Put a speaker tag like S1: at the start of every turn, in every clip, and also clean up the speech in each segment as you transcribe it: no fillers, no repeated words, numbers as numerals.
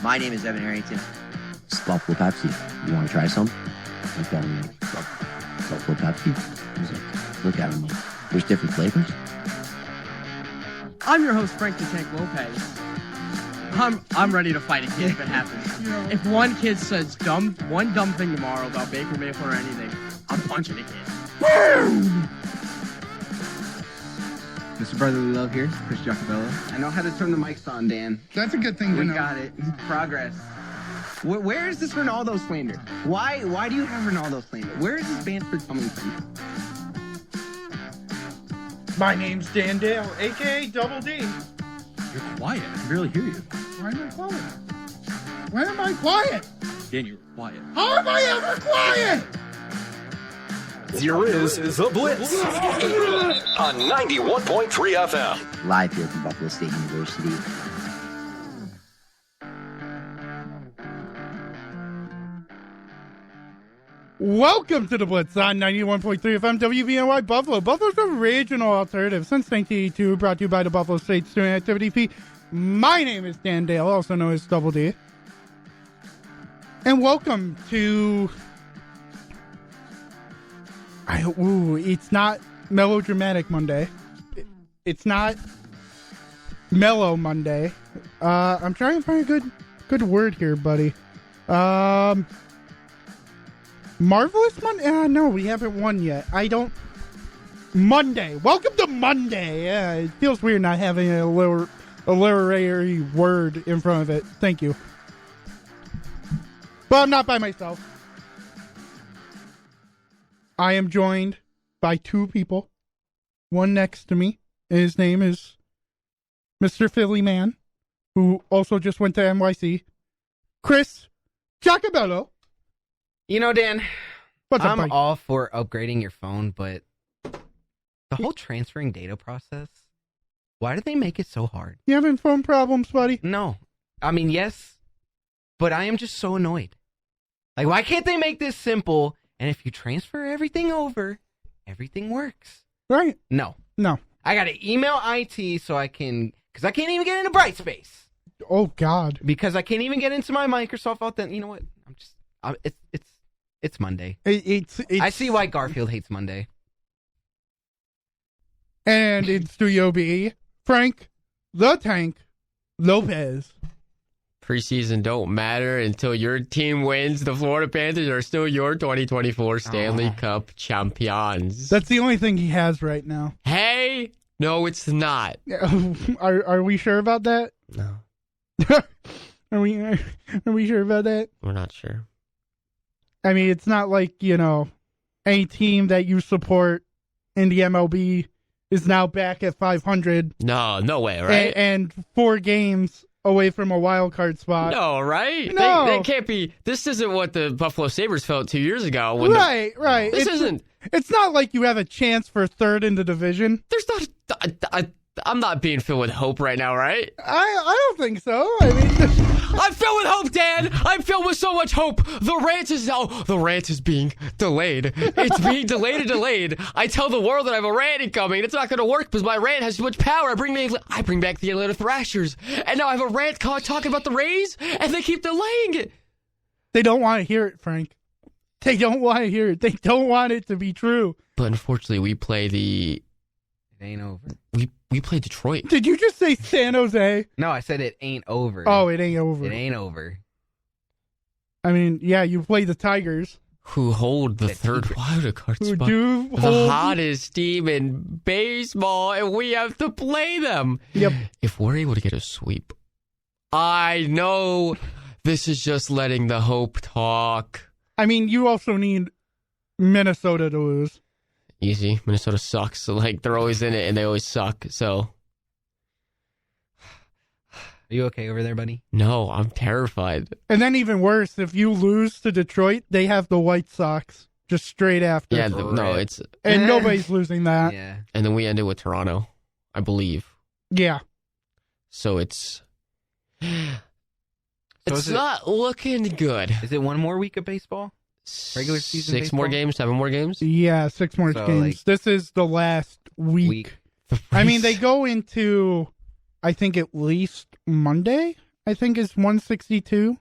S1: My name is Evan Harrington.
S2: It's Buffalo Pepsi. You want to try some? Look at them like Buffalo Pepsi. He's like, look at them like, there's different flavors.
S3: I'm your host, Frank the Tank Lopez. I'm ready to fight a kid if it happens. If one kid says one dumb thing tomorrow about Baker Mayfield or anything, I'm punching a kid.
S4: Mr. Brotherly Love here, Chris Giacobello. I know how to turn the mics on, Dan.
S5: That's a good thing to know.
S4: We got it. Progress. Where is this Ronaldo slander? Why do you have Ronaldo slander? Where is this banter coming from?
S5: My name's Dan Dale, a.k.a. Double D.
S6: You're quiet. I can barely hear you.
S5: Why am I quiet? Why am I quiet?
S6: Dan, you're quiet.
S5: How am I ever quiet?
S7: Here is The Blitz on 91.3 FM.
S2: Live here from Buffalo State University.
S5: Welcome to the Blitz on 91.3 FM WVNY Buffalo. Buffalo's original alternative since 1982, brought to you by the Buffalo State Student Activity Fee. My name is Dan Dale, also known as Double D. And welcome to... it's not melodramatic Monday. It's not mellow Monday. I'm trying to find a good word here, buddy. Marvelous Monday? No, we haven't won yet. Monday. Welcome to Monday. Yeah, it feels weird not having a literary word in front of it. Thank you. But I'm not by myself. I am joined by two people. One next to me. His name is Mr. Philly Man, who also just went to NYC. Chris Giacobello.
S8: You know, Dan,
S5: What's up,
S8: I'm
S5: buddy?
S8: all for upgrading your phone, but the whole transferring data process, why do they make it so hard?
S5: You having phone problems, buddy?
S8: No. I mean, yes, but I am just so annoyed. Like, why can't they make this simple? And if you transfer everything over, everything works.
S5: Right?
S8: No. I got to email IT so I can, because I can't even get into Brightspace.
S5: Oh, God.
S8: Because I can't even get into my Microsoft Authent. You know what? It's Monday.
S5: It's
S8: I see why Garfield hates Monday.
S5: And in Studio B, Frank the Tank Lopez.
S9: Preseason don't matter until your team wins. The Florida Panthers are still your 2024 Stanley Cup champions.
S5: That's the only thing he has right now.
S9: Hey, no, it's not.
S5: Are we sure about that?
S9: No,
S5: Are we sure about that?
S9: we're not sure.
S5: I mean, it's not like, any team that you support in the MLB is now back at 500.
S9: No way, right?
S5: And 4 games away from a wild card spot.
S9: No, right?
S5: No.
S9: They can't be. This isn't what the Buffalo Sabres felt 2 years ago.
S5: Right.
S9: This isn't.
S5: It's not like you have a chance for third in the division.
S9: There's not. I'm not being filled with hope right now, right?
S5: I don't think so. I mean...
S9: I'm filled with hope, Dan. I'm filled with so much hope. The rant is being delayed. It's being delayed and delayed. I tell the world that I have a rant incoming. It's not going to work because my rant has too much power. I bring back the Atlanta Thrashers, and now I have a rant talking about the Rays, and they keep delaying it.
S5: They don't want to hear it, Frank. They don't want to hear it. They don't want it to be true.
S9: But unfortunately, we play
S8: It ain't over.
S9: We play Detroit.
S5: Did you just say San Jose?
S8: No, I said it ain't over.
S5: Oh, it ain't over.
S8: It ain't over.
S5: I mean, yeah, you play the Tigers.
S9: Who hold the third wild card
S5: Who
S9: spot.
S5: do
S9: The
S5: hold-
S9: hottest team in baseball, and we have to play them.
S5: Yep.
S9: If we're able to get a sweep, I know this is just letting the hope talk.
S5: I mean, you also need Minnesota to lose.
S9: Easy. Minnesota sucks. So, they're always in it, and they always suck. So,
S8: Are you okay over there, buddy?
S9: no, I'm terrified.
S5: And then even worse, if you lose to Detroit, they have the White Sox just straight after.
S9: Yeah, no, it's...
S5: And nobody's losing that.
S8: Yeah.
S9: And then we end it with Toronto, I believe.
S5: Yeah.
S9: So it's...
S8: So
S9: it's not looking good.
S8: Is it one more week of baseball? Regular season
S9: 6 more
S8: baseball?
S9: games? 7 more games?
S5: Yeah, 6 more
S8: So,
S5: games. This is the last week. I mean, they go into, I think, at least Monday. I think, is 162.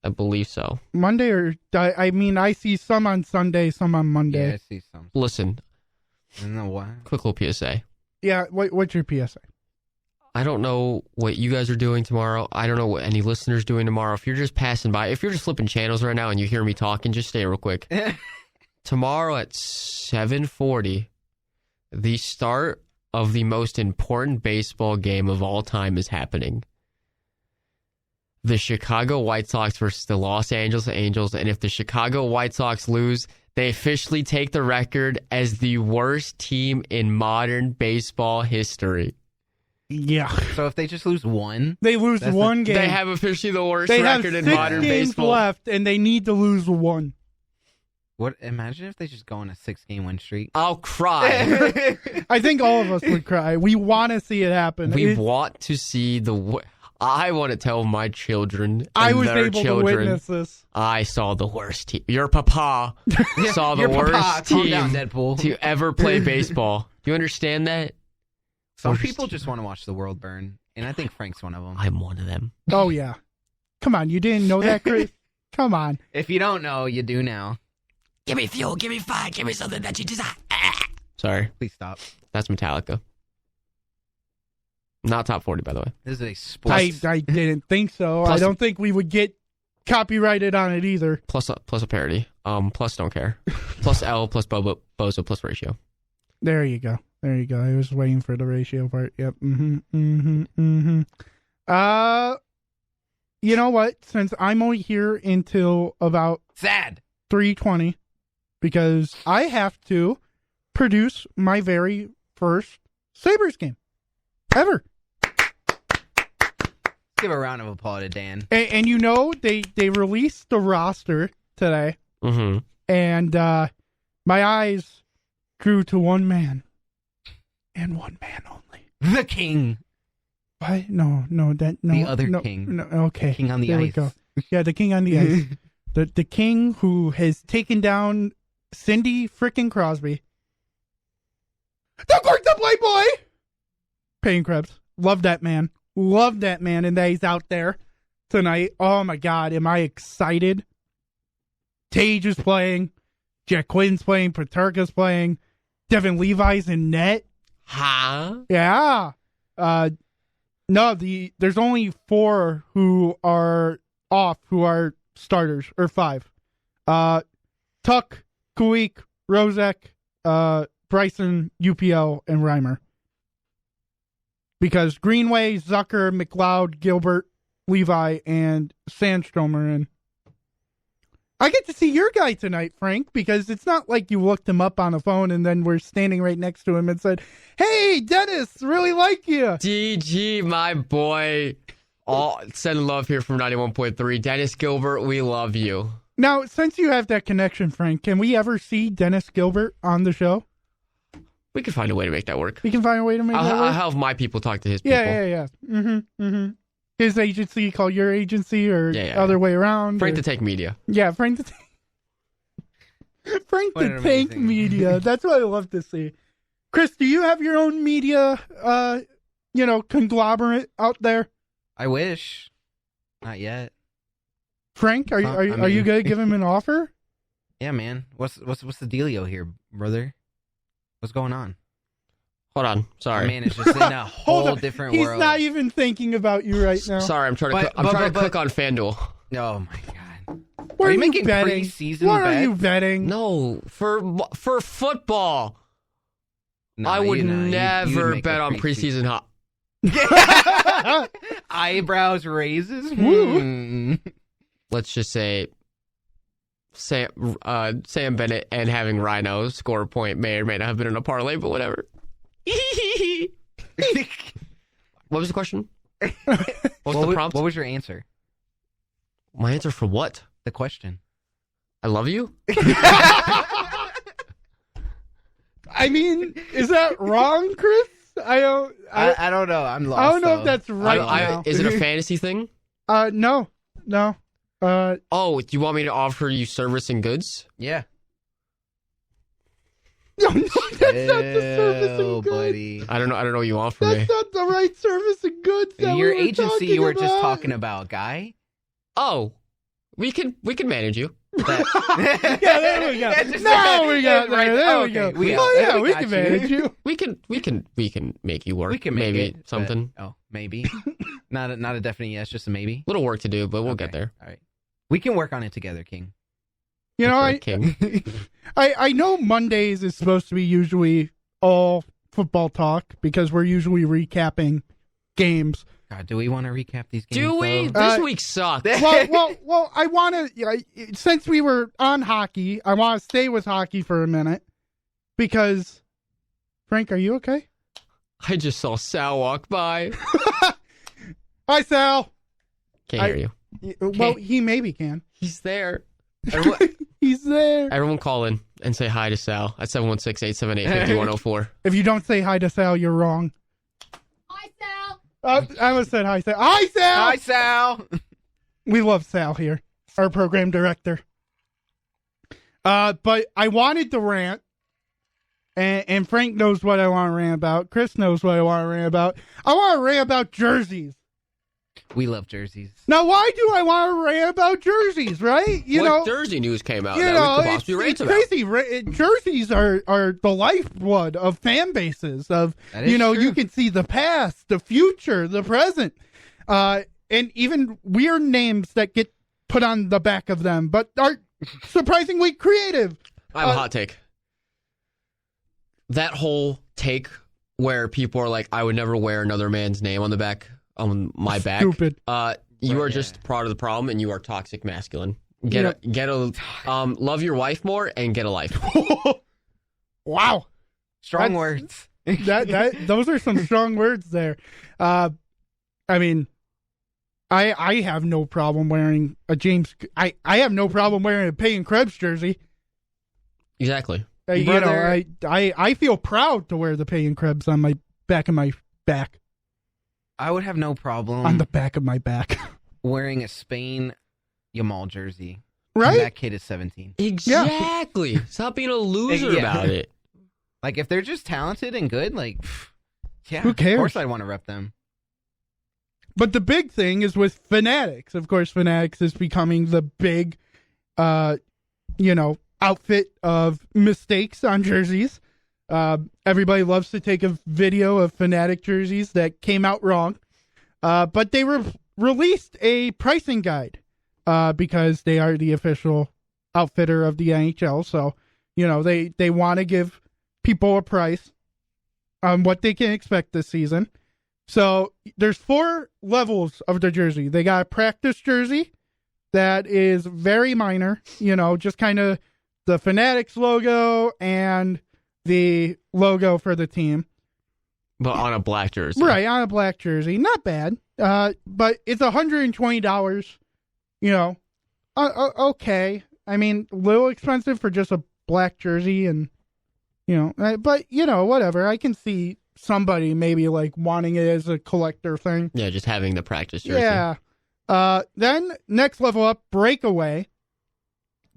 S9: I believe so.
S5: Monday or I see some on Sunday, some on Monday.
S4: Yeah, I see some.
S9: Listen,
S4: I don't know why.
S9: quick little PSA.
S5: Yeah, what's your PSA?
S9: I don't know what you guys are doing tomorrow. I don't know what any listeners doing tomorrow. If you're just passing by, if you're just flipping channels right now and you hear me talking, just stay real quick. Tomorrow at 7:40, the start of the most important baseball game of all time is happening. The Chicago White Sox versus the Los Angeles Angels, and if the Chicago White Sox lose, they officially take the record as the worst team in modern baseball history.
S5: Yeah.
S4: So if they just lose one,
S5: They lose one game.
S9: They have officially the worst
S5: They have
S9: record in
S5: 6
S9: modern
S5: games
S9: baseball.
S5: left, and they need to lose one.
S4: what? Imagine if they just go on a 6-game win streak.
S9: I'll cry.
S5: I think all of us would cry. We want to see it happen.
S9: We want to see I want to tell my children and
S5: I was
S9: their
S5: able
S9: children,
S5: to witness this.
S9: I saw the worst team. Your papa saw the
S4: Your
S9: worst
S4: papa, calm
S9: team
S4: down, Deadpool.
S9: to ever play baseball. Do you understand that?
S4: Some
S9: Worst
S4: people
S9: team.
S4: just want to watch the world burn, and I think Frank's one of them.
S9: I'm one of them.
S5: Oh, yeah. Come on, you didn't know that, Chris? Come on.
S4: If you don't know, you do now.
S9: Give me fuel, give me fire, give me something that you desire. Sorry,
S4: Please stop.
S9: that's Metallica. Not top 40, by the way.
S4: This is a sports.
S5: I didn't think so.
S9: Plus-
S5: I don't think we would get copyrighted on it either.
S9: Plus a parody. Plus don't care. Plus L, plus Bozo, plus ratio.
S5: There you go. There you go. I was waiting for the ratio part. Yep. You know what? Since I'm only here until about
S4: Sad.
S5: 3:20, because I have to produce my very first Sabres game ever.
S4: Give a round of applause to Dan.
S5: And you know, they released the roster today,
S9: Mm-hmm.
S5: and my eyes grew to one man, and one man only.
S4: The king.
S5: What? No,
S4: The other
S5: no,
S4: king.
S5: No, okay,
S4: King on the
S5: there we
S4: ice.
S5: go. Yeah, the king on the ice. The king who has taken down Cindy frickin' Crosby. The Cork the Playboy! Payne Krebs. Love that man. Love that man, and that he's out there tonight. Oh my God, am I excited? Tage is playing. Jack Quinn's playing. Paterka's playing. Devin Levi's in net.
S9: Huh?
S5: Yeah. No, there's only 4 who are off, who are starters, or 5. Tuck, Kuik, Rozek, Bryson, UPL, and Reimer. Because Greenway, Zucker, McLeod, Gilbert, Levi, and Sandstrom are in. I get to see your guy tonight, Frank, because it's not like you looked him up on a phone and then we're standing right next to him and said, "Hey, Dennis, really like you."
S9: DG, my boy. All send love here from 91.3. Dennis Gilbert, we love you.
S5: Now, since you have that connection, Frank, can we ever see Dennis Gilbert on the show?
S9: We can find a way to make that work.
S5: We can find a way to make that
S9: I'll
S5: work?
S9: have my people talk to his people.
S5: Yeah. Mm-hmm. His agency call your agency, or
S9: Yeah.
S5: other way around?
S9: Frank
S5: or...
S9: the Tank Media.
S5: Yeah, Frank the Frank
S4: What
S5: the
S4: an
S5: Tank
S4: amazing-
S5: Media. That's what I love to see. Chris, do you have your own media, conglomerate out there?
S4: I wish. Not yet.
S5: Frank, are you gonna give him an offer?
S4: Yeah, man. What's the dealio here, brother? What's going on?
S9: Hold on. Sorry.
S4: My man is just in a
S5: Hold
S4: whole
S5: on.
S4: different
S5: He's
S4: world.
S5: not even thinking about you right now.
S9: Sorry, I'm trying to.
S4: But-
S9: I'm trying to
S4: but-
S9: click on FanDuel.
S4: Oh my god.
S5: What
S4: Are you making
S5: betting?
S4: preseason
S5: What are
S4: bets?
S5: you betting?
S9: No, for football.
S4: No,
S9: I would
S4: you'd
S9: never
S4: make
S9: bet
S4: a
S9: on preseason hot.
S4: Eyebrows raises.
S5: Woo.
S9: Let's just say Sam Bennett and having Rhino score a point may or may not have been in a parlay, but whatever. What was the question? What's the prompt?
S4: What was your answer?
S9: My answer for what?
S4: The question.
S9: I love you?
S5: I mean, is that wrong, Chris? I don't
S4: know. I'm lost.
S5: I don't know
S4: though.
S5: if that's right now.
S9: Is it a fantasy thing?
S5: No.
S9: Oh, do you want me to offer you service and goods?
S4: Yeah.
S5: No, that's not the servicing goods.
S8: buddy.
S9: I don't know what you want from me.
S5: That's not the right servicing goods. That
S8: Your
S5: we were
S8: agency you were just
S5: about.
S8: talking about, guy.
S9: Oh, we can manage you.
S5: Yeah, there we go. Now we got there. There we go.
S8: We
S5: We
S8: got
S5: can
S8: you.
S5: manage you.
S9: We can make you work.
S8: We can make
S9: maybe
S8: it, but-
S9: something.
S8: Maybe. not a definite yes, just a maybe.
S9: Little work to do, but we'll
S8: Okay,
S9: get there.
S8: All right. We can work on it together, King.
S5: You know,
S9: Preferred King.
S5: I know Mondays is supposed to be usually all football talk because we're usually recapping games.
S8: God, do we want to recap these games?
S9: Do we?
S8: though?
S9: This week sucked.
S5: Well, I want to, since we were on hockey, I want to stay with hockey for a minute because, Frank, are you okay?
S9: I just saw Sal walk by.
S5: Hi, Sal.
S9: Can't hear you.
S5: Well, he maybe can.
S9: He's there.
S5: He's there.
S9: Everyone call in and say hi to Sal at 716-878-5104.
S5: If you don't say hi to Sal, you're wrong.
S1: Hi, Sal.
S5: I almost said hi, Sal. Hi, Sal.
S8: Hi, Sal.
S5: We love Sal here, our program director. But I wanted to rant, and Frank knows what I want to rant about. Chris knows what I want to rant about. I want to rant about jerseys.
S8: We love jerseys.
S5: Now, why do I want to rant about jerseys, right?
S9: What Jersey news came out
S5: you
S9: that
S5: know,
S9: we could possibly rant
S5: it's
S9: about?
S5: crazy. Jerseys are the lifeblood of fan bases. Of
S8: That is
S5: you
S8: true.
S5: can see the past, the future, the present, and even weird names that get put on the back of them, but are surprisingly creative.
S9: I have a hot take. That whole take where people are like, I would never wear another man's name on the back, on my back.
S5: Stupid.
S9: You are just part of the problem, and you are toxic masculine. Get a love your wife more and get a life.
S5: Wow.
S8: Strong
S5: That's-
S8: words.
S5: Those are some strong words there. I mean, I have no problem wearing a James. I have no problem wearing a Payne Krebs jersey.
S9: Exactly.
S8: Brother.
S5: I feel proud to wear the Payne Krebs on my back of my back.
S8: I would have no problem
S5: On the back of my back.
S8: wearing a Spain Yamal jersey.
S5: Right?
S8: That kid is 17.
S9: Exactly. Stop being a loser
S8: Yeah.
S9: about it.
S8: Like, if they're just talented and good, like, yeah.
S5: Who cares?
S8: Of course I'd want to rep them.
S5: But the big thing is with Fanatics. Of course, Fanatics is becoming the big, outfit of mistakes on jerseys. Everybody loves to take a video of Fanatic jerseys that came out wrong. But they released a pricing guide because they are the official outfitter of the NHL. So, they want to give people a price on what they can expect this season. So there's 4 levels of the jersey. They got a practice jersey that is very minor, just kind of the Fanatics logo and the logo for the team.
S9: But on a black jersey.
S5: Right, on a black jersey. Not bad. But it's $120, okay. I mean, a little expensive for just a black jersey and, but, whatever. I can see somebody maybe like wanting it as a collector thing.
S9: Yeah, just having the practice jersey.
S5: Yeah. Then next level up, breakaway.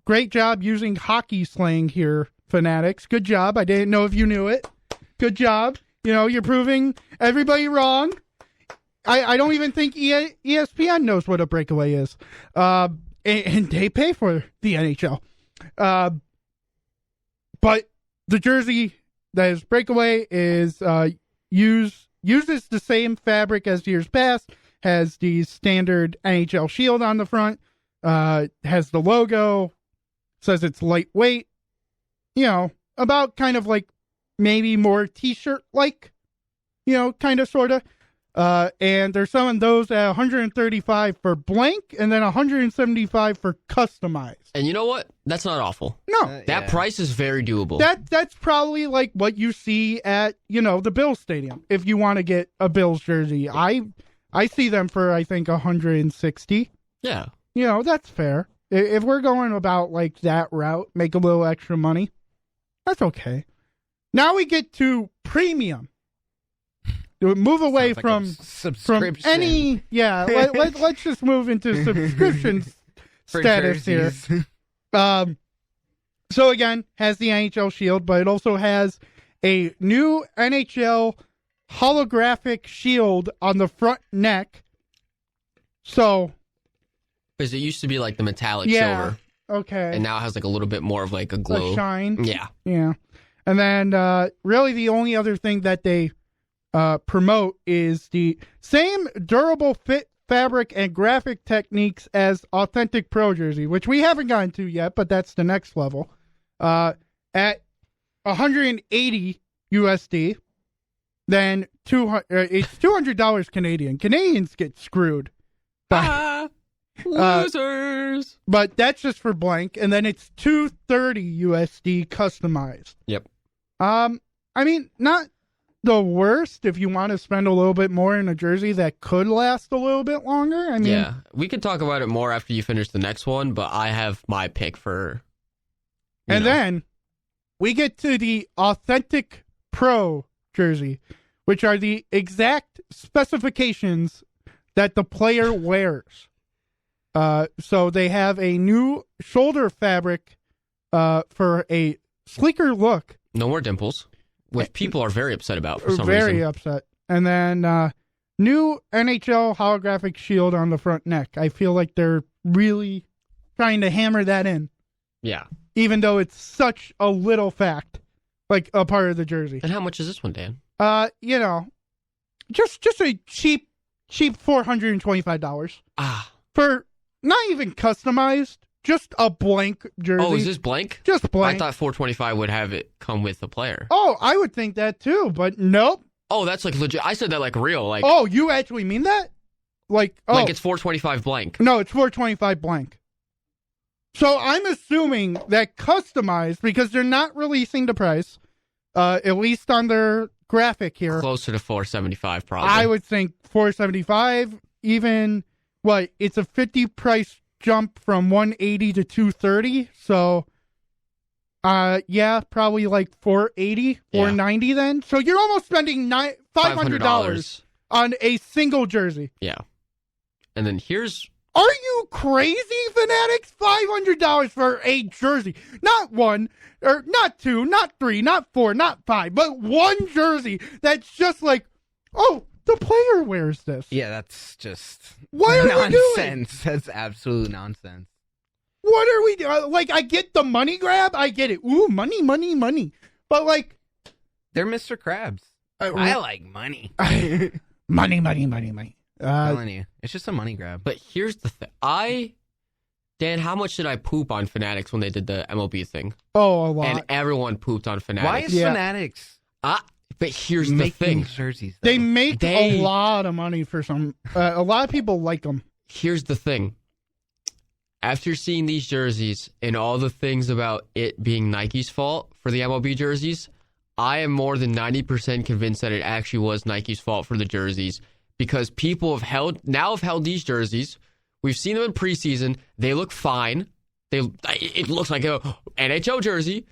S5: Great job using hockey slang here, Fanatics. Good job. I didn't know if you knew it. Good job. You're proving everybody wrong. I don't even think ESPN knows what a breakaway is. And they pay for the NHL. But the jersey that is breakaway is uses the same fabric as years past, has the standard NHL shield on the front, has the logo, says it's lightweight, about kind of like maybe more t-shirt like, kind of sort of. And they're selling those at $135 for blank and then $175 for customized.
S9: And you know what? That's not awful.
S5: No.
S9: That
S8: Yeah.
S9: price is very doable.
S5: That's probably like what you see at, the Bills Stadium. If you want to get a Bills jersey, I see them for, I think, $160.
S9: Yeah.
S5: That's fair. If we're going about like that route, make a little extra money, that's okay. Now we get to premium. Move away
S8: Sounds like
S5: from
S8: a subscription
S5: any. Yeah, let's just move into subscription
S8: for
S5: status
S8: jerseys.
S5: here. So again, has the NHL shield, but it also has a new NHL holographic shield on the front neck. So,
S9: Because it used to be like the metallic
S5: yeah,
S9: silver,
S5: okay,
S9: and now it has like a little bit more of like a glow.
S5: a shine.
S9: Yeah.
S5: Yeah. And then really the only other thing that they promote is the same durable fit fabric and graphic techniques as authentic pro jersey, which we haven't gotten to yet, but that's the next level. At 180 USD, then it's $200 Canadian. Canadians get screwed.
S9: Losers.
S5: But that's just for blank, and then it's $230 USD customized.
S9: Yep.
S5: I mean, not the worst if you want to spend a little bit more in a jersey that could last a little bit longer. I mean,
S9: Yeah, we could talk about it more after you finish the next one, but I have my pick for.
S5: And then we get to the authentic pro jersey, which are the exact specifications that the player wears. So they have a new shoulder fabric for a sleeker look.
S9: No more dimples, which people are very upset about for some
S5: Very
S9: reason.
S5: upset. And then new NHL holographic shield on the front neck. I feel like they're really trying to hammer that in,
S9: Yeah.
S5: even though it's such a little fact, like a part of the jersey.
S9: And how much is this one, Dan?
S5: You know, just a cheap $425 for not even customized, just a blank jersey.
S9: Oh, is this blank?
S5: Just blank.
S9: I thought 425 would have it come with the player.
S5: Oh, I would think that too, but nope.
S9: Oh, that's like legit. I said that like real. Like,
S5: Oh, you actually mean that? Like
S9: it's 425 blank.
S5: No, it's 425 blank. So I'm assuming that customized, because they're not releasing the price, at least on their graphic here.
S9: Closer to 475 probably.
S5: I would think 475, even, it's a 50 price jump from 180 to 230. So, yeah, probably like 480, 490 then. So you're almost spending $500 on a single jersey.
S9: Yeah. And then here's...
S5: Are you crazy, Fanatics? $500 for a jersey. Not one, or not two, not three, not four, not five, but one jersey that's just like, oh, the player wears this.
S4: Yeah, that's just
S5: What are we doing?
S4: nonsense. That's absolute nonsense.
S5: What are we doing? Like, I get the money grab. I get it. Ooh, money, money, money. But, like...
S4: They're Mr. Krabs. I like money.
S5: Money, money, money, money.
S4: I'm telling you, it's just a money grab.
S9: But here's the thing. Dan, how much did I poop on Fanatics when they did the MLB thing?
S5: Oh, a lot.
S9: And everyone pooped on Fanatics.
S4: Why is Fanatics
S9: but here's the
S4: making
S9: thing.
S4: jerseys?
S5: They make a lot of money for some... a lot of people like them.
S9: Here's the thing. After seeing these jerseys and all the things about it being Nike's fault for the MLB jerseys, I am more than 90% convinced that it actually was Nike's fault for the jerseys, because people have held these jerseys. We've seen them in preseason. They look fine. It looks like a NHL jersey.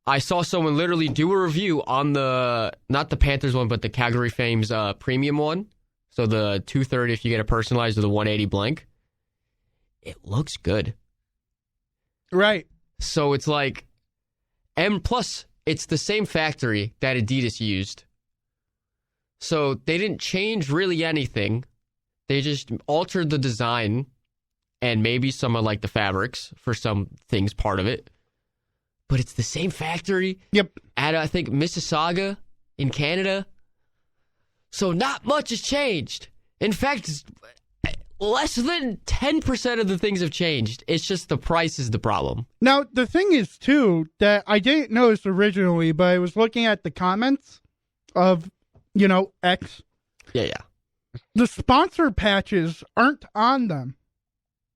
S9: I saw someone literally do a review on not the Panthers one, but the Calgary Flames premium one. So the 230 if you get a personalized or the 180 blank. It looks good.
S5: Right.
S9: So it's like, and plus, it's the same factory that Adidas used. So they didn't change really anything. They just altered the design and maybe some of like the fabrics for some things, part of it. But it's the same factory.
S5: Yep.
S9: At, I think, Mississauga in Canada. So not much has changed. In fact, less than 10% of the things have changed. It's just the price is the problem.
S5: Now, the thing is, too, that I didn't notice originally, but I was looking at the comments of, X.
S9: Yeah.
S5: The sponsor patches aren't on them,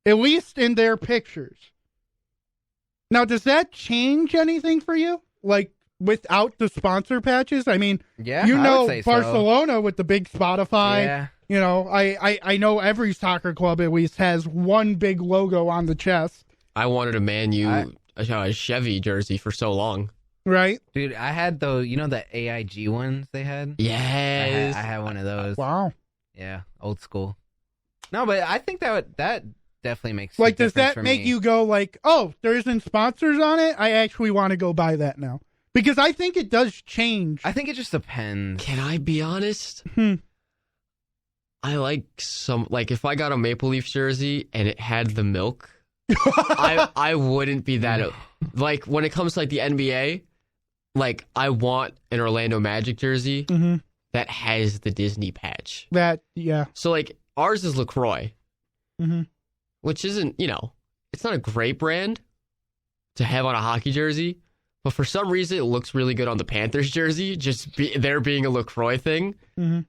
S5: at least in their pictures. Now, does that change anything for you? Like, without the sponsor patches? I mean,
S4: Yeah, I would say so.
S5: Barcelona with the big Spotify.
S4: Yeah.
S5: I know every soccer club at least has one big logo on the chest.
S9: I wanted a Man U, a Chevy jersey for so long.
S5: Right?
S4: Dude, I had the AIG ones they had?
S9: Yes.
S4: I had one of those.
S5: Wow.
S4: Yeah, old school. No, but I think that definitely makes
S5: Like,
S4: a
S5: does
S4: difference
S5: that
S4: for
S5: make
S4: me.
S5: you go like, oh, there isn't sponsors on it? I actually want to go buy that now. Because I think it does change.
S4: I think it just depends.
S9: Can I be honest? I like if I got a Maple Leafs jersey and it had the milk, I wouldn't be that. Like, when it comes to like the NBA, like, I want an Orlando Magic jersey that has the Disney patch.
S5: Yeah.
S9: So, like, ours is LaCroix,
S5: Mhm.
S9: which isn't, it's not a great brand to have on a hockey jersey, but for some reason it looks really good on the Panthers jersey, there being a LaCroix thing.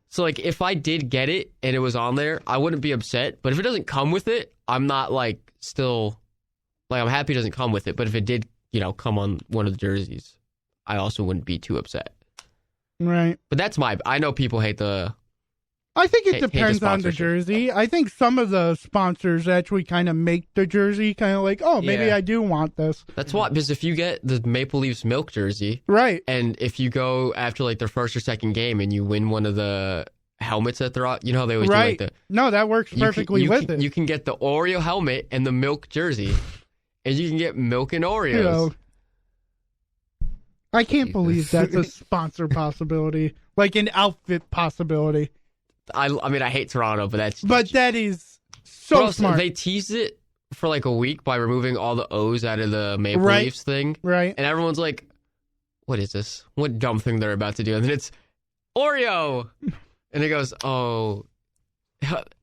S9: So, like, if I did get it and it was on there, I wouldn't be upset. But if it doesn't come with it, I'm not, like, still, like, I'm happy it doesn't come with it. But if it did, come on one of the jerseys, I also wouldn't be too upset.
S5: Right.
S9: But that's I know people hate the...
S5: I think it
S9: hate the
S5: depends on the
S9: sponsorship.
S5: jersey. I think some of the sponsors actually kind of make the jersey kind of like, oh, maybe
S4: Yeah.
S5: I do want this.
S9: That's why, because if you get the Maple Leafs milk jersey,
S5: Right.
S9: and if you go after like their first or second game and you win one of the helmets that they're on, how they always
S5: Right.
S9: do like
S5: No, that works perfectly with it.
S9: You can get the Oreo helmet and the milk jersey, and you can get milk and Oreos.
S5: I can't believe that's a sponsor possibility, like an outfit possibility.
S9: I mean, I hate Toronto, but
S5: that is
S9: but
S5: so
S9: also,
S5: smart.
S9: They teased it for like a week by removing all the O's out of the Maple
S5: Right.
S9: Leafs thing,
S5: Right.
S9: and everyone's like, "What is this? What dumb thing they're about to do?" And then it's Oreo, and it goes, "Oh,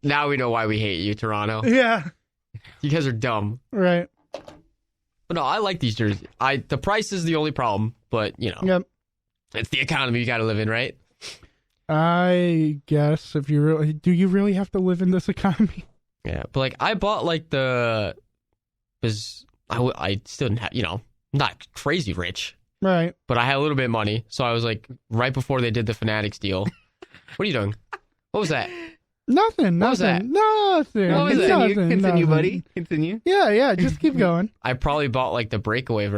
S9: now we know why we hate you, Toronto.
S5: Yeah.
S9: You guys are dumb."
S5: Right.
S9: But no, I like these jerseys. The price is the only problem, but
S5: Yep.
S9: it's the economy you got to live in, right?
S5: I guess if you really do, you really have to live in this economy.
S9: Yeah, but like I bought like because I still didn't have, not crazy rich,
S5: Right.
S9: but I had a little bit of money, so I was like right before they did the Fanatics deal. What are you doing? What was that?
S5: Nothing.
S9: What was that?
S5: Nothing.
S9: What was that?
S5: Nothing,
S4: Continue,
S5: nothing.
S4: buddy. Continue.
S5: Yeah. Just keep going.
S9: I probably bought like the breakaway.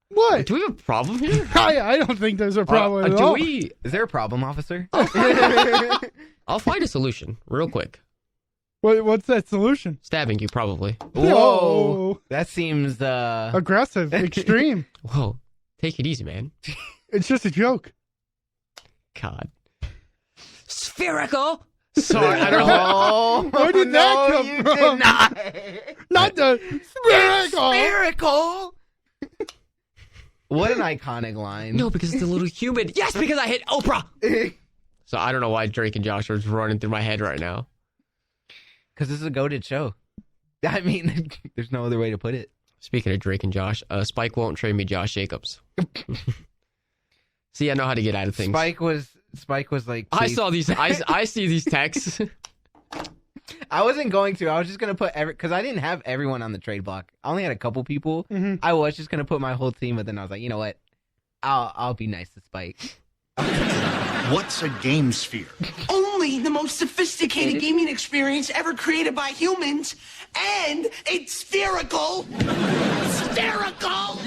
S5: What?
S9: Do we have a problem here?
S5: I don't think there's a problem at all.
S4: Is there a problem, officer?
S9: I'll find a solution real quick.
S5: What's that solution?
S9: Stabbing you, probably.
S5: Whoa.
S4: That seems
S5: Aggressive. Extreme.
S9: Whoa, take it easy, man.
S5: It's just a joke.
S9: God. Spherical. Sorry, I don't know.
S5: Where did that come
S4: you
S5: from?
S4: Did not.
S5: Not the spherical.
S4: Spherical. What an iconic line.
S9: No, because it's a little human. Yes, because I hit Oprah. So I don't know why Drake and Josh are running through my head right now.
S4: Because this is a goated show. I mean, there's no other way to put it.
S9: Speaking of Drake and Josh, Spike won't trade me Josh Jacobs. See, I know how to get out of things.
S4: Spike was like,
S9: I
S4: please.
S9: saw these. I see these texts.
S4: I wasn't going to. I was just going to put because I didn't have everyone on the trade block. I only had a couple people.
S5: Mm-hmm.
S4: I was just going to put my whole team, but then I was like, you know what? I'll be nice to Spike.
S10: What's a game sphere?
S11: Only the most sophisticated gaming experience ever created by humans, and it's spherical. Spherical.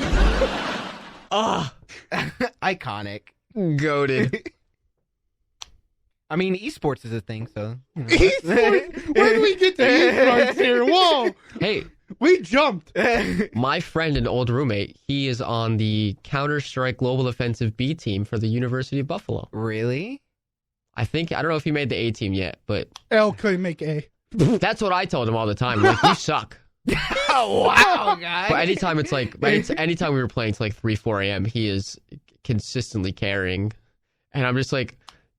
S4: Iconic.
S9: Goated.
S4: I mean, esports is a thing, so.
S5: Esports? Where do we get to esports here? Whoa.
S9: Hey,
S5: we jumped.
S9: My friend and old roommate, he is on the Counter-Strike Global Offensive B team for the University of Buffalo.
S4: Really?
S9: I don't know if he made the A team yet, but
S5: L couldn't make A.
S9: that's what I told him all the time. Like, you suck.
S4: Oh, wow, guys.
S9: But anytime it's like, anytime we were playing to like 3, 4 a.m., he is consistently carrying. And I'm just like,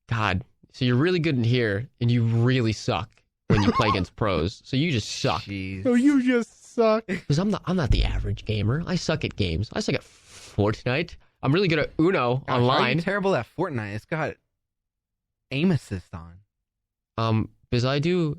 S9: God, so you're really good in here, and you really suck when you play against pros. So you just suck.
S4: Jeez.
S5: Oh, you just suck.
S9: Because I'm not the average gamer. I suck at games. I suck at Fortnite. I'm really good at Uno
S4: Gosh, Why are you
S9: online.
S4: terrible at Fortnite? It's got aim assist on.
S9: Because I do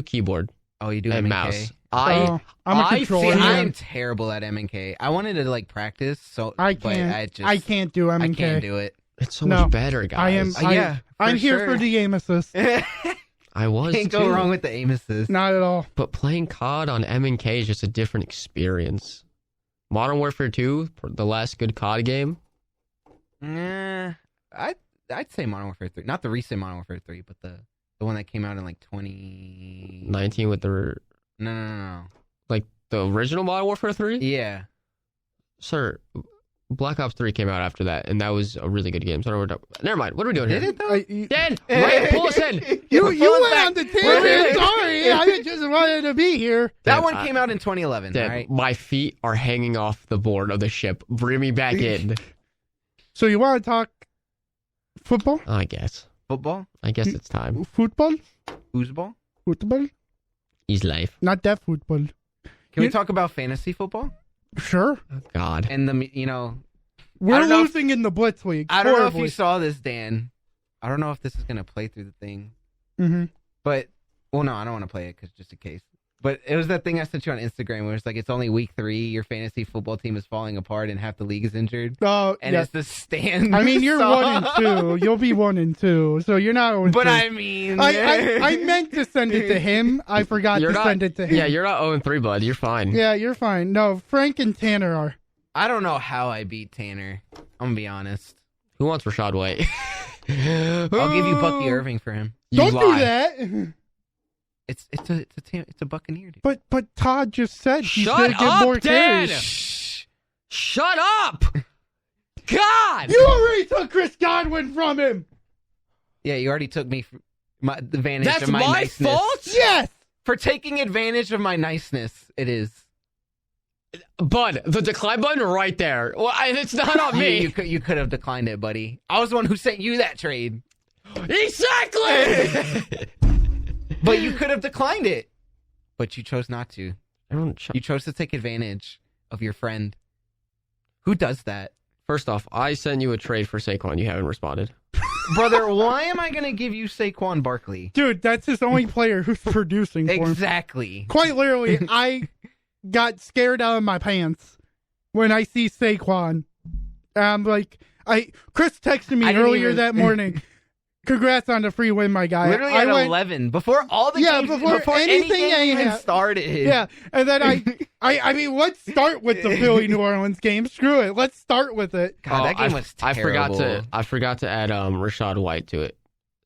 S9: keyboard
S4: Oh, you do
S9: and
S4: MK?
S9: mouse.
S5: I'm a controller.
S4: See,
S5: man.
S4: I'm terrible at M&K. I wanted to like practice, so
S5: I
S4: but
S5: can't.
S4: I
S5: can't do M&K.
S4: I can't do it.
S9: It's so
S5: No.
S9: much better, guys.
S5: I am.
S4: Yeah,
S5: I'm
S4: for
S5: here
S4: sure.
S5: for the aim assist.
S9: I was
S4: Can't
S9: too.
S4: go wrong with the aim assist.
S5: Not at all.
S9: But playing COD on M&K is just a different experience. Modern Warfare 2, the last good COD game.
S4: I'd say Modern Warfare 3, not the recent Modern Warfare 3, but the one that came out in like 2018. 19.
S9: 19 with the
S4: No.
S9: like the original Modern Warfare 3.
S4: Yeah.
S9: Sir, Black Ops 3 came out after that, and that was a really good game. So never mind. What are we doing
S4: Did
S9: here?
S4: it though?
S9: Dan, right, pull us in.
S5: You went on the tangent. Sorry, I just wanted to be here.
S4: That one came out in 2011,
S9: Dan,
S4: right?
S9: my feet are hanging off the board of the ship. Bring me back in.
S5: So you want to talk football?
S9: I guess.
S4: Football?
S9: I guess it's time.
S5: Football?
S4: Foosball?
S5: Football?
S9: He's life.
S5: Not that football.
S4: Can we talk about fantasy football?
S5: Sure.
S9: Oh, God.
S4: And
S5: We're losing in the Blitz League.
S4: I don't know if
S5: horribly.
S4: you saw this, Dan. I don't know if this is going to play through the thing.
S5: Mm-hmm.
S4: But, well, no, I don't want to play it just in case. But it was that thing I sent you on Instagram where it's like, it's only week 3, your fantasy football team is falling apart and half the league is injured.
S5: Oh,
S4: and
S5: yeah.
S4: it's the stand.
S5: I mean, you're
S4: song.
S5: 1-2. You'll be 1-2, so you're not 0-2.
S4: But I mean,
S5: I meant to send it to him. I forgot to send it to him.
S9: Yeah, you're not 0-3, bud. You're fine.
S5: Yeah, you're fine. No, Frank and Tanner are.
S4: I don't know how I beat Tanner. I'm going to be honest.
S9: Who wants Rashad White?
S4: I'll give you Bucky Irving for him.
S5: Don't do that.
S4: It's a Buccaneer, dude.
S5: But Todd just said he's
S9: Shut
S5: going to give
S9: up,
S5: more
S9: Dan!
S5: carries.
S9: Shut up! God!
S5: You already took Chris Godwin from him.
S4: Yeah, you already took me the advantage
S9: That's
S4: of my
S9: my
S4: niceness.
S9: fault?
S5: Yes.
S4: For taking advantage of my niceness, it is.
S9: Bud, the decline button right there. Well, it's not on me.
S4: You could have declined it, buddy. I was the one who sent you that trade.
S9: Exactly!
S4: But you could have declined it. But you chose not to. You chose to take advantage of your friend. Who does that?
S9: First off, I sent you a trade for Saquon. You haven't responded.
S4: Brother, why am I going to give you Saquon Barkley?
S5: Dude, that's his only player who's producing for him.
S4: Exactly.
S5: Quite literally, I got scared out of my pants when I see Saquon. I'm like, Chris texted me earlier that morning. Congrats on the free win, my guy.
S4: Literally at 11, before all the games, before anything even started.
S5: Yeah, and then I mean, let's start with the Philly New Orleans game. Screw it, let's start with it.
S4: God, that game was terrible.
S9: I forgot to add Rashad White to it.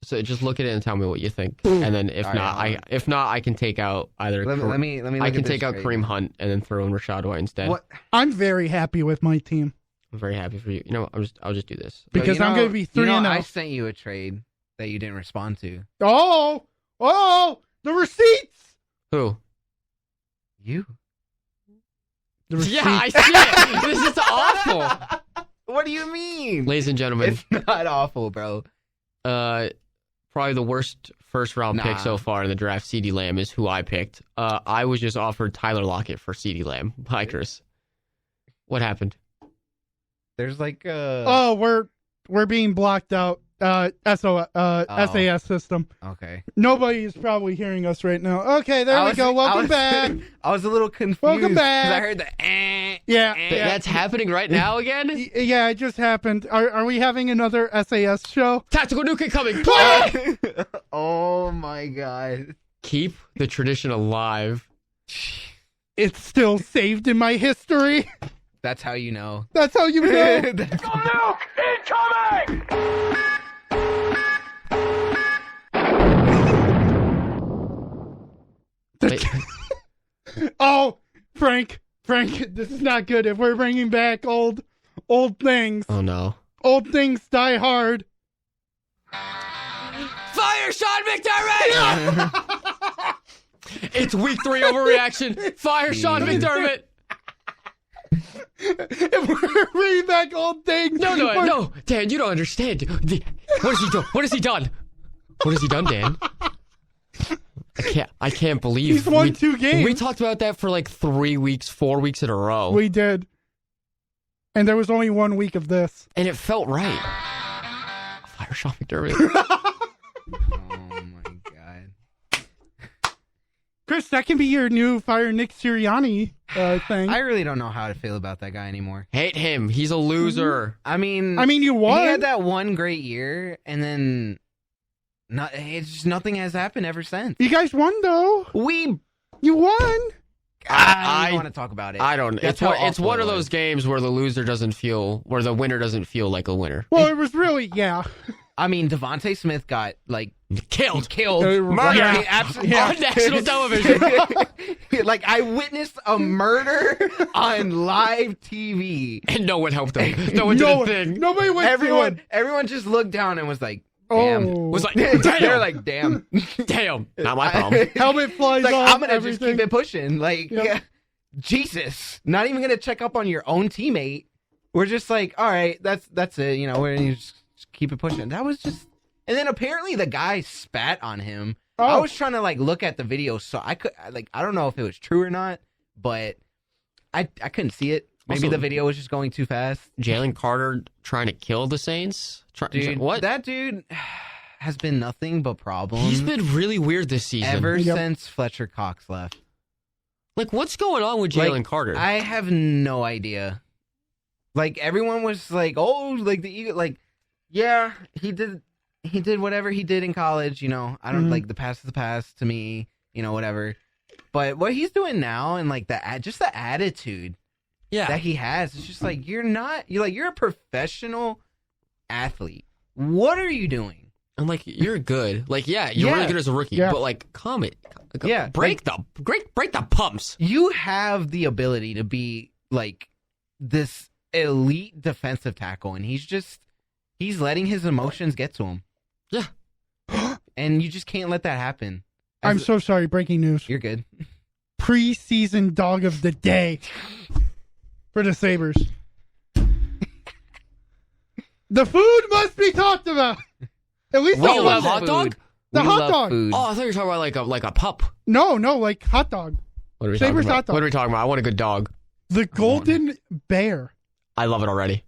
S9: So just look at it and tell me what you think, and then if not, I can take out either.
S4: Let me.
S9: I can take out Kareem Hunt and then throw in Rashad White instead.
S4: What?
S5: I'm very happy with my team.
S9: I'm very happy for you. You know, I'll just do this
S5: because I'm going to be 3-0.
S4: I sent you a trade that you didn't respond to.
S5: Oh, the receipts.
S9: Who?
S4: You.
S9: Yeah, I see it. This is awful.
S4: What do you mean?
S9: Ladies and gentlemen.
S4: It's not awful, bro.
S9: Probably the worst first round pick so far in the draft, CeeDee Lamb, is who I picked. I was just offered Tyler Lockett for CeeDee Lamb. Hi, Chris. What happened?
S4: There's like
S5: we're being blocked out. SAS system.
S4: Okay.
S5: Nobody is probably hearing us right now. Okay, there we go. Welcome back.
S4: I was a little confused.
S5: Welcome back.
S4: Because I heard the
S5: Yeah.
S9: That's happening right now again?
S5: Yeah, it just happened. Are we having another SAS show?
S9: Tactical nuke incoming.
S4: Oh my god.
S9: Keep the tradition alive.
S5: It's still saved in my history.
S4: That's how you know.
S5: That's how you know.
S7: Nuke incoming!
S5: Oh, Frank, this is not good. If we're bringing back old things.
S9: Oh no.
S5: Old things die hard.
S9: Fire Sean McDermott! It's week 3 overreaction. Fire Sean McDermott.
S5: If we're bringing back old things.
S9: No, Dan, you don't understand. What has he done? What has he done? What has he done, Dan? I can't believe
S5: he's won 2 games.
S9: We talked about that for like 3 weeks, 4 weeks in a row.
S5: We did. And there was only 1 week of this.
S9: And it felt right. Fire Sean McDermott.
S4: Oh my god.
S5: Chris, that can be your new Fire Nick Sirianni thing.
S4: I really don't know how to feel about that guy anymore.
S9: Hate him. He's a loser.
S4: I mean,
S5: you won.
S4: He had that one great year, and then it's just nothing has happened ever since.
S5: You guys won, though. You won.
S4: I don't want to talk about it.
S9: I don't. It's one of those games where the winner doesn't feel like a winner.
S5: Well, it was really, yeah.
S4: I mean, Devontae Smith got like
S9: Killed.
S3: Murder.
S5: Yeah.
S3: Absolutely.
S9: On national television.
S4: Like, I witnessed a murder on live TV.
S9: And no one helped him. No one did a thing.
S5: Nobody went
S4: Everyone just looked down and was like, damn.
S9: Was like, damn.
S4: They're like, damn.
S9: Damn. Not my problem.
S5: Helmet flies
S4: Like,
S5: off.
S4: I'm going to just keep it pushing. Like,
S5: Yep.
S4: Jesus. Not even going to check up on your own teammate. We're just like, all right, that's it. You know, we're going to just keep it pushing. That was just... And then apparently the guy spat on him.
S5: Oh.
S4: I was trying to like look at the video, so I don't know if it was true or not, but I couldn't see it. Maybe
S9: Also,
S4: the video was just going too fast.
S9: Jalen Carter trying to kill the Saints?
S4: Dude,
S9: what?
S4: That dude has been nothing but problems.
S9: He's been really weird this season.
S4: ever since Fletcher Cox left.
S9: Like, what's going on with Jalen Carter?
S4: I have no idea. Like, everyone was like, oh, like the Eagle, like, yeah, he did whatever he did in college, you know. I don't like the past is the past to me, you know, whatever. But what he's doing now and like just the attitude that he has, it's just like you're a professional athlete. What are you doing?
S9: I'm like, you're good. Like, you're really good as a rookie, but like, break the pumps.
S4: You have the ability to be like this elite defensive tackle, and he's letting his emotions get to him.
S9: Yeah.
S4: And you just can't let that happen.
S5: I'm so sorry. Breaking news.
S4: You're good.
S5: Preseason dog of the day for the Sabres. The food must be talked about. At least
S9: Wait,
S5: on
S9: like
S5: Monday.
S9: hot dog?
S5: The
S4: We
S5: hot
S4: love
S5: dog.
S4: food.
S9: Oh, I thought you were talking about like a pup.
S5: No, like hot dog.
S9: What are we
S5: Sabres
S9: talking about?
S5: hot dog.
S9: What are we talking about? I want a good dog.
S5: The Golden Bear
S9: I love it already.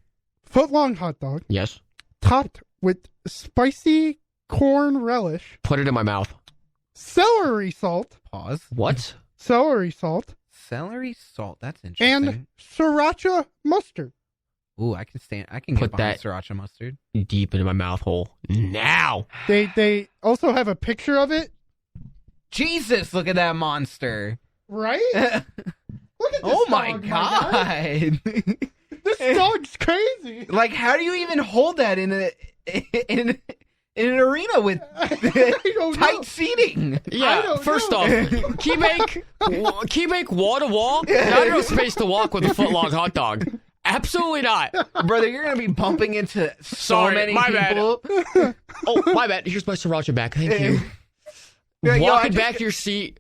S5: foot-long hot dog
S9: Yes.
S5: topped with spicy corn relish,
S9: Put it in my mouth.
S5: celery salt,
S4: Pause.
S9: What?
S5: celery salt,
S4: Celery salt. That's interesting.
S5: and sriracha mustard.
S4: Ooh, I can
S9: Put
S4: get behind
S9: that-
S4: sriracha mustard.
S9: Deep into my mouth hole. Now.
S5: They also have a picture of it,
S4: Jesus, look at that monster.
S5: right? Look at this
S4: Oh my
S5: dog, guy.
S4: god.
S5: This dog's crazy.
S4: Like, how do you even hold that in an arena with
S5: don't
S4: tight
S5: know.
S4: seating?
S9: Yeah, first off, can you make wall to wall? Not enough space to walk with a foot-long hot dog. Absolutely not.
S4: Brother, you're gonna be bumping into so
S9: Sorry,
S4: many
S9: my bad.
S4: people.
S9: Oh, my bad. Here's my sriracha back. Thank you.
S4: Yeah, yo,
S9: Walking
S4: I
S9: back to your seat,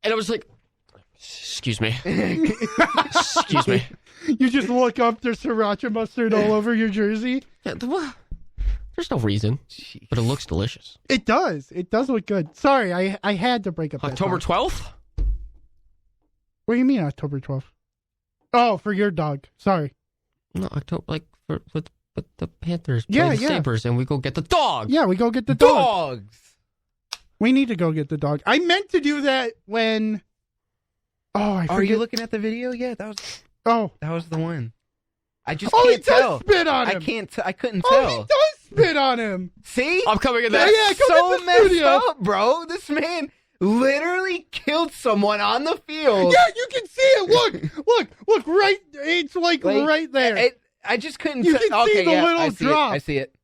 S9: and I was like, excuse me. Excuse me.
S5: You just look up, there's sriracha mustard all over your jersey.
S9: Yeah, there's no reason, but it looks delicious.
S5: It does. It does look good. Sorry, I had to break up that
S9: October
S5: dog.
S9: 12th?
S5: What do you mean October 12th? Oh, for your dog. Sorry.
S9: No, October, like, with the Panthers play
S5: Yeah,
S9: the
S5: yeah.
S9: Sabres, and we go get the dog.
S5: Yeah, we go get the dog.
S4: Dogs.
S5: We need to go get the dog. I meant to do that when... Oh, I forget.
S4: Are you looking at the video? Yeah, that was the one. I just
S5: Oh, he
S4: can't
S5: does
S4: tell.
S5: spit on him.
S4: I couldn't
S5: Oh,
S4: tell.
S5: he does spit on him.
S4: See?
S9: I'm coming in
S5: Yeah,
S9: there.
S5: yeah, come
S4: so
S5: in the
S4: messed
S5: studio.
S4: up, bro. This man literally killed someone on the field.
S5: Yeah, you can see it. Look, right. It's like right there.
S4: I just couldn't
S5: You
S4: tell.
S5: can see
S4: Okay,
S5: the
S4: yeah,
S5: little
S4: I see
S5: drop.
S4: it. I see it.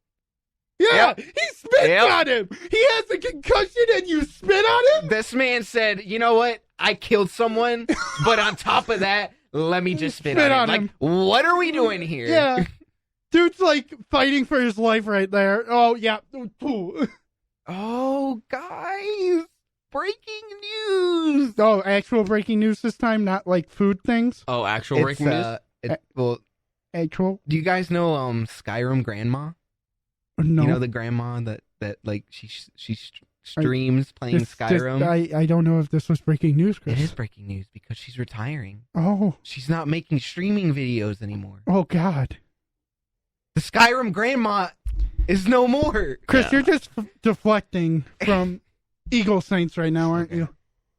S5: Yeah,
S4: Yep.
S5: he spit
S4: Yep.
S5: on him. He has a concussion and you spit on him?
S4: This man said, "You know what? I killed someone, but on top of that, let me just spit on him." Like, what are we doing here?
S5: Yeah. Dude's like fighting for his life right there. Oh, yeah.
S4: Oh, guys. Breaking news.
S5: Oh, actual breaking news this time, not like food things.
S9: Oh, actual breaking news?
S4: Well,
S5: actual.
S4: Do you guys know Skyrim Grandma?
S5: No.
S4: You know the grandma that like she streams playing Skyrim?
S5: I don't know if this was breaking news, Chris.
S4: It is breaking news because she's retiring.
S5: Oh.
S4: She's not making streaming videos anymore.
S5: Oh, God.
S4: The Skyrim Grandma is no more.
S5: Chris, you're just deflecting from Eagle Saints right now, aren't you?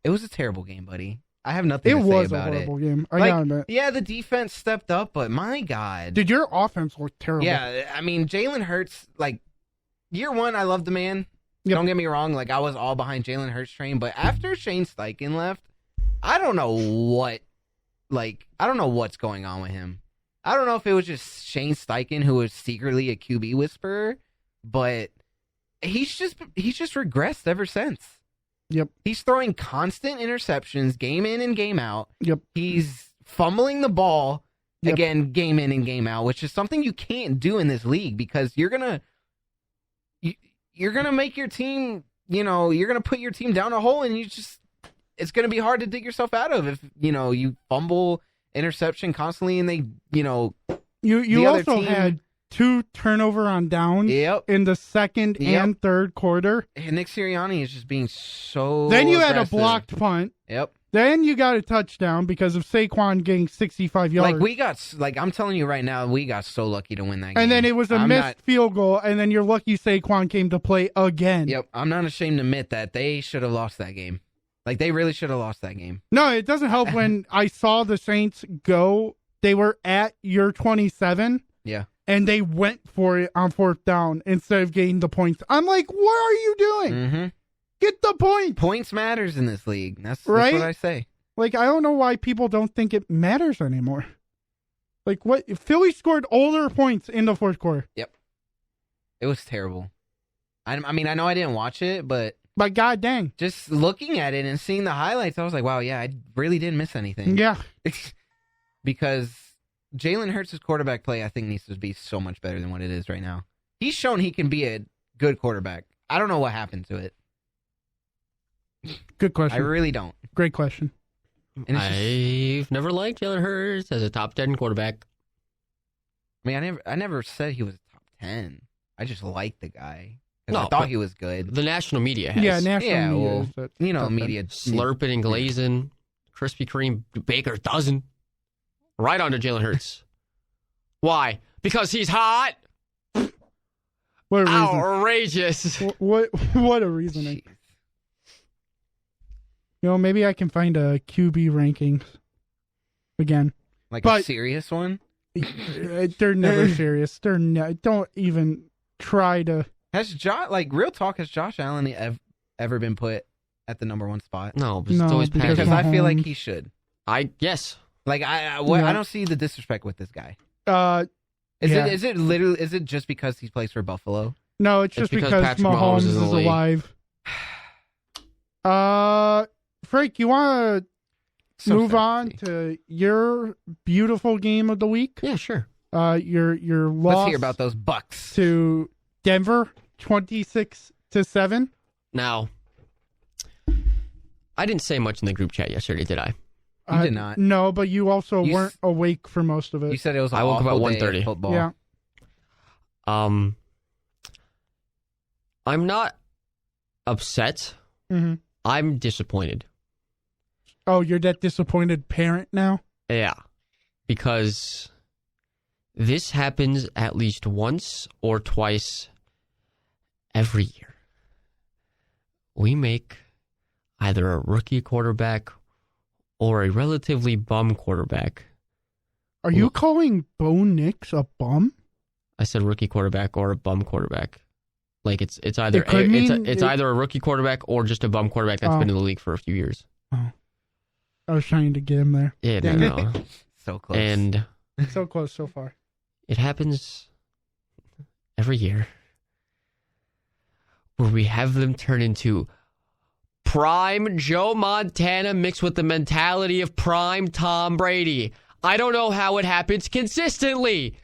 S4: It was a terrible game, buddy. I have nothing to say
S5: was
S4: about
S5: a
S4: it.
S5: horrible game. I
S4: Like,
S5: gotta admit.
S4: yeah, the defense stepped up, but my God.
S5: Dude, your offense looked terrible.
S4: Yeah, I mean, Jalen Hurts, like, year one, I love the man.
S5: Yep.
S4: Don't get me wrong. Like, I was all behind Jalen Hurts train, but after Shane Steichen left, I don't know what's going on with him. I don't know if it was just Shane Steichen who was secretly a QB whisperer, but he's just regressed ever since.
S5: Yep.
S4: He's throwing constant interceptions, game in and game out.
S5: Yep.
S4: He's fumbling the ball
S5: Yep.
S4: again, game in and game out, which is something you can't do in this league because you're gonna make your team. You're gonna put your team down a hole, and it's gonna be hard to dig yourself out of if you fumble, interception constantly, and they
S5: You also had 2 turnover on downs in the second and third quarter.
S4: And Nick Sirianni is just being so.
S5: Then you had
S4: aggressive.
S5: a blocked punt.
S4: Yep.
S5: Then you got a touchdown because of Saquon getting 65 yards.
S4: I'm telling you right now, we got so lucky to win that game.
S5: And then it was a missed field goal, and then you're lucky Saquon came to play again.
S4: Yep. I'm not ashamed to admit that they should have lost that game. Like, they really should have lost that game.
S5: No, it doesn't help when I saw the Saints go. They were at your 27.
S4: Yeah.
S5: And they went for it on 4th down instead of getting the points. I'm like, what are you doing?
S4: Mm-hmm.
S5: Get the point.
S4: Points matters in this league. That's
S5: right?
S4: what I say.
S5: Like, I don't know why people don't think it matters anymore. Like, what? Philly scored older points in the 4th quarter.
S4: Yep. It was terrible. I mean, I know I didn't watch it, but
S5: god dang.
S4: Just looking at it and seeing the highlights, I was like, wow, yeah, I really didn't miss anything.
S5: Yeah.
S4: Because Jalen Hurts' quarterback play, I think, needs to be so much better than what it is right now. He's shown he can be a good quarterback. I don't know what happened to it.
S5: Good question.
S4: I really don't.
S5: Great question.
S4: And
S9: I've never liked Jalen Hurts as a top 10 quarterback.
S4: I mean, I never said he was top 10. I just liked the guy.
S9: No,
S4: I thought he was good.
S9: The national media has.
S5: Yeah, national media.
S4: Well,
S5: is that
S4: media.
S9: Slurping and glazing. Krispy Kreme Baker's dozen. Right onto Jalen Hurts. Why? Because he's hot.
S5: What a reason.
S9: Outrageous.
S5: What a reasoning. Maybe I can find a QB rankings again.
S4: A serious one?
S5: They're never serious. Don't even try to.
S4: Has real talk, has Josh Allen ever been put at the number 1 spot?
S9: No, it's always
S4: because
S9: Patrick.
S4: I feel like he should.
S9: Yes.
S4: Like I don't see the disrespect with this guy. Is it just because he plays for Buffalo?
S5: No, it's just because
S9: Patrick
S5: Mahomes is alive. Frank, you want to move on to your beautiful game of the week?
S9: Yeah, sure.
S5: Your loss.
S4: Let's hear about those Bucks
S5: to Denver, 26-7.
S9: Now, I didn't say much in the group chat yesterday, did I?
S4: You did not.
S5: No, but you also weren't awake for most of it.
S4: You said it was.
S9: I woke up at 1:30.
S4: Football.
S5: Yeah.
S9: I'm not upset.
S5: Mm-hmm.
S9: I'm disappointed.
S5: Oh, you're that disappointed parent now?
S9: Yeah, because this happens at least once or twice every year. We make either a rookie quarterback or a relatively bum quarterback.
S5: Are you calling Bo Nix a bum?
S9: I said rookie quarterback or a bum quarterback. Like it's either
S5: It
S9: either a rookie quarterback or just a bum quarterback that's been in the league for a few years.
S5: Oh. I was trying to get him there.
S9: Yeah, no.
S4: So close.
S9: And
S5: so close so far.
S9: It happens every year where we have them turn into prime Joe Montana mixed with the mentality of prime Tom Brady. I don't know how it happens consistently.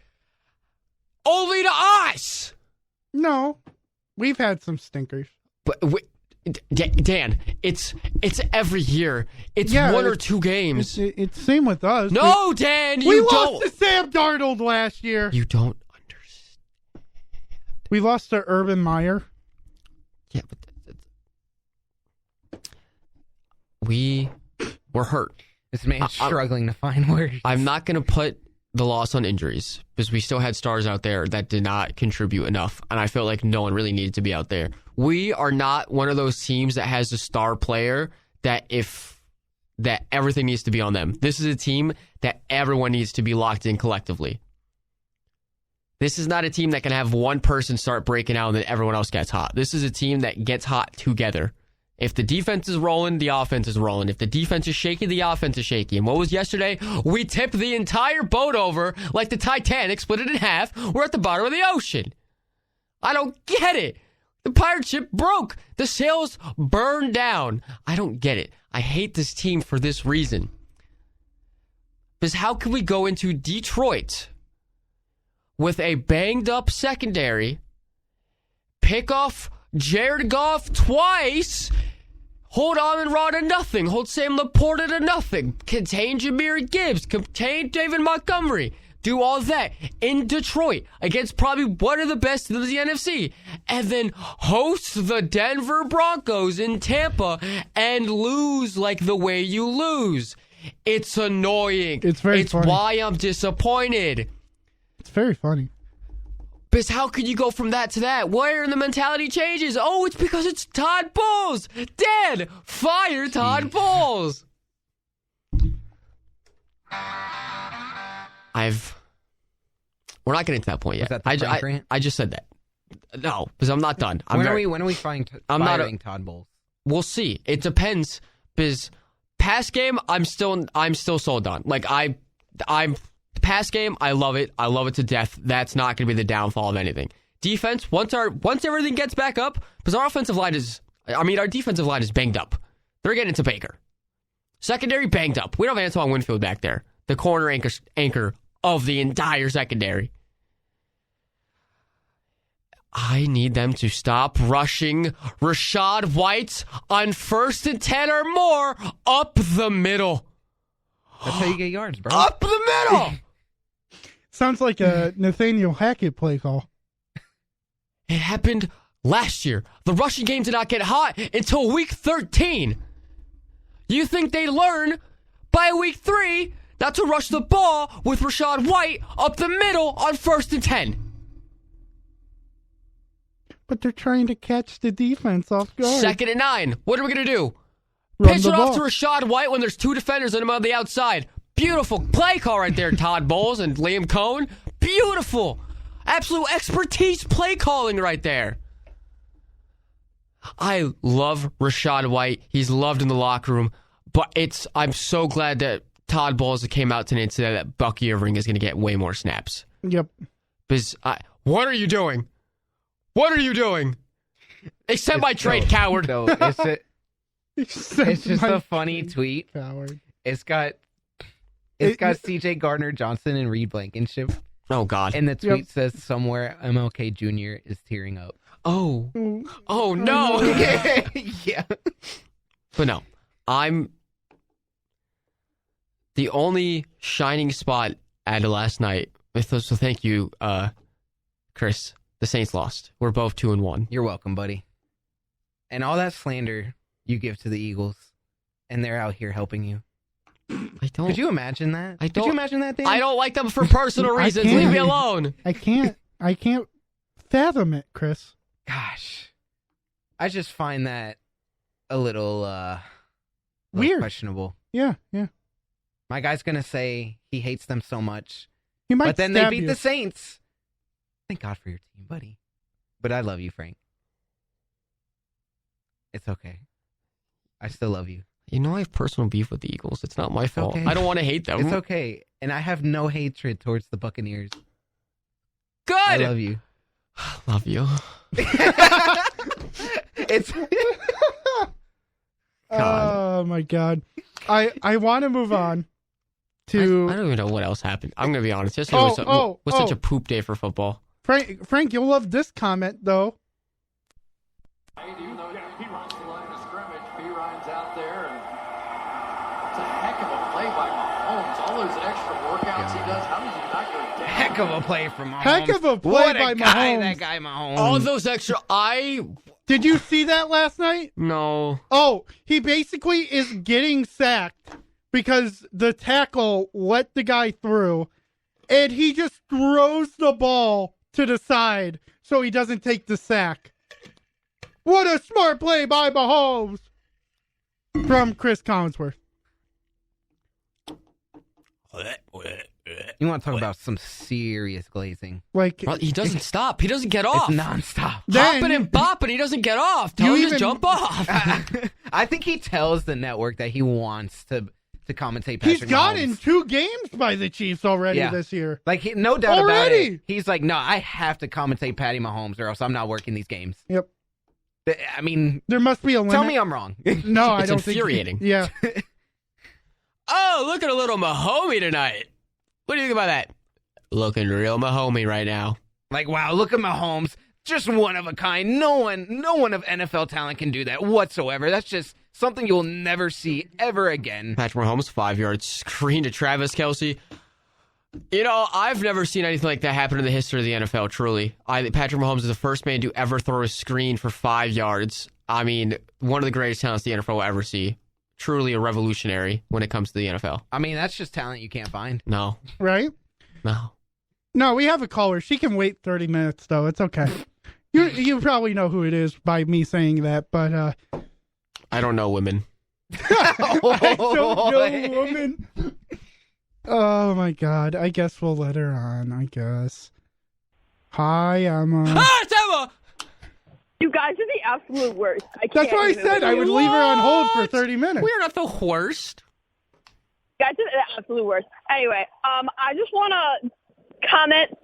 S9: Only to us.
S5: No, we've had some stinkers.
S9: But Dan, it's every year. It's one or two games.
S5: It's same with us.
S9: No, Dan,
S5: we
S9: you don't.
S5: lost to Sam Darnold last year.
S9: You don't understand.
S5: We lost to Urban Meyer.
S9: Yeah, but we were hurt.
S4: This man's struggling to find words.
S9: I'm not going to put the loss on injuries because we still had stars out there that did not contribute enough, and I felt like no one really needed to be out there. We are not one of those teams that has a star player that everything needs to be on them. This is a team that everyone needs to be locked in collectively. This is not a team that can have one person start breaking out and then everyone else gets hot. This is a team that gets hot together. If the defense is rolling, the offense is rolling. If the defense is shaky, the offense is shaky. And what was yesterday? We tipped the entire boat over like the Titanic, split it in half. We're at the bottom of the ocean. I don't get it. The pirate ship broke. The sails burned down. I don't get it. I hate this team for this reason. Because how can we go into Detroit with a banged up secondary, pick off Jared Goff twice, hold Amon-Ra to nothing, hold Sam Laporta to nothing, contain Jahmyr Gibbs, contain David Montgomery, do all that in Detroit against probably one of the best in the NFC, and then host the Denver Broncos in Tampa and lose like the way you lose. It's annoying.
S5: It's very funny.
S9: Why I'm disappointed.
S5: It's very funny.
S9: Because how could you go from that to that? Where in the mentality changes? Oh, it's because it's Todd Bowles. Dad, fire Todd Bowles. We're not getting to that point yet.
S4: Was that the Frank rant?
S9: I just said that. No, because I'm not done.
S4: When are we firing Todd Bowles?
S9: We'll see. It depends. Because pass game, I'm still sold on. Like I'm pass game, I love it. I love it to death. That's not going to be the downfall of anything. Defense, once everything gets back up, because our defensive line is banged up. They're getting to Baker. Secondary banged up. We don't have Antoine Winfield back there, the corner anchor of the entire secondary. I need them to stop rushing Rachaad White on 1st and 10 or more up the middle.
S4: That's how you get yards, bro.
S9: Up the middle!
S5: Sounds like a Nathaniel Hackett play call.
S9: It happened last year. The rushing game did not get hot until week 13. You think they learn by week 3 not to rush the ball with Rachaad White up the middle on 1st and 10.
S5: But they're trying to catch the defense off guard.
S9: 2nd and 9. What are we going to do?
S5: Run
S9: Pitch
S5: the
S9: it off to
S5: ball.
S9: Rachaad White when there's 2 defenders and him on the outside. Beautiful play call right there, Todd Bowles and Liam Cohn. Beautiful. Absolute expertise play calling right there. I love Rachaad White. He's loved in the locker room. But I'm so glad that Todd Bowles came out today and said that Bucky Irving is going to get way more snaps.
S5: Yep.
S9: Because what are you doing? What are you doing? Accept my trade, coward.
S4: So it's just a funny tweet.
S5: Coward.
S4: It's got CJ Gardner-Johnson and Reed Blankenship.
S9: Oh, God.
S4: And the tweet says somewhere MLK Jr. is tearing up.
S9: Oh no.
S4: Yeah.
S9: But no, I'm the only shining spot out of last night. So thank you, Chris. The Saints lost. We're both 2-1.
S4: You're welcome, buddy. And all that slander you give to the Eagles, and they're out here helping you.
S9: I don't.
S4: Could you imagine that?
S9: I don't.
S4: Could you imagine that, Dan?
S9: I don't like them for personal reasons. Leave me alone.
S5: I can't fathom it, Chris.
S4: Gosh. I just find that a little
S5: weird.
S4: Questionable.
S5: Yeah.
S4: My guy's going to say he hates them so much.
S5: He might
S4: but then they
S5: stab
S4: beat
S5: you.
S4: the Saints. Thank God for your team, buddy. But I love you, Frank. It's okay. I still love you.
S9: You know I have personal beef with the Eagles. It's not my fault.
S4: Okay.
S9: I don't want to hate them.
S4: It's okay. And I have no hatred towards the Buccaneers.
S9: Good.
S4: I love you.
S9: Love you.
S4: It's
S5: Oh my God. I want to move on to
S9: I don't even know what else happened. I'm gonna be honest. Yesterday was such a poop day for football.
S5: Frank, you'll love this comment though.
S12: Even though he runs the line of scrimmage, P. Ryan's out there, and it's a heck of a play by Mahomes. All those extra workouts he does, how does he not go down?
S4: heck of a play from Mahomes.
S5: Heck of a play
S4: what
S5: by
S4: a guy,
S5: Mahomes.
S4: that guy Mahomes.
S9: All those extra.
S5: Did you see that last night?
S9: No.
S5: Oh, he basically is getting sacked because the tackle let the guy through, and he just throws the ball to the side so he doesn't take the sack. What a smart play by Mahomes from Chris Collinsworth.
S4: You want to talk about some serious glazing?
S5: Like
S9: He doesn't stop. He doesn't get off.
S4: It's nonstop.
S9: Hopping and bopping. He doesn't get off. Tell him to jump off.
S4: I think he tells the network that he wants to commentate Patrick
S5: He's got
S4: Mahomes.
S5: in 2 games by the Chiefs already this year.
S4: Like, no doubt about
S5: Already?
S4: it. He's like, no, I have to commentate Patty Mahomes or else I'm not working these games.
S5: Yep.
S4: I mean,
S5: there must be a limit.
S4: tell me I'm wrong.
S5: No, I
S9: It's
S5: don't
S9: infuriating.
S5: think. Yeah.
S9: Oh, look at a little Mahomie tonight. What do you think about that? Looking real Mahomie right now.
S4: Like, wow, look at Mahomes. Just one of a kind. No one of NFL talent can do that whatsoever. That's just something you'll never see ever again.
S9: Patrick Mahomes, 5-yard screen to Travis Kelce. You know, I've never seen anything like that happen in the history of the NFL, truly. Patrick Mahomes is the first man to ever throw a screen for 5 yards. I mean, one of the greatest talents the NFL will ever see. Truly a revolutionary when it comes to the NFL.
S4: I mean, that's just talent you can't find.
S9: No.
S5: Right?
S9: No.
S5: No, we have a caller. She can wait 30 minutes, though. It's okay. You probably know who it is by me saying that, but...
S9: I don't know women.
S5: I don't know women. Oh, my God. I guess we'll let her on, I guess. Hi, Emma.
S9: Ah, it's Emma!
S13: You guys are the absolute worst.
S5: That's why I said I would leave her on hold for 30 minutes.
S9: We are not the worst.
S13: You guys are the absolute worst. Anyway, I just want to comment.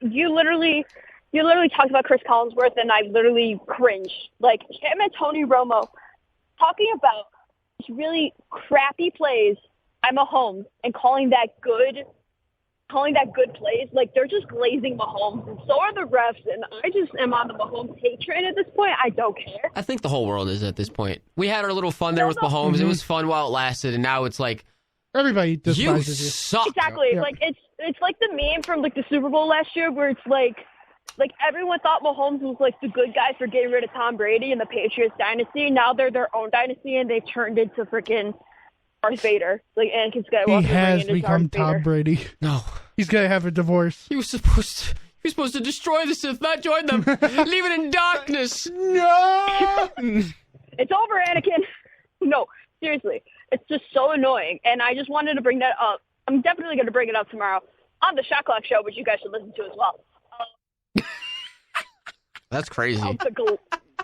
S13: You literally talked about Chris Collinsworth, and I literally cringed. Like, him and Tony Romo talking about these really crappy plays by Mahomes and calling that good plays. Like, they're just glazing Mahomes, and so are the refs, and I just am on the Mahomes hate train at this point. I don't care.
S9: I think the whole world is at this point. We had our little fun there with Mahomes. It was fun while it lasted, and now it's like,
S5: everybody despises
S9: you.
S5: you.
S9: Suck.
S13: Exactly.
S5: Yeah.
S13: Like, it's like the meme from, like, the Super Bowl last year where it's like everyone thought Mahomes was like the good guy for getting rid of Tom Brady in the Patriots dynasty. Now they're their own dynasty, and they've turned into freaking Darth Vader. Like, Anakin Skywalker.
S5: He has become
S13: Darth Vader.
S5: Tom Brady.
S9: No.
S5: He's going to have a divorce.
S9: He was supposed to destroy the Sith, not join them. Leave it in darkness.
S5: No!
S13: It's over, Anakin. No, seriously. It's just so annoying, and I just wanted to bring that up. I'm definitely going to bring it up tomorrow on the Shot Clock Show, which you guys should listen to as well.
S9: That's crazy.
S13: I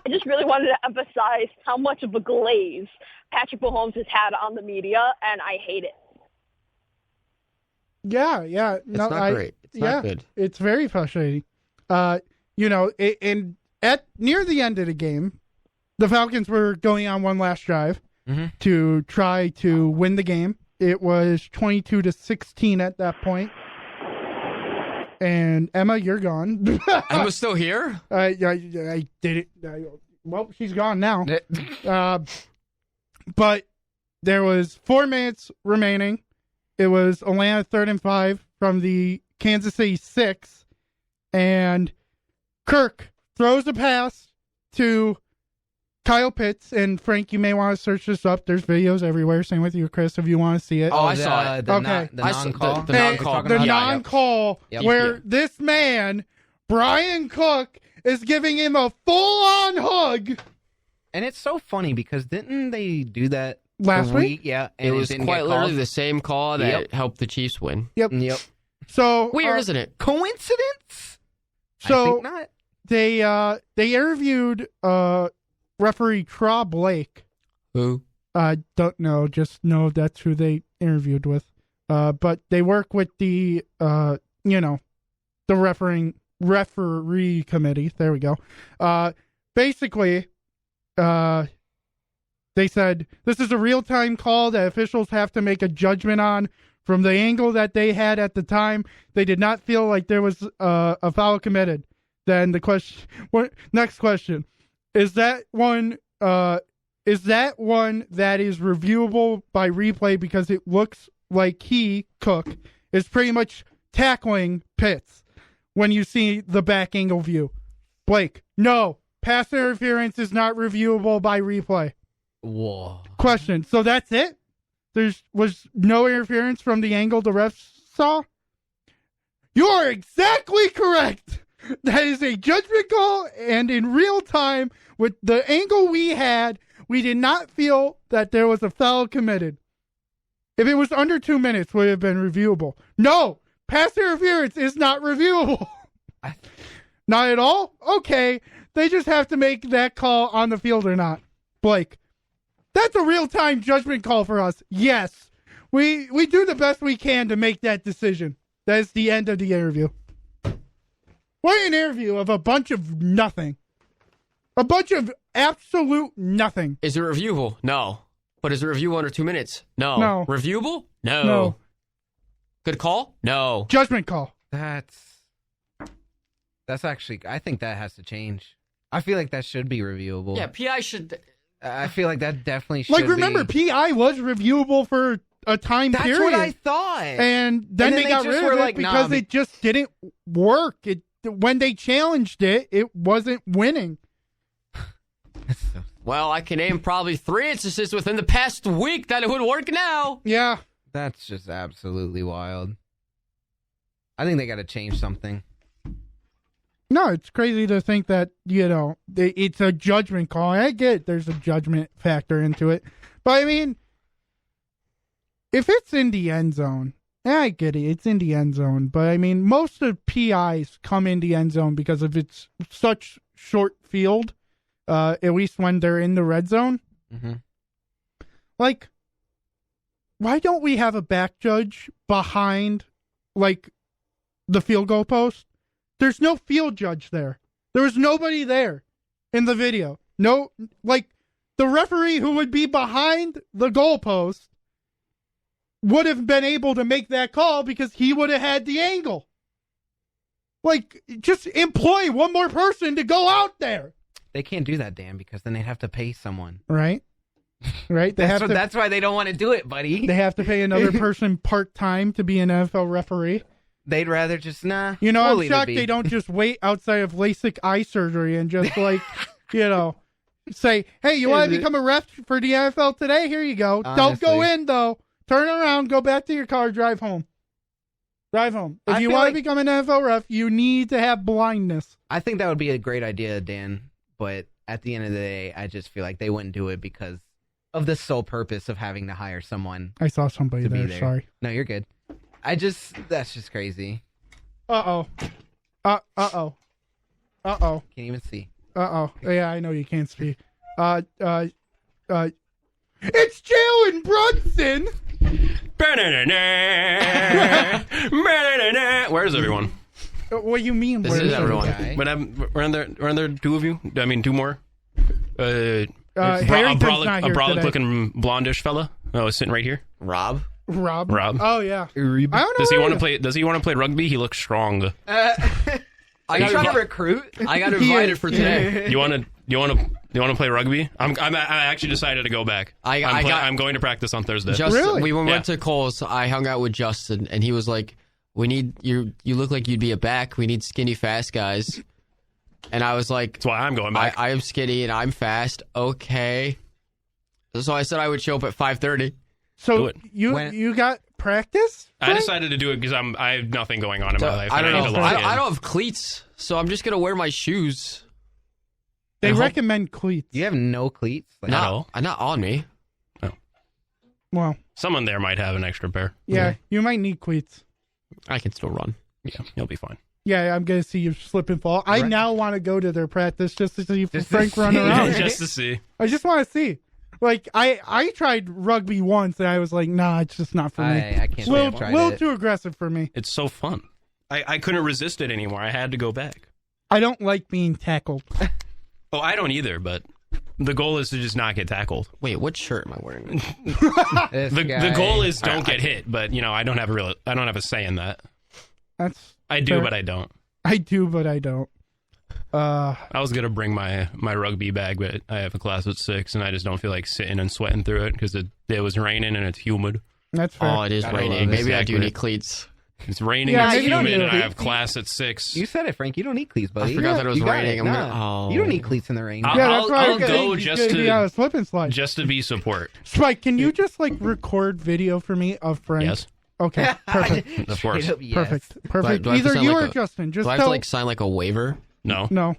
S13: just really wanted to emphasize how much of a glaze Patrick Mahomes has had on the media, and I hate it.
S5: Yeah.
S9: It's not great. It's not good.
S5: It's very frustrating. And near the end of the game, the Falcons were going on one last drive to try to win the game. It was 22-16 at that point. And Emma, you're gone.
S9: Emma's still here?
S5: I did it. Well, she's gone now. But there was 4 minutes remaining. It was Atlanta 3rd and 5 from the Kansas City 6. And Kirk throws a pass to Kyle Pitts. And Frank, you may want to search this up. There's videos everywhere. Same with you, Chris, if you want to see it.
S9: Oh, I saw it.
S5: Okay.
S4: The non-call?
S9: The non-call.
S5: The non-call
S4: Yep.
S5: where this man, Brian Cook, is giving him a full-on hug.
S4: And it's so funny because didn't they do that
S5: Last week?
S4: Yeah.
S9: It was
S4: didn't
S9: quite
S4: get
S9: literally
S4: called?
S9: the same call that helped the Chiefs win.
S5: Yep. So
S9: Weird, isn't it?
S4: Coincidence?
S5: So
S4: I think not.
S5: They interviewed referee Traw Blake.
S9: Who?
S5: I don't know. Just know that's who they interviewed with. But they work with the the referee committee. There we go. Basically, they said this is a real-time call that officials have to make a judgment on. From the angle that they had at the time, they did not feel like there was a foul committed. Then the question, next question, is that one that is reviewable by replay because it looks like Cook, is pretty much tackling Pitts when you see the back angle view? Blake, no. Pass interference is not reviewable by replay.
S4: Whoa.
S5: Question. So that's it? There was no interference from the angle the refs saw? You are exactly correct. That is a judgment call, and in real time, with the angle we had, we did not feel that there was a foul committed. If it was under 2 minutes, would it have been reviewable? No! Pass interference is not reviewable. Not at all? Okay. They just have to make that call on the field or not. Blake, that's a real-time judgment call for us. Yes. We do the best we can to make that decision. That is the end of the interview. What an interview of a bunch of nothing. A bunch of absolute nothing.
S9: Is it reviewable? No. But is it reviewable under 2 minutes? No.
S5: No.
S9: Reviewable? No.
S5: No.
S9: Good call? No.
S5: Judgment call.
S4: That's actually, I think that has to change. I feel like that should be reviewable.
S9: Yeah, PI should.
S4: I feel like that definitely should
S5: Like, remember, PI was reviewable for a time
S4: That's
S5: period.
S4: what I thought.
S5: And then they got rid of it because it just didn't work. When they challenged it, it wasn't winning.
S9: Well, I can name probably 3 instances within the past week that it would work now.
S5: Yeah.
S4: That's just absolutely wild. I think they got to change something.
S5: No, it's crazy to think that, it's a judgment call. I get there's a judgment factor into it. But, I mean, if it's in the end zone, I get it. It's in the end zone. But, I mean, most of PIs come in the end zone because of it's such short field, at least when they're in the red zone.
S4: Mm-hmm.
S5: Like, why don't we have a back judge behind, like, the field goal post? There's no field judge there. There was nobody there in the video. No, like, the referee who would be behind the goalpost would have been able to make that call because he would have had the angle. Like, just employ one more person to go out there.
S4: They can't do that, Dan, because then they'd have to pay someone.
S5: Right? Right?
S4: That's why they don't want to do it, buddy.
S5: They have to pay another person part-time to be an NFL referee.
S4: They'd rather just, nah.
S5: I'm shocked they don't just wait outside of LASIK eye surgery and just, like, say, hey, you want to become a ref for the NFL today? Here you go. Honestly. Don't go in, though. Turn around, go back to your car, drive home. Drive home. If you want to become an NFL ref, you need to have blindness.
S4: I think that would be a great idea, Dan. But at the end of the day, I just feel like they wouldn't do it because of the sole purpose of having to hire someone.
S5: I saw somebody there. Sorry.
S4: No, you're good. That's just crazy.
S5: Uh-oh. Uh-oh.
S4: Can't even see.
S5: Uh-oh. Yeah, I know you can't see. It's Jalen Brunson!
S14: Where's everyone?
S5: What do you mean?
S14: This is everyone. But weren't there 2 of you? I mean, 2 more? A brolic-looking blondish fella. Oh, sitting right here.
S9: Rob.
S5: Oh yeah.
S14: I don't know. Does he want to play rugby? He looks strong.
S4: Are you trying to recruit?
S9: I got invited for today.
S14: You want to play rugby? I actually decided to go back. I'm going to practice on Thursday.
S9: Justin,
S5: really?
S9: We went to Cole's. I hung out with Justin, and he was like, "We need you. You look like you'd be a back. We need skinny, fast guys." And I was like,
S14: "That's why I'm going back.
S9: I am skinny and I'm fast." Okay. So I said I would show up at 5:30.
S5: So you got practice?
S14: I decided to do it because I have nothing going on in my life.
S9: I don't know. I don't have cleats, so I'm just gonna wear my shoes.
S5: They recommend cleats.
S4: You have no cleats?
S9: No, not on me.
S14: No.
S5: Well,
S14: someone there might have an extra pair.
S5: Yeah, you might need cleats.
S9: I can still run.
S14: Yeah, you'll be fine.
S5: Yeah, I'm going to see you slip and fall. I now want to go to their practice just to see Frank run around.
S14: Just to see.
S5: I just want to see. Like, I tried rugby once, and I was like, nah, it's just not for me.
S4: I can't say I've tried
S5: little
S4: it.
S5: too aggressive for me.
S14: It's so fun. I couldn't resist it anymore. I had to go back.
S5: I don't like being tackled.
S14: Oh, I don't either, but the goal is to just not get tackled.
S9: Wait, what shirt am I wearing?
S14: The goal is don't get hit, but I don't have a say in that. I do, but I don't.
S5: I do, but I don't.
S14: I was gonna bring my rugby bag, but I have a class at 6, and I just don't feel like sitting and sweating through it because it was raining and it's humid.
S5: That's fair.
S9: Oh, it is raining. Maybe I do need cleats.
S14: It's raining, it's humid, and I have class at 6.
S4: You said it, Frank. You don't need cleats, buddy.
S9: I forgot that it was raining.
S4: You don't need cleats in the rain.
S14: I'll go just
S5: to slip and slide.
S14: Just to be support.
S5: Spike, can you just record video for me of Frank?
S14: Yes.
S5: Okay, perfect.
S14: Of course.
S5: Perfect. Either you or Justin. Just
S9: do I have to sign a waiver?
S14: No.
S5: No.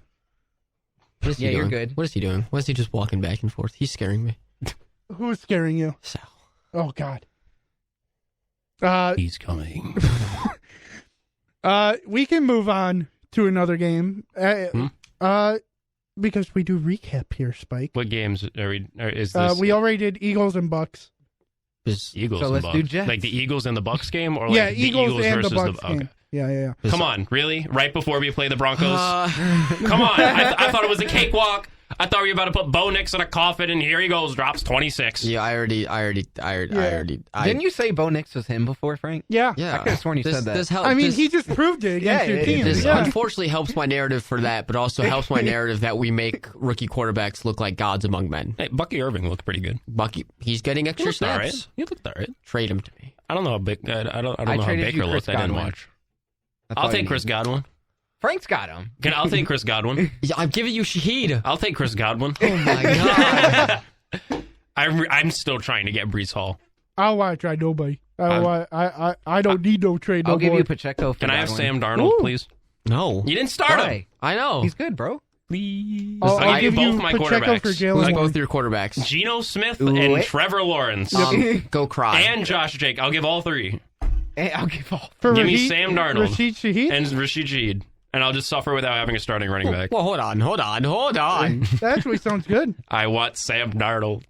S9: What is he doing?
S4: You're good.
S9: What is he doing? Why is he just walking back and forth? He's scaring me.
S5: Who's scaring you?
S9: Sal.
S5: Oh, God.
S14: He's coming.
S5: We can move on to another game. Because we do recap here, Spike.
S14: What games is this?
S5: We already did Eagles and Bucks.
S14: Eagles
S4: so
S14: and
S4: let's
S14: Bucks.
S4: do Jets.
S14: Like the Eagles and the Bucks game, or
S5: yeah,
S14: like the
S5: Eagles and
S14: versus
S5: the Bucks game.
S14: Okay.
S5: Yeah.
S14: Come on, really? Right before we play the Broncos? Come on! I thought it was a cakewalk. I thought we were about to put Bo Nix in a coffin, and here he goes, drops 26.
S9: Yeah, I already.
S4: Didn't you say Bo Nix was him before, Frank?
S5: Yeah.
S9: Yeah.
S4: I could have sworn you said that.
S5: I mean, he just proved it against your team.
S9: This
S5: Yeah.
S9: unfortunately helps my narrative for that, but also helps my narrative that we make rookie quarterbacks look like gods among men.
S14: Hey, Bucky Irving looked pretty good.
S9: Bucky, he's getting extra
S14: looked all
S9: snaps.
S14: right. He looked all right.
S9: Trade him to me.
S14: I don't know how big. I don't know how
S4: traded you
S14: Baker
S4: Chris
S14: looked. I didn't
S4: Godwin.
S14: watch.
S4: That's
S14: I'll
S4: all you
S14: take Chris
S4: need.
S14: Godwin.
S4: Frank's got him.
S14: I'll take Chris Godwin.
S9: Yeah, I'm giving you Shaheed.
S14: I'll take Chris Godwin.
S9: Oh my god.
S14: I'm still trying to get Brees Hall.
S5: I don't want to try nobody. I don't need no trade.
S4: I'll
S5: no
S4: give
S5: more.
S4: you Pacheco. For
S14: Can I have
S4: Godwin.
S14: Sam Darnold, please?
S9: No.
S14: You didn't start him.
S4: Why?
S9: I know.
S4: He's good, bro.
S14: Please.
S5: I'll
S14: I'll give
S5: give
S14: you
S5: you
S14: both my
S5: Pacheco
S14: quarterbacks.
S5: for
S9: Who's
S5: Jalen.
S9: both your quarterbacks?
S14: Geno Smith
S4: Ooh,
S14: and
S4: wait.
S14: Trevor Lawrence.
S9: Go cry.
S14: And Josh Jake. I'll give all three.
S4: Hey, I'll give all.
S5: For
S14: Give me
S5: Rashid-
S14: Sam Darnold.
S5: Rashid Shaheed?
S14: And Rashid Shaheed. And I'll just suffer without having a starting running back.
S9: Well, hold on.
S5: That actually sounds good.
S14: I want Sam Darnold.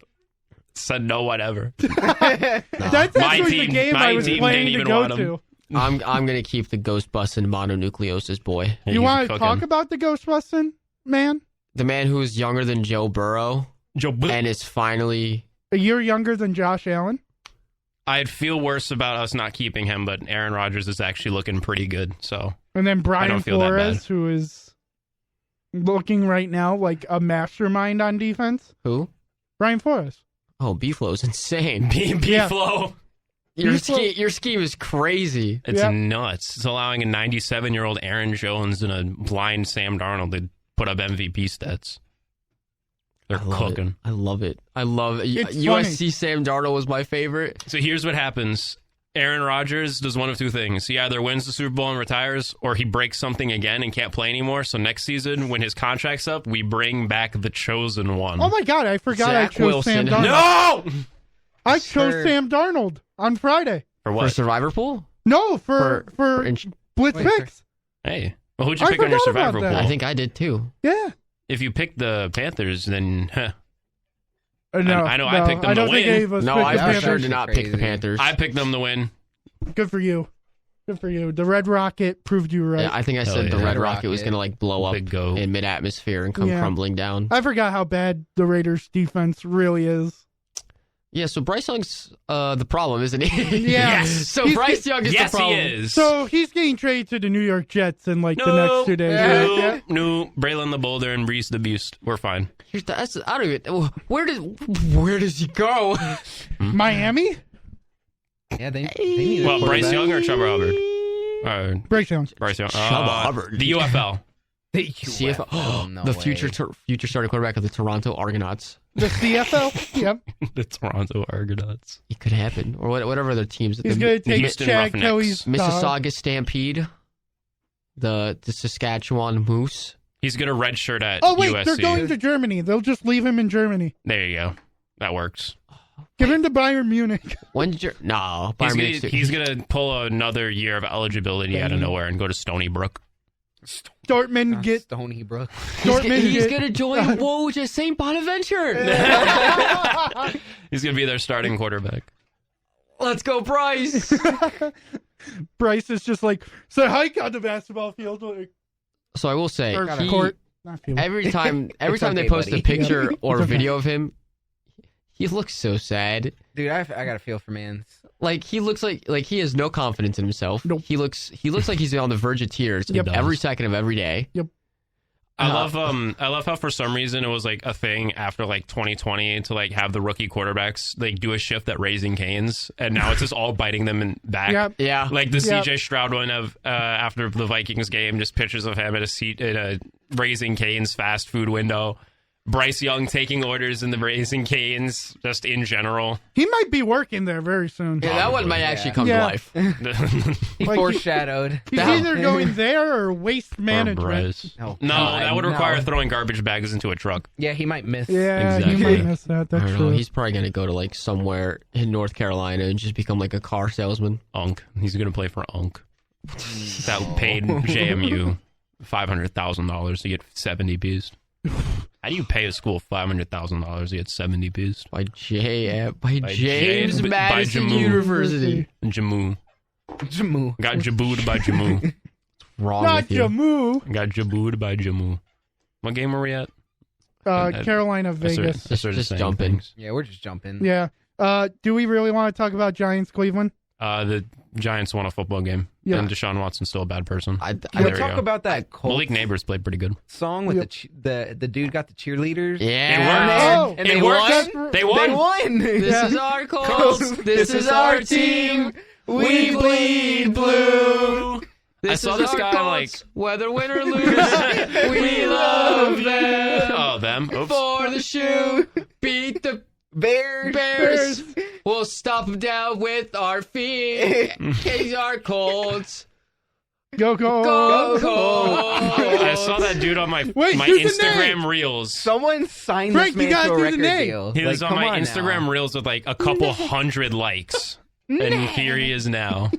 S14: Said no one ever.
S5: That's actually the game I was planning to go to.
S9: I'm gonna keep the ghost busting mononucleosis boy.
S5: You want to talk about the Ghostbusting man?
S9: The man who is younger than Joe Burrow and is finally
S5: A year younger than Josh Allen?
S14: I'd feel worse about us not keeping him, but Aaron Rodgers is actually looking pretty good. So
S5: And then
S14: I
S5: Brian
S14: don't feel that bad.
S5: Flores, who is looking right now like a mastermind on defense.
S9: who?
S5: Brian Flores.
S9: Oh, B-Flow's insane.
S14: B-Flow.
S9: Your scheme is crazy.
S14: It's nuts. It's allowing a 97-year-old Aaron Jones and a blind Sam Darnold to put up MVP stats. They're cooking.
S9: I love it. I love it.
S14: It's
S9: USC
S14: funny.
S9: Sam Darnold was my favorite.
S14: So here's what happens. Aaron Rodgers does one of two things. He either wins the Super Bowl and retires, or he breaks something again and can't play anymore. So next season, when his contract's up, we bring back the chosen one.
S5: Oh my God, I forgot I
S14: Zach
S5: chose Sam
S14: Wilson.
S5: Darnold.
S14: No!
S5: I chose Sam Darnold on Friday.
S14: For what?
S9: For Survivor Pool?
S5: No, for Blitz Picks.
S14: Hey. Well, who'd you
S5: I
S14: pick on your
S5: forgot about
S14: Survivor
S5: that.
S14: pool?
S9: I think I did too.
S5: Yeah.
S14: If you picked the Panthers, then
S5: No,
S14: I know
S5: no,
S14: I picked them
S5: I don't
S14: to
S5: think
S14: win.
S5: any of us
S9: No,
S5: picked
S9: I
S5: the
S9: for
S5: Panthers.
S9: sure did not pick the Panthers.
S14: I picked them to win.
S5: Good for you. Good for you. The Red Rocket proved you right.
S9: Yeah, I think I said the Red Rocket was going to like blow up in mid-atmosphere and come
S5: Yeah.
S9: crumbling down.
S5: I forgot how bad the Raiders' defense really is.
S9: Yeah, so Bryce Young's the problem, isn't he?
S5: Yeah.
S9: So
S5: He's
S9: Bryce
S5: get-
S9: Young is
S14: Yes,
S9: the
S14: he
S9: problem.
S14: is.
S5: So he's getting traded to the New York Jets in like the next 2 days. right?
S14: No, Braylon the Boulder and Brees the Beast. We're fine.
S9: Here's the, that's, I don't even. Where does he go?
S5: Miami?
S4: Yeah, they need
S14: Well,
S4: a
S14: Bryce
S4: quarterback.
S14: Young or Chuba Hubbard?
S5: Bryce Young.
S14: Bryce Young.
S9: Chuba Hubbard.
S14: The UFL.
S9: CFL.
S4: no
S9: the
S4: way.
S9: future starting quarterback of the Toronto Argonauts.
S5: The CFL? Yep.
S14: The Toronto Argonauts.
S9: It could happen, or whatever other teams.
S5: He's going to take Chad Kelly's
S9: Mississauga Stampede, the Saskatchewan Moose.
S14: He's going to redshirt at
S5: Oh, wait,
S14: USC.
S5: they're going to Germany. They'll just leave him in Germany.
S14: There you go. That works.
S5: Give him to Bayern Munich.
S9: When did no, Bayern Munich's
S14: He's going to pull another year of eligibility out of nowhere and go to Stony Brook.
S5: Dortmund get
S4: Stony Brook.
S9: He's going to join Woj at St. Bonaventure.
S14: He's going to be their starting quarterback.
S9: Let's go, Bryce.
S5: Bryce is just like, say hike on the basketball field. Like,
S9: So I will say,
S5: or
S9: he-
S5: court. Not field.
S9: every time
S4: It's
S9: they
S4: okay,
S9: post
S4: buddy.
S9: a picture
S5: Yeah.
S9: or
S5: It's okay.
S9: video of him, he looks so sad.
S4: Dude, I got a feel for Mans.
S9: Like he looks like he has no confidence in himself.
S5: Nope.
S9: He looks like he's on the verge of tears
S5: Yep.
S9: every second of every day.
S5: Yep.
S14: I love how for some reason it was like a thing after like 2020 to like have the rookie quarterbacks like do a shift at Raising Cane's, and now it's just all biting them in back.
S5: Yep.
S9: Yeah.
S14: Like the
S5: Yep.
S14: CJ Stroud one of after the Vikings game, just pictures of him at a seat in a Raising Cane's fast food window. Bryce Young taking orders in the Raising Cane's, just in general.
S5: He might be working there very soon.
S9: Yeah, that one might actually come
S5: Yeah.
S9: to life.
S4: He
S5: Like,
S4: foreshadowed.
S5: He's either going there or waste
S14: Or
S5: management.
S14: Bryce.
S4: Oh,
S14: No,
S4: God,
S14: that would require
S4: no.
S14: throwing garbage bags into a truck.
S4: Yeah, he might miss.
S5: Yeah,
S14: Exactly.
S5: he might miss that.
S9: I
S5: That's
S9: don't know.
S5: true.
S9: He's probably gonna go to like somewhere in North Carolina and just become like a car salesman.
S14: Unk. He's going to play for Unk. That paid JMU $500,000 to get 70 Bs. How do you pay a school $500,000 to get 70 Bs?
S9: By James
S14: by
S9: Madison
S14: Jamu.
S9: University.
S14: Jamu.
S4: Jamu.
S14: Got jabooed by Jamu.
S9: Wrong
S5: Not
S9: with you.
S5: Jamu.
S14: Got jabooed by Jamu. What game are we at?
S5: Carolina, Vegas.
S9: Just jumping.
S4: Yeah, we're just jumping.
S5: Yeah. Do we really want to talk about Giants Cleveland?
S14: The Giants won a football game, and Deshaun Watson's still a bad person.
S4: Can we talk about that
S14: Malik Neighbors played pretty good.
S4: song with the dude got the cheerleaders?
S9: Yeah.
S4: And they won.
S14: They won.
S9: This is our Colts. This is our team. We bleed blue.
S14: I saw this guy
S9: Colts. Whether win or lose, we love them.
S14: Oh, them. Oops.
S9: For the shoe, beat the Bears. We'll stop them down with our feet. He's our Colts.
S5: Go
S9: Colts.
S14: I saw that dude on my Instagram reels.
S4: Someone signed
S5: Frank,
S4: this
S5: you
S4: man
S5: gotta
S4: to a
S5: do the
S4: record
S5: name.
S4: deal.
S14: He was
S4: Like,
S14: on
S4: come
S14: my Instagram
S4: now.
S14: reels with like a couple hundred likes. And here he is now.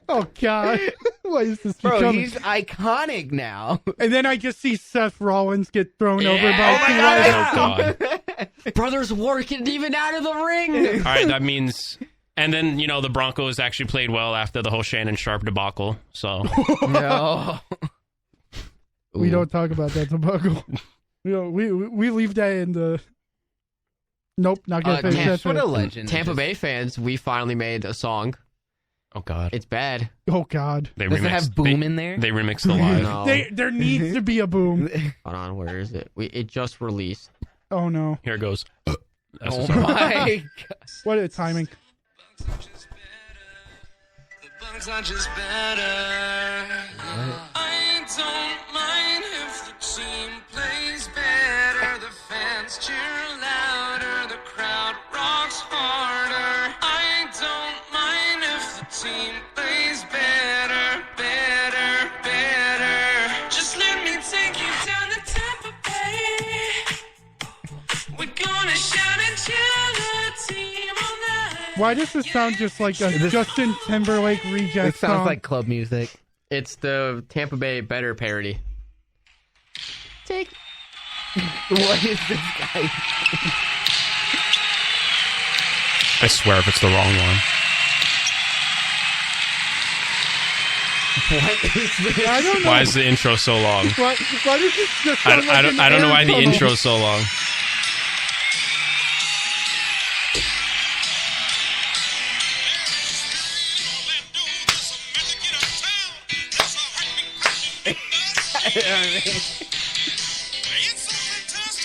S5: Oh, God. Why is this
S4: Bro,
S5: becoming?
S4: he's iconic now.
S5: And then I just see Seth Rollins get thrown over by
S14: Oh,
S5: T.Y.
S14: God.
S9: Brothers working even out of the ring.
S14: All right, that means... And then, the Broncos actually played well after the whole Shannon Sharp debacle. So,
S4: No.
S5: We don't talk about that debacle. We leave that in the... Nope, not gonna finish that.
S4: What a legend.
S9: Tampa Bay fans, we finally made a song.
S14: oh God,
S9: It's bad.
S5: Oh, God.
S14: they
S4: Does it have boom in there?
S14: They remixed the line.
S9: No.
S5: There needs to be a boom.
S9: Hold on, where is it? It just released.
S5: Oh, no.
S14: Here it goes. That's
S4: Oh
S14: the song.
S4: my God.
S5: What a timing.
S11: Bugs are just better. I don't mind if the team plays better. The fans cheer louder. The crowd rocks harder. I don't mind if the team plays better, better, better. Just let me take you down to Tampa Bay. We're gonna shout and cheer the team all night.
S5: Why does this sound just like a Justin Timberlake
S4: It
S5: reject
S4: sounds
S5: song?
S4: like club music.
S9: It's the Tampa Bay Better parody.
S4: What is this guy?
S14: I swear if it's the wrong one.
S4: What is this?
S5: I don't know.
S14: Why is the intro so long?
S5: Why does this just sound like an
S14: I don't know why the
S5: air tunnel?
S14: intro's so long.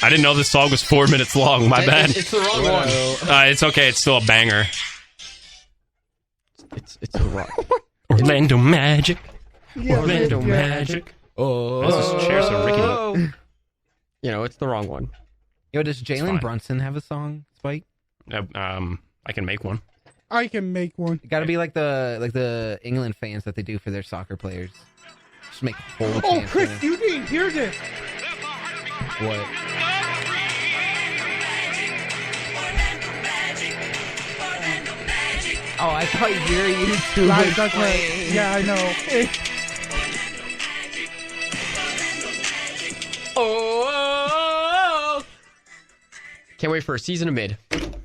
S14: I didn't know this song was 4 minutes long. My bad.
S9: It's the wrong one.
S14: It's okay. It's still a banger.
S9: It's the wrong.
S14: Orlando Magic.
S5: Yeah,
S14: Orlando
S5: yeah.
S14: Magic.
S4: Oh.
S14: This chair's so rickety.
S9: It's the wrong one.
S4: Yo, does
S14: fine.
S4: Jalen Brunson have a song, Spike?
S14: I can make one.
S5: I can make one.
S4: It gotta be like the England fans that they do for their soccer players. Just make whole
S5: Oh,
S4: chants
S5: Chris,
S4: in it.
S5: you didn't hear this.
S4: What? Oh, I thought your YouTube
S5: Right,
S4: was
S5: that's right.
S4: playing.
S5: Yeah, I know.
S9: Oh! Can't wait for a season of mid.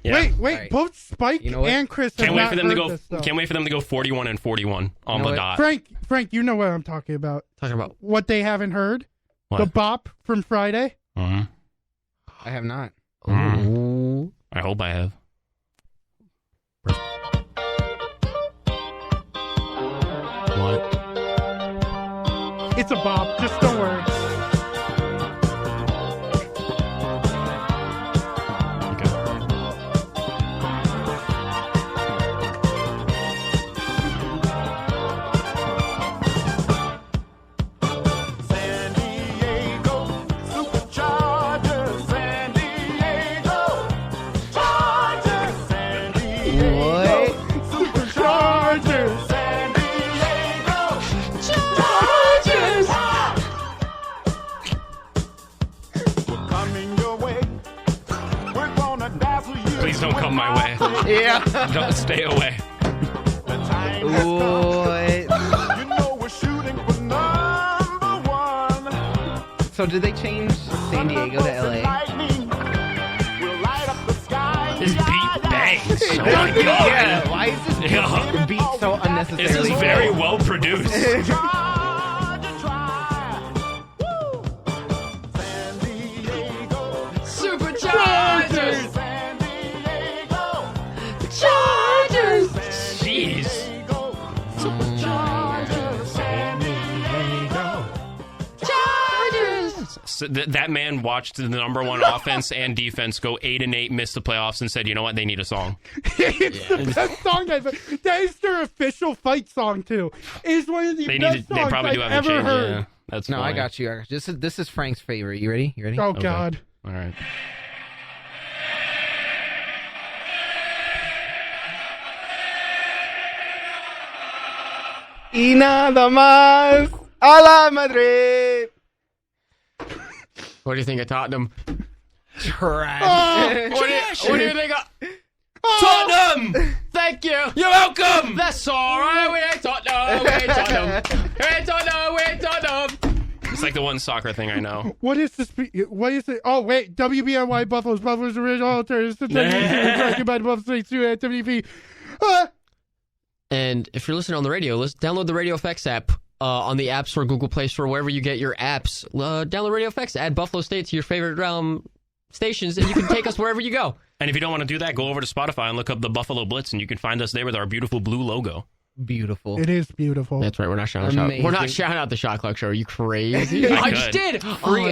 S14: Yeah.
S5: Wait,
S4: Alright.
S5: both Spike
S4: You know what?
S5: and Chris
S14: Can't
S5: have
S14: wait
S5: not
S14: for them to
S5: heard
S14: go.
S5: this, though.
S14: Can't wait for them to go 41 and 41 on
S4: You know
S14: the
S4: what?
S14: dot.
S5: Frank, you know what I'm talking about.
S9: Talking about
S5: What they haven't heard?
S14: What?
S5: The bop from Friday?
S14: Mhm.
S4: I have not.
S14: Mhm. I hope I have. What?
S5: It's a bop. Just don't worry.
S11: San Diego Superchargers, San Diego Chargers, San Diego Superchargers, San Diego Chargers. We're coming your way. We're gonna dazzle you.
S14: Please don't come my way.
S4: Yeah.
S14: Don't stay away.
S11: The time has come.
S4: What?
S11: You know we're shooting for number one.
S4: So did they change San Diego to LA?
S11: Lightning will light up the sky.
S14: This beat bangs. Oh my god.
S4: Yeah. Why is this
S14: Yeah.
S4: beat so unnecessarily?
S14: This is very well produced.
S11: Charge and try. Woo!
S14: that man watched the number one offense and defense go 8-8, miss the playoffs, and said, "You know what? They need a song."
S5: It's the best song ever. That is their official fight song too. It's one of the best songs I've ever heard.
S14: Yeah, that's
S4: no,
S14: funny.
S4: I got you. This is Frank's favorite. You ready?
S5: Oh
S14: Okay.
S5: God!
S14: All right.
S4: Y nada más a la Madrid.
S9: What do you think of Tottenham?
S4: Trash.
S9: What do you think of
S14: Tottenham?
S9: Thank you.
S14: You're welcome.
S9: That's all right. We ain't Tottenham. We ain't Tottenham. We ain't Tottenham. We ain't Tottenham.
S14: It's like the one soccer thing I know.
S5: What is this? What is it? Oh wait, WBNY Buffalo's original alternatives. Directed by the Buffalo State Student WP.
S9: And if you're listening on the radio, download the Radio Effects app on the App Store, Google Play Store, wherever you get your apps. Download Radio Effects, add Buffalo State to your favorite stations, and you can take us wherever you go.
S14: And if you don't want to do that, go over to Spotify and look up the Buffalo Blitz, and you can find us there with our beautiful blue logo.
S4: Beautiful.
S5: It is beautiful.
S9: That's right. We're not shouting out. We're not shouting out the Shot Clock Show. Are you crazy?
S14: I
S9: just did.
S4: Free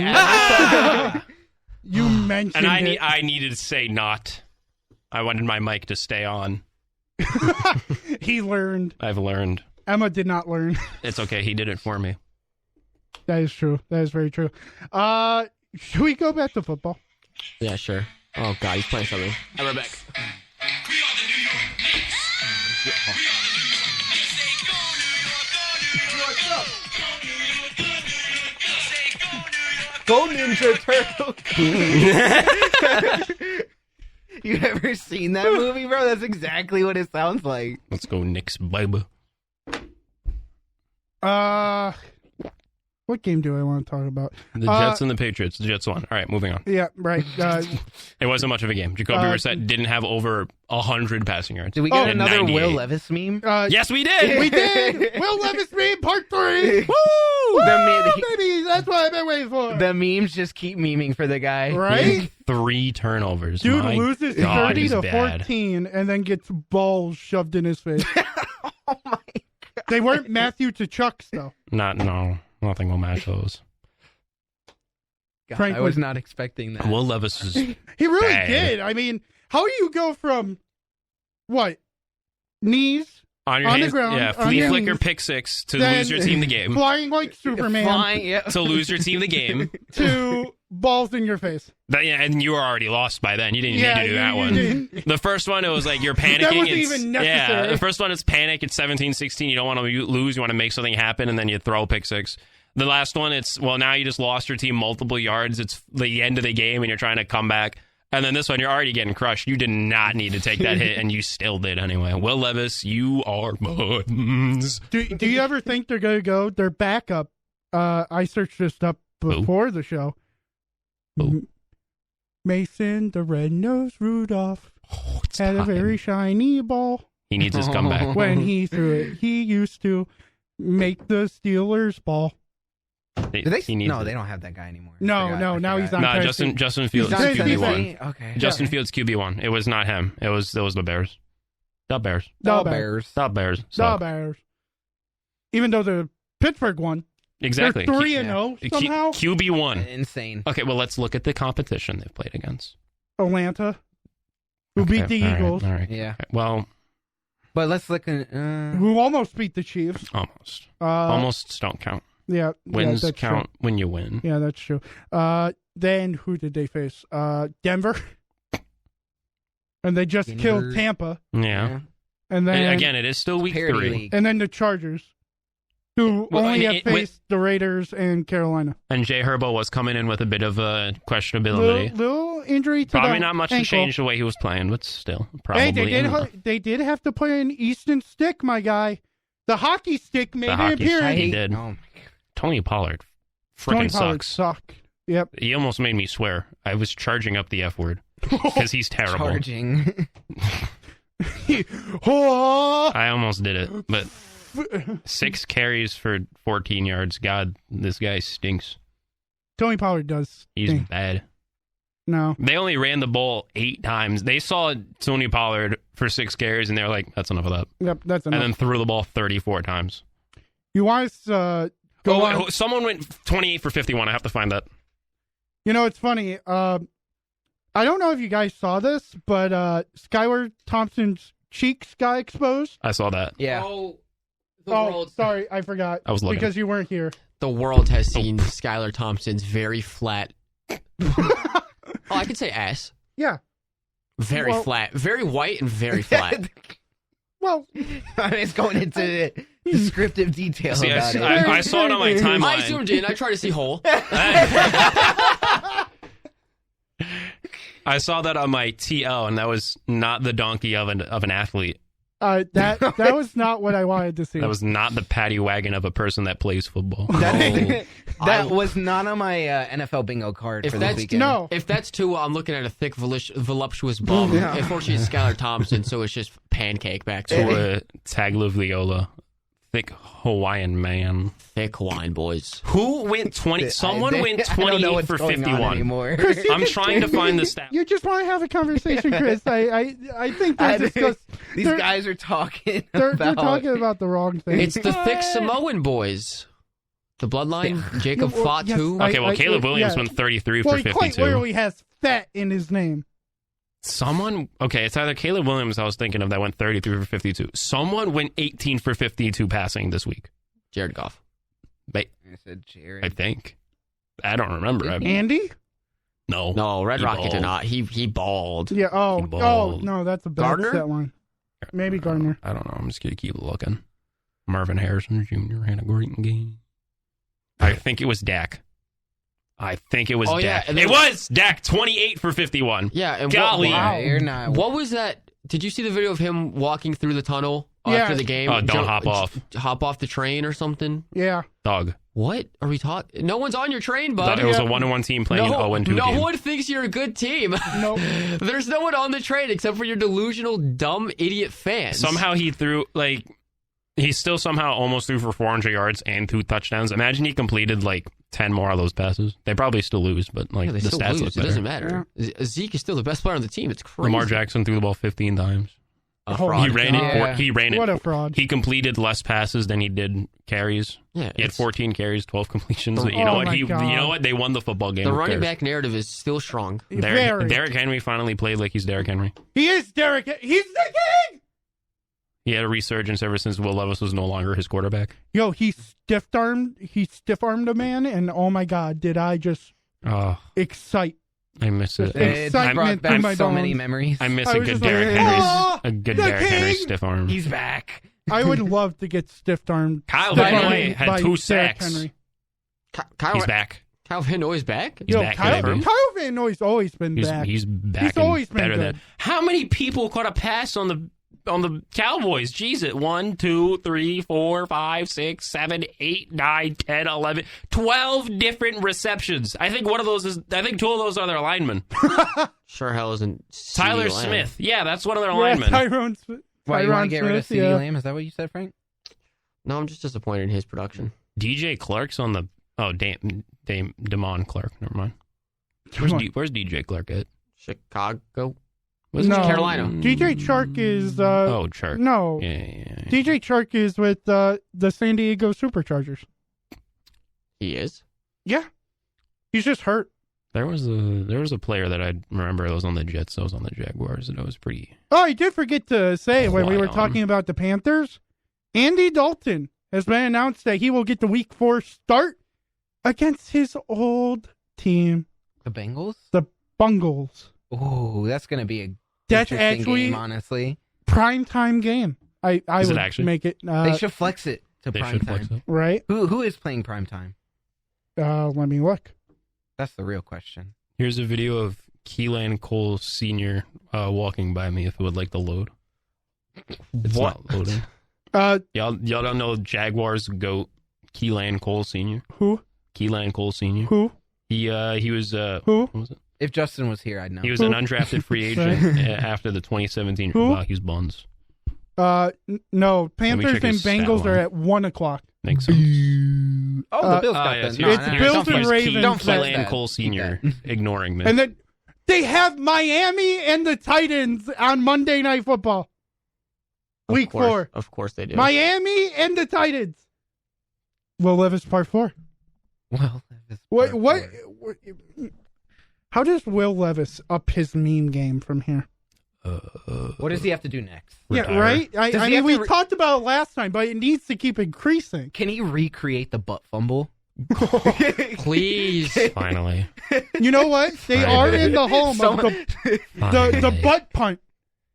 S5: You mentioned
S14: and
S5: it.
S14: I needed to say not. I wanted my mic to stay on.
S5: He learned.
S14: I've learned.
S5: Emma did not learn.
S14: It's okay. He did it for me.
S5: That is true. That is very true. Should we go back to football?
S9: Yeah, sure. Oh God, he's playing something. I'm right back.
S4: Go Ninja Turtle. You ever seen that movie, bro? That's exactly what it sounds like.
S14: Let's go, Knicks, baby.
S5: What game do I want to talk about?
S14: The Jets and the Patriots. The Jets won. All right, moving on.
S5: Yeah, right.
S14: It wasn't much of a game. Jacoby Brissett didn't have over 100 passing yards.
S4: Did we get
S14: And
S4: another
S14: 98.
S4: Will Levis meme?
S14: Yes, we did.
S5: We did. Will Levis meme part 3. Woo! Baby, that's what I've been waiting for.
S4: The memes just keep memeing for the guy.
S5: Right?
S14: 3 turnovers.
S5: Dude
S14: My
S5: loses
S14: God,
S5: 30
S14: he's
S5: to
S14: bad.
S5: 14 and then gets balls shoved in his face.
S4: Oh my God.
S5: They weren't Matthew to Chuck's though.
S14: No, nothing will match those.
S4: God,
S5: Frank
S4: I was
S5: was-
S4: not expecting that.
S14: Will Levis is
S5: He really
S14: bad.
S5: did. I mean, how do you go from what? Knees
S14: on your
S5: on the
S14: hands,
S5: ground,
S14: yeah,
S5: on
S14: flea
S5: your
S14: flicker
S5: knees,
S14: pick six to
S5: then
S14: lose your team the game.
S5: flying like Superman
S4: Flying, yeah.
S14: To lose your team the game.
S5: to balls in your face.
S14: Yeah, and you were already lost by then. You didn't
S5: Yeah,
S14: need to do that
S5: you
S14: one.
S5: didn't.
S14: The first one, it was like you're panicking.
S5: That wasn't
S14: It's-
S5: even
S14: Yeah,
S5: necessary.
S14: the first one, it's panic. It's 17-16. You don't want to lose. You want to make something happen, and then you throw a pick six. The last one, it's, well, now you just lost your team multiple yards. It's the end of the game, and you're trying to come back. And then this one, you're already getting crushed. You did not need to take that hit, and you still did anyway. Will Levis, you are buns.
S5: Do you ever think they're going to go their backup? I searched this up before the show. Mason, the red-nosed Rudolph, had a very shiny ball.
S14: He needs his comeback.
S5: When he threw it, he used to make the Steelers ball.
S14: He needs
S4: No,
S14: it.
S4: they don't have that guy anymore.
S5: No, now he's on
S14: No,
S5: Tennessee.
S14: Justin Fields
S5: He's on
S14: QB1.
S5: Tennessee.
S4: Okay.
S14: Justin Fields QB1. It was not him. It was the Bears. The Bears.
S5: The
S4: Bears.
S14: The Bears.
S5: The
S14: suck.
S5: Bears. Even though the Pittsburgh won.
S14: Exactly.
S5: They're 3-0 somehow.
S14: QB1.
S4: Insane.
S14: Okay, well, let's look at the competition they've played against.
S5: Atlanta, who beat the
S14: all right,
S5: Eagles,
S14: all right.
S4: Yeah.
S14: Okay, well,
S4: But let's look at.
S5: who almost beat the Chiefs.
S14: almost.
S5: Almost
S14: Don't count.
S5: Yeah.
S14: Wins
S5: that's
S14: count
S5: True.
S14: when you win.
S5: Yeah, that's true. Then who did they face? Denver. And they just killed Tampa.
S14: Yeah.
S5: And then
S14: Again, it is still week 3.
S5: And then the Chargers, who
S14: Well,
S5: only
S14: and
S5: have faced the Raiders and Carolina.
S14: And Jay Herbo was coming in with a bit of a questionability.
S5: Little injury to
S14: Probably
S5: the
S14: not much to
S5: ankle.
S14: change the way he was playing, but still, probably.
S5: Hey, they did have to play an Easton stick, my guy. The hockey stick made
S14: The
S5: an
S14: hockey
S5: appearance.
S14: he did. Tony Pollard
S5: Tony
S14: freaking
S5: Pollard
S14: sucks.
S5: sucked. Yep.
S14: He almost made me swear. I was charging up the F word because he's terrible.
S4: Charging.
S14: I almost did it, but 6 carries for 14 yards. God, this guy stinks.
S5: Tony Pollard does.
S14: He's
S5: stink.
S14: bad.
S5: No.
S14: They only ran the ball 8 times. They saw Tony Pollard for 6 carries, and they were like, that's enough of that.
S5: Yep, that's enough.
S14: And then threw the ball 34 times.
S5: You want us go on?
S14: Someone went 28 for 51. I have to find that.
S5: You know, it's funny. I don't know if you guys saw this, but Skylar Thompson's cheeks got exposed.
S14: I saw that.
S4: Yeah.
S9: Oh,
S5: sorry, I forgot.
S14: I was looking.
S5: Because you weren't here.
S9: The world has seen Skylar Thompson's very flat. I could say ass.
S5: Yeah.
S9: Very flat. Very white and very flat.
S5: Well,
S4: I mean, it's going into descriptive detail
S14: See,
S4: about it.
S14: I saw it on my timeline.
S9: I zoomed in. I tried to see whole.
S14: I saw that on my TL, and that was not the donkey of an athlete.
S5: That was not what I wanted to see.
S14: That was not the paddy wagon of a person that plays football.
S4: That was not on my NFL bingo card for this weekend.
S5: No.
S9: If that's two, I'm looking at a thick, voluptuous bum.
S4: Yeah.
S9: Unfortunately, it's Skylar Thompson, so it's just pancake back to it.
S14: Tagliaviola. Thick Hawaiian man.
S9: Thick Hawaiian boys.
S14: Who went 20? Someone went 28 for 51.
S5: Chris,
S14: I'm trying to find the stat.
S5: You just want to have a conversation, Chris. I think
S4: these guys are talking.
S5: They're talking about the wrong thing.
S9: It's the thick Samoan boys. The bloodline, Jacob Fatu.
S14: Okay, well, Caleb Williams went 33 for 52.
S5: He quite literally has fat in his name.
S14: It's either Caleb Williams I was thinking of that went 33 for 52. Someone went 18 for 52 passing this week.
S9: Jared Goff.
S4: I said Jared.
S14: I think. I don't remember.
S5: Andy?
S14: No,
S9: Red
S14: he
S9: Rocket
S14: balled.
S9: did not. He balled.
S5: Yeah. Oh,
S14: He balled.
S5: no, that's a bad
S9: Gardner?
S5: set one. Maybe Gardner.
S14: I don't know. I'm just going to keep looking. Marvin Harrison Jr. had a great game. I think it was Dak. Dak.
S9: Yeah,
S14: it was Dak, 28 for 51.
S9: Yeah, and
S14: golly.
S4: You're not.
S9: What was that? Did you see the video of him walking through the tunnel after the game?
S14: Oh, don't hop off.
S9: Hop off the train or something?
S5: Yeah.
S14: Dog.
S9: What are we talking? No one's on your train, bud.
S14: It was a 1-1 team playing an 0-2
S9: No
S14: game.
S9: one thinks you're a good team.
S5: Nope.
S9: There's no one on the train except for your delusional, dumb, idiot fans.
S14: Somehow he threw, he still somehow almost threw for 400 yards and 2 touchdowns. Imagine he completed 10 more of those passes. They probably still lose, but
S9: they
S14: the
S9: still
S14: stats
S9: lose.
S14: look
S9: It
S14: better.
S9: doesn't matter. Zeke is still the best player on the team. It's crazy.
S14: Lamar Jackson threw the ball 15 times.
S9: A fraud.
S14: He ran it. He ran it.
S5: What a fraud.
S14: He completed less passes than he did carries.
S9: Yeah,
S14: he had 14 carries, 12 completions.
S9: Oh
S14: You know what?
S5: my God.
S14: You know what? They won the football game.
S9: The
S14: Who
S9: running
S14: cares?
S9: back narrative is still strong.
S5: Very.
S14: Derrick Henry finally played like he's Derrick Henry.
S5: He is Derrick. He's the king.
S14: He had a resurgence ever since Will Levis was no longer his quarterback.
S5: Yo, he stiff-armed a man, and oh my God, did I just excite.
S14: I miss it.
S4: It brought back so many memories.
S14: I miss
S5: I
S14: a
S5: was
S14: good
S5: just
S14: Derrick
S5: like,
S14: Henry
S5: king!
S14: stiff arm.
S4: He's back.
S5: I would love to get stiff-armed.
S14: Kyle Van Noy had
S5: by
S14: 2
S5: Derrick
S14: sacks.
S5: Henry.
S14: He's back.
S9: Kyle Van Noy's back?
S14: He's back, baby.
S5: Kyle Van Noy's always been back.
S14: He's back.
S5: He's always been
S14: better
S5: good.
S14: than. How many people caught a pass on the Cowboys? Jeez, it 1, 2, 3, 4, 5, 6, 7, 8, 9, 10, 11, 12 different receptions. I think 2 of those are their linemen.
S9: Sure hell isn't
S14: Tyler
S9: CeeDee Lamb.
S14: Smith. Yeah, that's one of their linemen.
S5: Tyrone Smith.
S4: Why you want to get rid of
S5: Smith,
S4: CeeDee Lamb? Is that what you said, Frank?
S9: No, I'm just disappointed in his production.
S14: DJ Clark's on the Damon Clark. Never mind. Where's DJ Clark at?
S9: Chicago.
S14: Was
S5: No,
S9: Carolina.
S5: DJ Chark is.
S14: Chark.
S5: No.
S14: Yeah.
S5: DJ Chark is with the San Diego Superchargers.
S9: He is?
S5: Yeah. He's just hurt.
S14: There was a player that I remember that was on the Jets, that was on the Jaguars, and I was pretty.
S5: Oh, I did forget to say when we were
S14: Quiet.
S5: talking about the Panthers, Andy Dalton has been announced that he will get the Week 4 start against his old team,
S4: The Bengals?
S5: the Bungles.
S4: Oh, that's going to be a
S5: That's
S4: interesting
S5: actually
S4: game, honestly.
S5: primetime game. I
S14: Is it
S5: would
S14: actually?
S5: make it.
S4: They should flex it to
S14: They
S4: prime
S14: should flex
S4: time.
S14: it.
S5: Right?
S4: Who is playing prime time?
S5: Let me look.
S4: That's the real question.
S14: Here's a video of Keelan Cole Sr. Walking by me if it would like to load. It's not loading. Y'all don't know Jaguars GOAT Keelan Cole Sr.?
S5: Who?
S14: Keelan Cole Sr.
S5: Who?
S14: He was
S5: Who?
S14: what was it?
S4: If Justin was here, I'd know.
S14: He was an undrafted free agent after the 2017
S5: Who?
S14: Rockies Buns.
S5: No.
S14: me
S5: Panthers
S14: check
S5: and
S14: his stat
S5: Bengals are
S14: line.
S5: at 1:00.
S14: Makes sense.
S4: Oh, the Bills got
S14: yes,
S4: the...
S14: here's-
S5: It's
S14: here's-
S5: Bills and
S14: here's
S5: Ravens.
S4: Don't flex
S14: Keelan
S4: that.
S14: Cole Sr. ignoring me.
S5: And then they have Miami and the Titans on Monday Night Football. Week 4.
S9: Of course they do.
S5: Miami and the Titans. Will Levis part 4.
S4: Well,
S5: What? How does Will Levis up his meme game from here?
S8: What does he have to do next?
S5: Yeah, right? I mean, we talked about it last time, but it needs to keep increasing.
S8: Can he recreate the butt fumble?
S9: Please.
S14: Finally.
S5: You know what? They are in the home of the butt punt.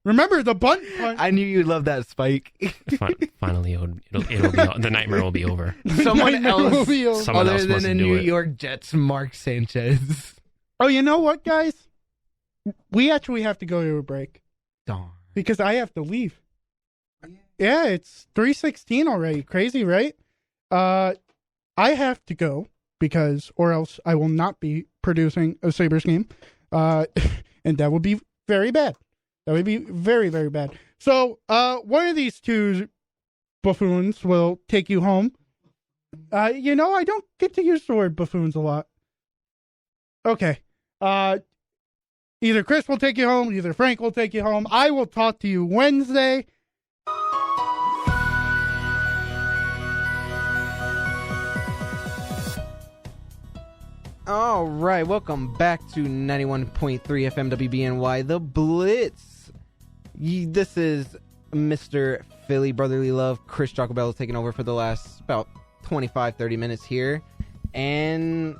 S5: Remember the butt punt?
S8: I knew you'd love that, Spike.
S14: Finally, it'll be the nightmare will be over.
S8: Someone else
S14: Someone
S8: other
S14: else
S8: than
S14: must
S8: the
S14: do
S8: New
S14: it.
S8: York Jets, Mark Sanchez.
S5: Oh, you know what, guys? We actually have to go to a break.
S8: Darn.
S5: Because I have to leave. Yeah, it's 3:16 already. Crazy, right? I have to go because, or else I will not be producing a Sabres game. And that would be very bad. That would be very, very bad. So, one of these two buffoons will take you home. You know, I don't get to use the word buffoons a lot. Okay. Either Chris will take you home, either Frank will take you home. I will talk to you Wednesday.
S8: All right, welcome back to 91.3 FM WBNY, The Blitz. This is Mr. Philly Brotherly Love. Chris Jacobello taking over for the last about 25, 30 minutes here. And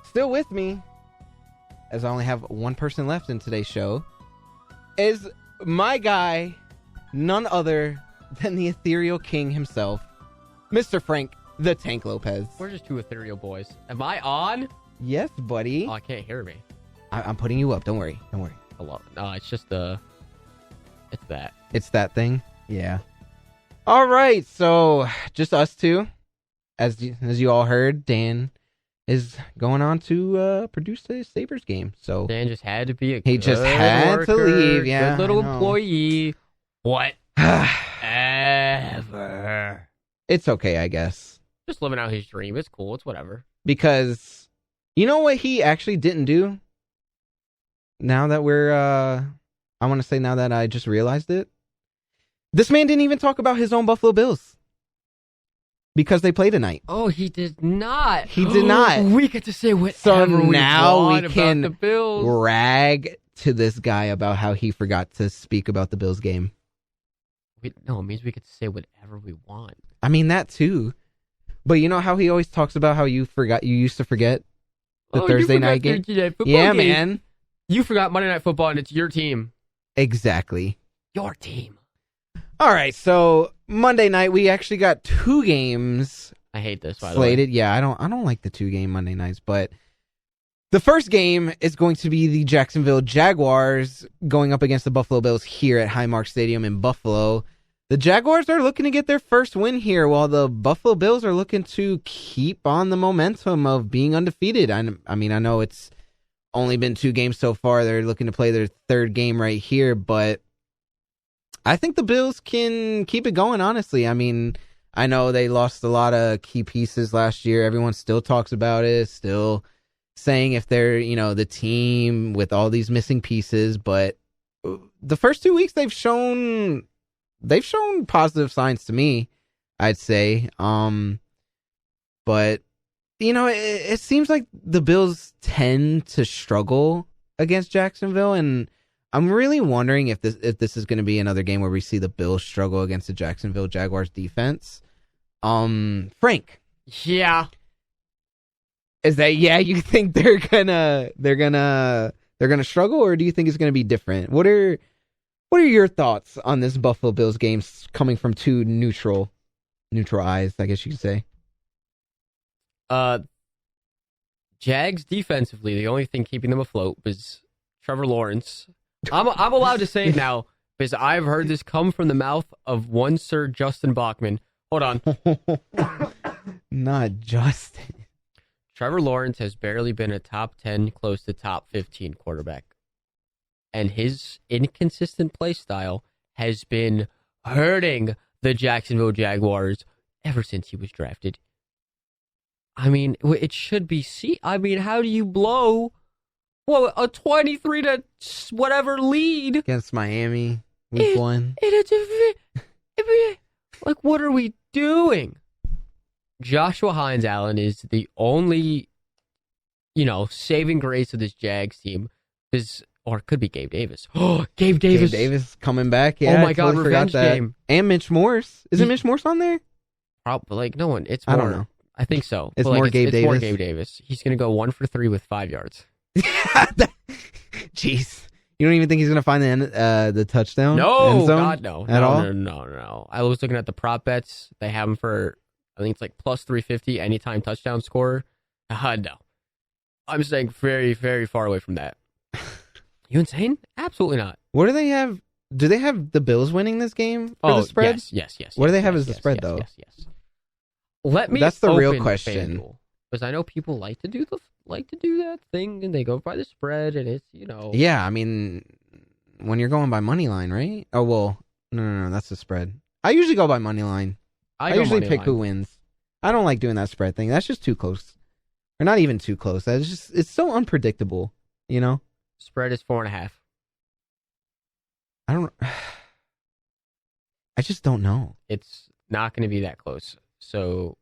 S8: still with me, as I only have one person left in today's show, is my guy, none other than the ethereal king himself, Mr. Frank the Tank Lopez.
S9: We're just two ethereal boys. Am I on?
S8: Yes, buddy.
S9: Oh, I can't hear me.
S8: I'm putting you up. Don't worry.
S9: Hello. No, it's just it's that.
S8: It's that thing? Yeah. All right, so just us two. As you all heard, Dan is going on to produce the Sabres game. So
S9: Dan just had to be
S8: he just had
S9: worker,
S8: to leave. Yeah,
S9: good little employee. Whatever.
S8: It's okay, I guess.
S9: Just living out his dream. It's cool. It's whatever.
S8: Because you know what he actually didn't do? Now that I want to say now that I just realized it. This man didn't even talk about his own Buffalo Bills. Because they play tonight.
S9: Oh, he did not.
S8: He did not.
S9: We get to say whatever
S8: so
S9: we
S8: now
S9: want
S8: we can
S9: about the Bills.
S8: Rag to this guy about how he forgot to speak about the Bills game.
S9: No, it means we get to say whatever we want.
S8: I mean, that too. But you know how he always talks about how you used to forget the Thursday night game?
S9: Yeah,
S8: game. Man.
S9: You forgot Monday Night Football, and it's your team.
S8: Exactly.
S9: Your team.
S8: All right, so Monday night we actually got two games.
S9: I hate this, by
S8: slated.
S9: the way.
S8: Yeah, I don't like the 2-game Monday nights, but the first game is going to be the Jacksonville Jaguars going up against the Buffalo Bills here at Highmark Stadium in Buffalo. The Jaguars are looking to get their first win here, while the Buffalo Bills are looking to keep on the momentum of being undefeated. I mean, I know it's only been 2 games so far. They're looking to play their third game right here, but I think the Bills can keep it going, honestly. I mean, I know they lost a lot of key pieces last year. Everyone still talks about it, still saying if they're, the team with all these missing pieces, but the first 2 weeks they've shown positive signs to me, I'd say. But it seems like the Bills tend to struggle against Jacksonville, and I'm really wondering if this is going to be another game where we see the Bills struggle against the Jacksonville Jaguars defense. Frank.
S9: Yeah.
S8: Is that you think they're gonna struggle, or do you think it's gonna be different? What are your thoughts on this Buffalo Bills game coming from two neutral eyes, I guess you could say?
S9: Jags defensively, the only thing keeping them afloat was Trevor Lawrence. I'm allowed to say it now because I've heard this come from the mouth of one Sir Justin Bachman. Hold on.
S8: Not Justin.
S9: Trevor Lawrence has barely been a top 10, close to top 15 quarterback. And his inconsistent play style has been hurting the Jacksonville Jaguars ever since he was drafted. I mean, it should be how do you blow a 23 to whatever lead
S8: against Miami week 1?
S9: Like, what are we doing? Joshua Hines Allen is the only saving grace of this Jags team is, or it could be Gabe Davis. Oh, Gabe Davis.
S8: Gabe Davis coming back. Yeah,
S9: oh my
S8: I
S9: God,
S8: totally forgot
S9: revenge
S8: that.
S9: game.
S8: And Mitch Morse. Isn't Mitch Morse on there?
S9: Probably, like, no one. It's more,
S8: I don't know.
S9: I think so.
S8: It's
S9: But, like,
S8: more Gabe
S9: it's more
S8: Davis?
S9: Gabe Davis. He's going to go 1 for 3 with 5 yards.
S8: Jeez. You don't even think he's going to find the touchdown?
S9: No,
S8: end zone
S9: God, no.
S8: At all?
S9: No. I was looking at the prop bets. They have him for, I think it's like plus 350 anytime touchdown scorer. No. I'm staying very, very far away from that. You insane? Absolutely not.
S8: What do they have? Do they have the Bills winning this game for the spread?
S9: Yes.
S8: What do they have as the spread, though?
S9: Yes. Let me.
S8: That's the real
S9: open
S8: question.
S9: FanDuel, because I know people like to do that thing, and they go by the spread, and it's
S8: Yeah, I mean, when you're going by money line, right? Oh well, no, that's the spread. I usually go by money line. I usually pick who wins. I don't like doing that spread thing. That's just too close, or not even too close. It's so unpredictable.
S9: Spread is 4.5.
S8: I just don't know.
S9: It's not going to be that close. So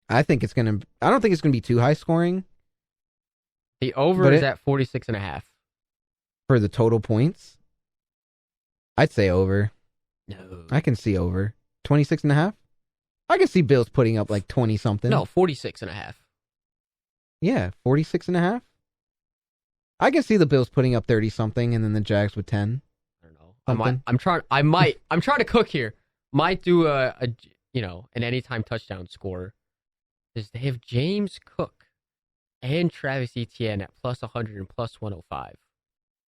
S8: I don't think it's gonna be too high scoring.
S9: The over is at 46.5
S8: for the total points. I'd say over.
S9: No,
S8: I can see over 26.5. I can see Bills putting up like 20 something.
S9: No, 46.5.
S8: Yeah, 46.5. I can see the Bills putting up 30 something, and then the Jags with 10.
S9: I don't know. I'm trying to cook here. Might do an anytime touchdown score. Is they have James Cook and Travis Etienne at plus 100 and plus 105.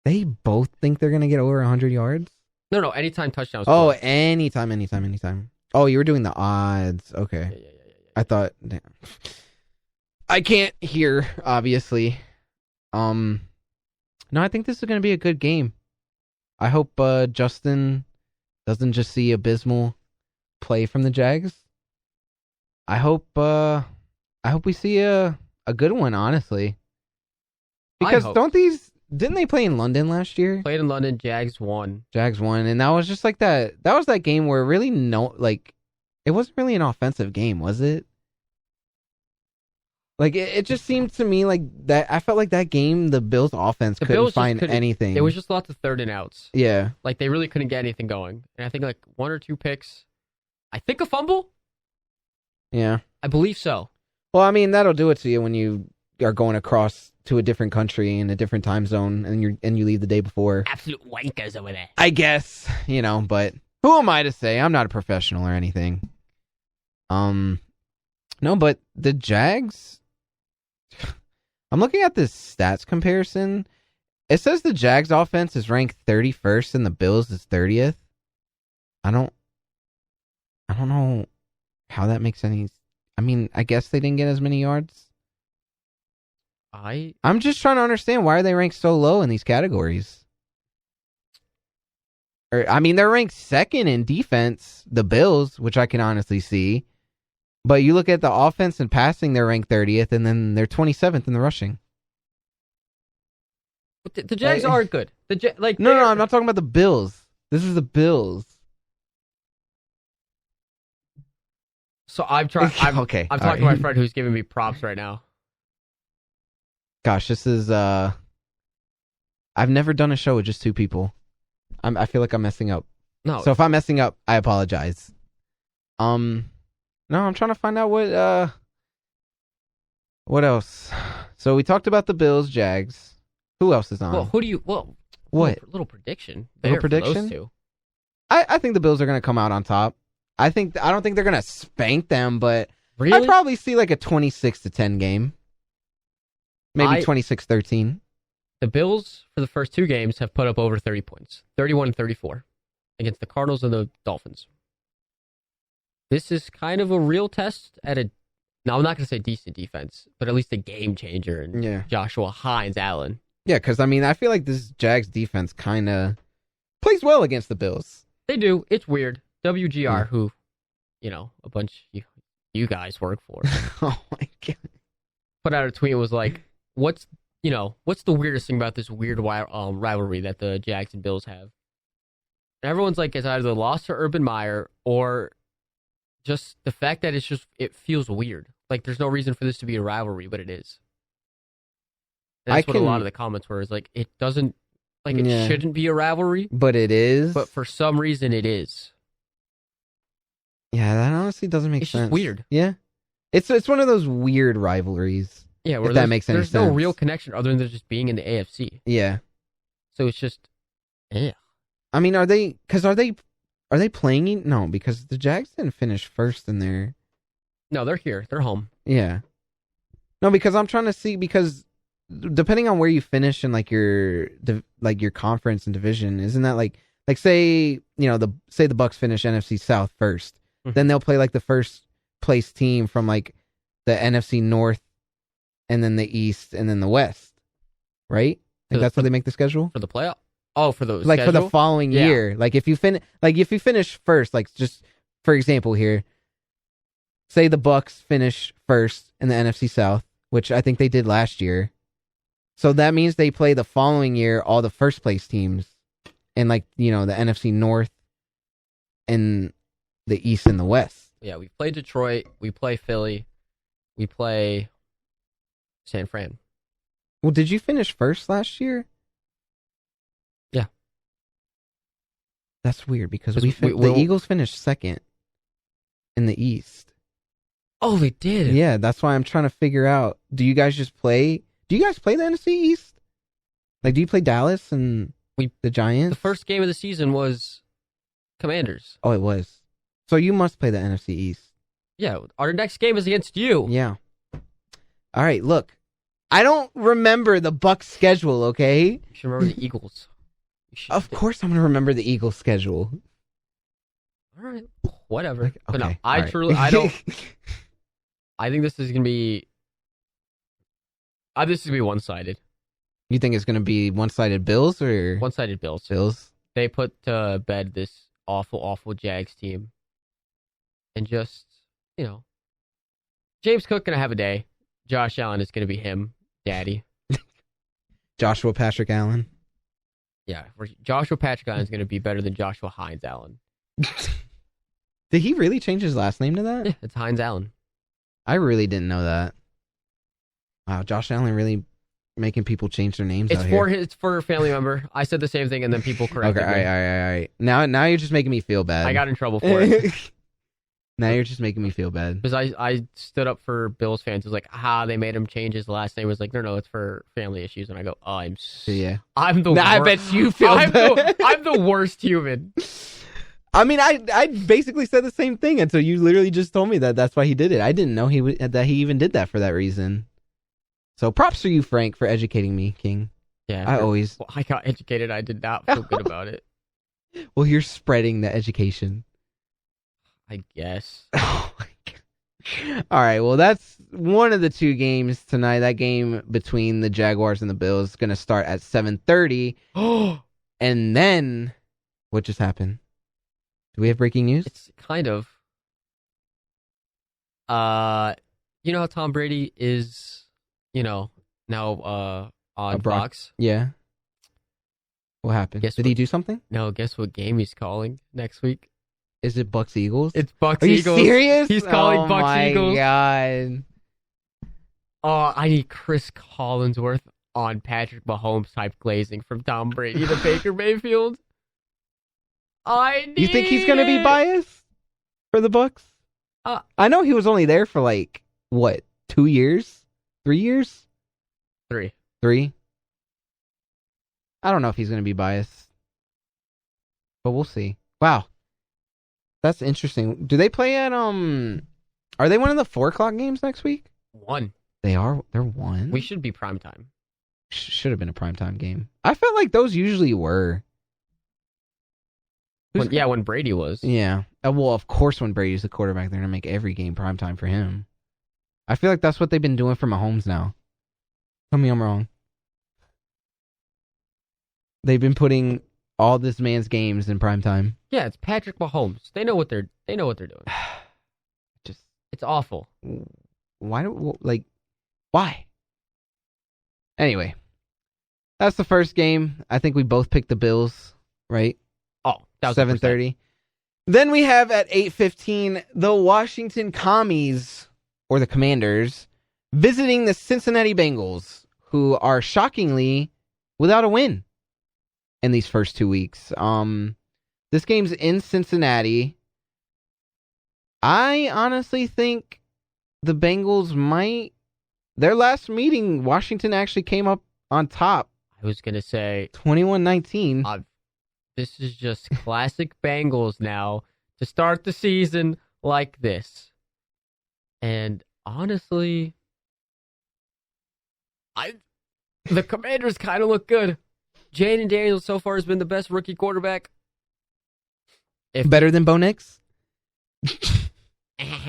S8: They both think they're gonna get over 100 yards.
S9: No, anytime touchdown
S8: Oh,
S9: score.
S8: anytime. Oh, you were doing the odds. Okay.
S9: Yeah.
S8: I thought. Damn. I can't hear, obviously. No, I think this is going to be a good game. I hope Justin doesn't just see abysmal play from the Jags. I hope we see a good one, honestly. Because didn't they play in London last year?
S9: Played in London, Jags won.
S8: And that was just like that was that game where really it wasn't really an offensive game, was it? Like, it just seemed to me like that. I felt like that game, the Bills' offense couldn't find anything.
S9: It was just lots of third and outs.
S8: Yeah.
S9: Like, they really couldn't get anything going. And I think, like, 1 or 2 picks. I think a fumble?
S8: Yeah.
S9: I believe so.
S8: Well, I mean, that'll do it to you when you are going across to a different country in a different time zone and you leave the day before.
S9: Absolute wankers over there.
S8: I guess, but who am I to say? I'm not a professional or anything. No, but the Jags, I'm looking at this stats comparison. It says the Jags offense is ranked 31st and the Bills is 30th. I don't know how that makes any. I mean, I guess they didn't get as many yards. I'm just trying to understand, why are they ranked so low in these categories? They're ranked second in defense, the Bills, which I can honestly see. But you look at the offense and passing, they're ranked 30th, and then they're 27th in the rushing.
S9: But the Jags are good.
S8: No, I'm not talking about the Bills. This is the Bills.
S9: So I'm trying.
S8: Okay.
S9: I'm talking to my friend who's giving me props right now.
S8: Gosh, this is. I've never done a show with just 2 people. I feel like I'm messing up.
S9: No.
S8: So if I'm messing up, I apologize. No, I'm trying to find out what else. So we talked about the Bills, Jags. Who else is on?
S9: Well, who do you? Well,
S8: what
S9: little prediction?
S8: Little
S9: there for
S8: prediction?
S9: those 2.
S8: I think the Bills are going to come out on top. I don't think they're going to spank them, but
S9: really?
S8: I'd probably see like a 26-10 game. Maybe 26-13.
S9: The Bills, for the first 2 games, have put up over 30 points. 31 and 34 against the Cardinals and the Dolphins. This is kind of a real test at now I'm not going to say decent defense, but at least a game changer in Joshua Hines Allen.
S8: Yeah, because, I feel like this Jags defense kind of plays well against the Bills.
S9: They do. It's weird. WGR, who, a bunch of you guys work for.
S8: Oh, my God.
S9: Put out a tweet and was like, what's the weirdest thing about this weird rivalry that the Jags and Bills have? And everyone's like, it's either the loss to Urban Meyer or just the fact that it feels weird. Like, there's no reason for this to be a rivalry, but it is. That's what a lot of the comments were. Is like it doesn't, like it
S8: Yeah.
S9: shouldn't be a rivalry,
S8: But it is.
S9: but for some reason it is.
S8: Yeah, that honestly doesn't make
S9: It's
S8: sense.
S9: just weird.
S8: Yeah. It's one of those weird rivalries.
S9: Yeah, where
S8: if that
S9: there's-
S8: makes any
S9: there's
S8: sense.
S9: no real connection other than just being in the AFC.
S8: Yeah.
S9: So it's just, yeah.
S8: I mean, are they playing? No, because the Jags didn't finish first in their.
S9: No, they're here. They're home.
S8: Yeah. No, because I'm trying to see, because depending on where you finish in like your conference and division, isn't that like say the Bucks finish NFC South first, then they'll play like the first place team from like the NFC North, and then the East, and then the West, right? Like that's how they make the schedule
S9: for the playoff. Oh, for the
S8: like
S9: schedule?
S8: for the following
S9: Yeah.
S8: year. Like if you finish first, like just for example here, say the Bucks finish first in the NFC South, which I think they did last year. So that means they play the following year all the first place teams in like, the NFC North and the East and the West.
S9: Yeah, we play Detroit. We play Philly. We play San Fran.
S8: Well, did you finish first last year?
S9: Yeah.
S8: That's weird because
S9: Because
S8: the Eagles finished second in the East.
S9: Oh, they did.
S8: Yeah, that's why I'm trying to figure out. Do you guys play the NFC East? Like, do you play Dallas and the Giants?
S9: The first game of the season was Commanders.
S8: Oh, it was. So you must play the NFC East.
S9: Yeah, our next game is against you.
S8: Yeah. All right, look. I don't remember the Bucks schedule, okay?
S9: You should remember the Eagles.
S8: Of course I'm going to remember the Eagles schedule.
S9: All right, whatever. But no,
S8: okay,
S9: I
S8: all right.
S9: truly, I don't. I think this is gonna be. This is gonna be one-sided.
S8: You think it's going to be one-sided Bills or
S9: One-sided Bills.
S8: Bills?
S9: They put to bed this awful Jags team, and just James Cook gonna have a day. Josh Allen is gonna be him, daddy.
S8: Joshua Patrick Allen.
S9: Yeah, Joshua Patrick Allen is gonna be better than Joshua Hines Allen.
S8: Did he really change his last name to that?
S9: Yeah, it's Hines Allen.
S8: I really didn't know that. Wow, Josh Allen really making people change their names
S9: It's
S8: out
S9: for
S8: here.
S9: it's for a family member. I said the same thing, and then people corrected
S8: Okay,
S9: me.
S8: all right. Now you're just making me feel bad.
S9: I got in trouble for it.
S8: Now you're just making me feel bad.
S9: Because I stood up for Bills fans. It was like, they made him change his last name. It was like, no, it's for family issues. And I go, I'm the
S8: I bet you feel bad.
S9: I'm the worst human.
S8: I mean, I basically said the same thing until you literally just told me that that's why he did it. I didn't know that he even did that for that reason. So props to you, Frank, for educating me, King.
S9: Yeah, I got educated. I did not feel good about it.
S8: Well, you're spreading the education.
S9: I guess.
S8: Oh my God. All right, well, that's one of the two games tonight. That game between the Jaguars and the Bills is going to start at 7:30. And then, what just happened? Do we have breaking news?
S9: It's kind of. You know how Tom Brady is, now on Fox?
S8: Yeah. What happened? Did he do something?
S9: No, guess what game he's calling next week?
S8: Is it Bucks Eagles?
S9: It's Bucks
S8: Are you
S9: Eagles.
S8: serious?
S9: He's calling Bucks Eagles.
S8: Oh my God.
S9: Oh, I need Chris Collinsworth on Patrick Mahomes type glazing from Tom Brady to Baker Mayfield.
S8: You think he's going to be biased for the Bucks? I know he was only there for 2 years? 3 years?
S9: 3.
S8: 3? I don't know if he's going to be biased. But we'll see. Wow. That's interesting. Do they play at, are they one of the 4 o'clock games next week?
S9: 1.
S8: They are? They're 1?
S9: We should be primetime.
S8: Should have been a primetime game. I felt like those usually were.
S9: When Brady was.
S8: Yeah. Well, of course, when Brady's the quarterback, they're going to make every game primetime for him. I feel like that's what they've been doing for Mahomes now. Tell me I'm wrong. They've been putting all this man's games in primetime.
S9: Yeah, it's Patrick Mahomes. They know what they're doing. It's awful.
S8: Why? Why? Anyway, that's the first game. I think we both picked the Bills, right?
S9: Oh,
S8: 7:30. Then we have at 8:15 the Washington Commies, or the Commanders, visiting the Cincinnati Bengals. who are shockingly without a win in these first 2 weeks. This game's in Cincinnati. I honestly think the Bengals might. Their last meeting, Washington actually came up on top.
S9: I was going to say
S8: 21-19.
S9: This is just classic Bengals now to start the season like this. And honestly, the Commanders kind of look good. Jaden Daniels so far has been the best rookie quarterback.
S8: Better than Bo Nix?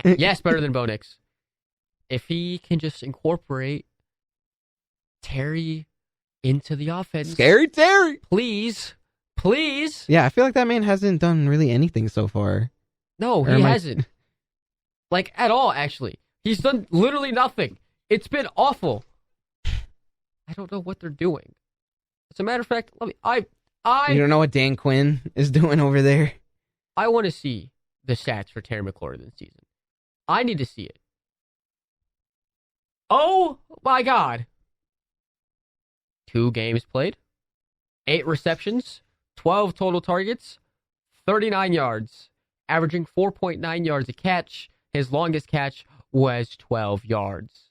S9: Yes, better than Bo Nix. If he can just incorporate Terry into the offense.
S8: Scary Terry!
S9: Please.
S8: Yeah, I feel like that man hasn't done really anything so far.
S9: No, he hasn't. Like, at all, actually. He's done literally nothing. It's been awful. I don't know what they're doing. As a matter of fact,
S8: You don't know what Dan Quinn is doing over there?
S9: I want to see the stats for Terry McLaurin this season. I need to see it. Oh, my God. 2 games played. 8 receptions. 12 total targets. 39 yards. Averaging 4.9 yards a catch. His longest catch was 12 yards.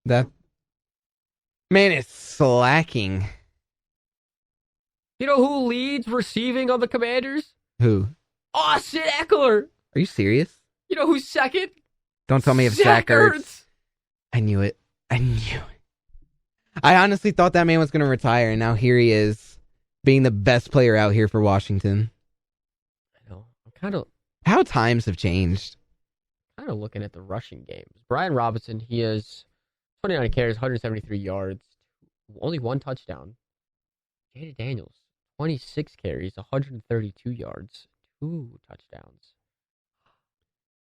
S8: That man is slacking.
S9: You know who leads receiving on the Commanders?
S8: Who?
S9: Austin Eckler.
S8: Are you serious?
S9: You know who's second?
S8: Don't tell me if Zach Ertz. I knew it. I honestly thought that man was going to retire, and now here he is, being the best player out here for Washington.
S9: I know. I'm kind of...
S8: How times have changed.
S9: Kind of looking at the rushing games. Brian Robinson, he has 29 carries, 173 yards, only 1 touchdown. Jaden Daniels, 26 carries, 132 yards, 2 touchdowns.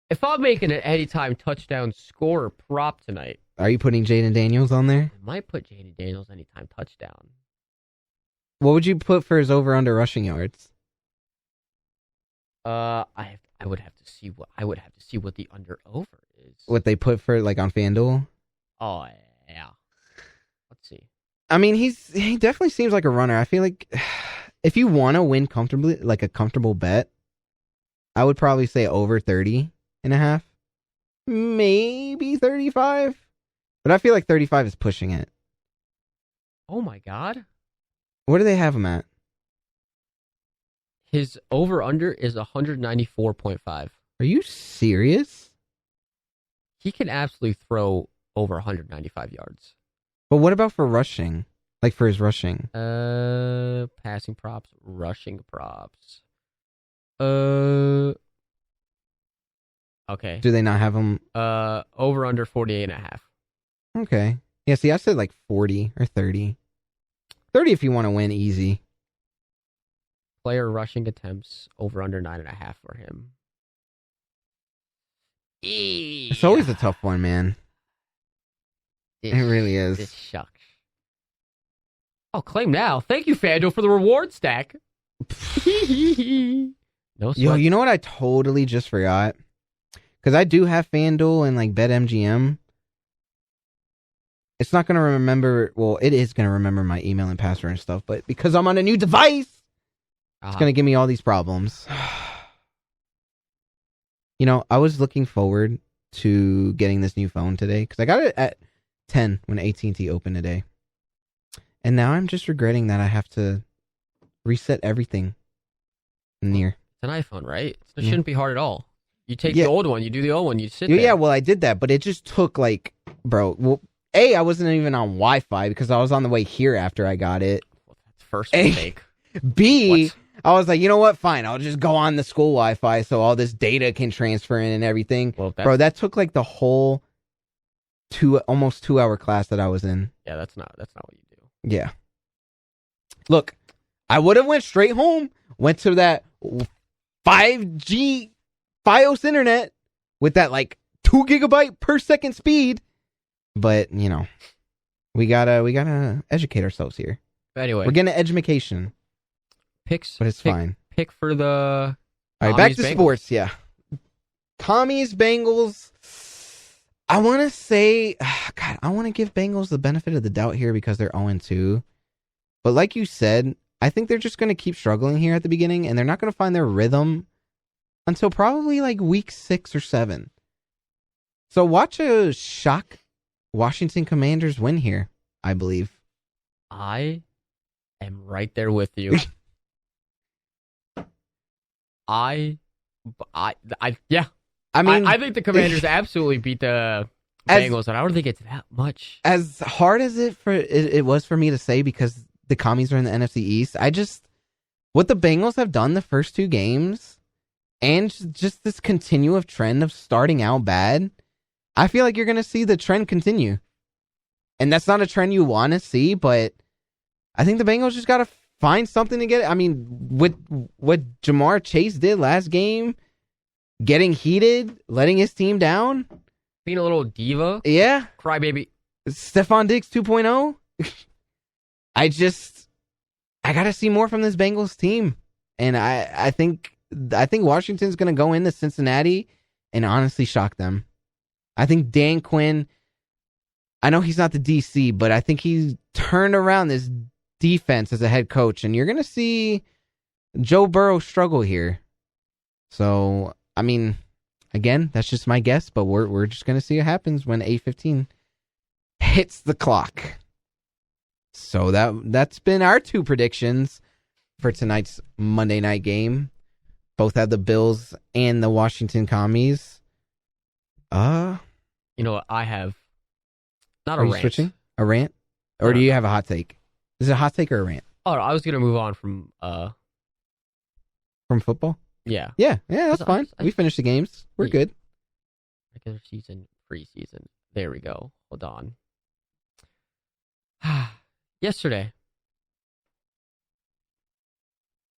S9: If I'm making an anytime touchdown scorer prop tonight...
S8: Are you putting Jaden Daniels on there?
S9: I might put Jaden Daniels anytime touchdown.
S8: What would you put for his over-under rushing yards?
S9: I would have to see what the under-over is.
S8: What they put for, like, on FanDuel?
S9: Oh, yeah. Let's see.
S8: I mean, he definitely seems like a runner. I feel like if you want to win comfortably, like a comfortable bet, I would probably say over 30.5. Maybe 35. But I feel like 35 is pushing it.
S9: Oh, my God.
S8: What do they have him at?
S9: His over-under is 194.5.
S8: Are you serious?
S9: He can absolutely throw over 195 yards.
S8: But what about for rushing? Like for his rushing?
S9: Passing props, rushing props. Okay.
S8: Do they not have him?
S9: Over-under 48.5.
S8: Okay. Yeah, see, I said like 40 or 30. 30 if you want to win easy.
S9: Player rushing attempts, over-under 9.5 for him.
S8: It's always a tough one, man. It really is.
S9: This shucks. Oh, claim now. Thank you, FanDuel, for the reward stack. No sweat.
S8: Yo, you know what I totally just forgot? Because I do have FanDuel and like BetMGM. It's not going to remember... Well, it is going to remember my email and password and stuff, but because I'm on a new device, it's going to give me all these problems. You know, I was looking forward to getting this new phone today because I got it at 10 when AT&T opened today. And now I'm just regretting that I have to reset everything near.
S9: It's an iPhone, right? It shouldn't be hard at all. You take the old one, you do the old one, you sit
S8: Yeah,
S9: there.
S8: well, I did that, but it just took like, bro, well, A, I wasn't even on Wi-Fi because I was on the way here after I got it.
S9: Well, that's first mistake.
S8: B, I was like, you know what? Fine, I'll just go on the school Wi-Fi so all this data can transfer in and everything.
S9: Well,
S8: bro, that took like the whole almost 2 hour class that I was in.
S9: Yeah, that's not what you do.
S8: Yeah. Look, I would have went straight home, went to that 5G Fios internet with that like 2 gigabyte per second speed. But, you know, we gotta educate ourselves here.
S9: But anyway,
S8: we're getting an education.
S9: Picks,
S8: but it's fine.
S9: Pick for the.
S8: All right, back to sports. Yeah, Commies Bengals. I want to say, God, I want to give Bengals the benefit of the doubt here because they're 0-2. But like you said, I think they're just going to keep struggling here at the beginning, and they're not going to find their rhythm until probably like week 6 or 7. So watch a shock Washington Commanders win here, I believe.
S9: I am right there with you. Yeah.
S8: I mean,
S9: I think the Commanders absolutely beat the Bengals, and I don't think it's that much.
S8: As hard as it was for me to say because the Commies are in the NFC East, what the Bengals have done the first 2 games, and just this continuous trend of starting out bad, I feel like you're going to see the trend continue. And that's not a trend you want to see, but I think the Bengals just got to find something to get it. I mean, with what Jamar Chase did last game, getting heated, letting his team down.
S9: Being a little diva.
S8: Yeah.
S9: Crybaby.
S8: Stephon Diggs 2.0. I got to see more from this Bengals team. And I think Washington's going to go into Cincinnati and honestly shock them. I think Dan Quinn, I know he's not the DC, but I think he turned around this defense as a head coach, and you're going to see Joe Burrow struggle here. So, I mean, again, that's just my guess, but we're just going to see what happens when 8:15 hits the clock. So that's been our 2 predictions for tonight's Monday night game. Both have the Bills and the Washington Commies.
S9: You know what? I have not a
S8: Are you
S9: rant.
S8: switching? A rant? Or do you have a hot take? Is it a hot take or a rant?
S9: Oh, no, I was going to move on from
S8: football?
S9: Yeah.
S8: Yeah, that's fine. We finished the games. We're good.
S9: Regular season, preseason. There we go. Hold on. Yesterday,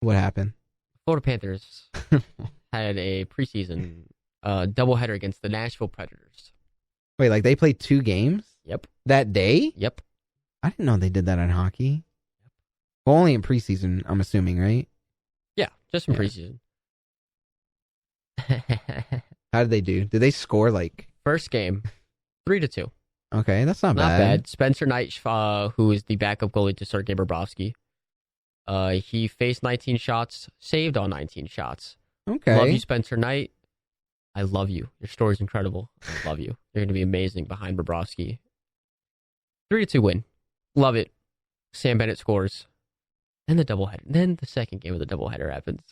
S8: What happened?
S9: Florida Panthers had a preseason doubleheader against the Nashville Predators.
S8: Wait, like they played 2 games?
S9: Yep.
S8: That day?
S9: Yep.
S8: I didn't know they did that in hockey. Well, only in preseason, I'm assuming, right?
S9: Yeah, just in preseason.
S8: How did they do? Did they score like...
S9: First game, 3-2.
S8: Okay, that's not
S9: Not
S8: bad.
S9: bad. Spencer Knight, who is the backup goalie to Sergei Bobrovsky, he faced 19 shots, saved all 19 shots.
S8: Okay.
S9: Love you, Spencer Knight. I love you. Your story's incredible. I love you. You're going to be amazing behind Bobrovsky. 3-2 win. Love it. Sam Bennett scores. Then the doubleheader. Then the second game of the doubleheader happens.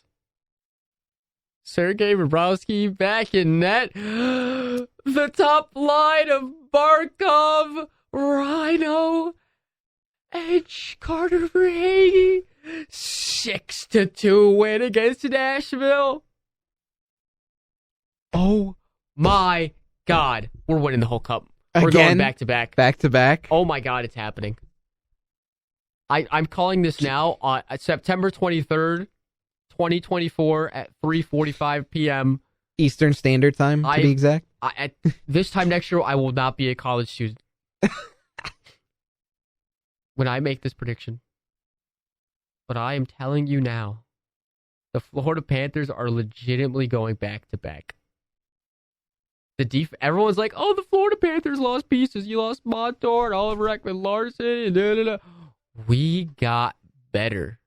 S9: Sergei Bobrovsky back in net. The top line of Barkov, Rhino, and Carter Verhaeghe. 6-2 win against Nashville. Oh my God. We're winning the whole cup. We're going back to back.
S8: Back to back?
S9: Oh my God, it's happening. I'm calling this now on September 23rd, 2024 at 3:45 p.m.
S8: Eastern Standard Time, to be exact.
S9: At this time next year, I will not be a college student. When I make this prediction. But I am telling you now, the Florida Panthers are legitimately going back to back. Everyone's like, oh, the Florida Panthers lost pieces. You lost Montour and Oliver Ekman-Larsson. And da-da-da. We got better.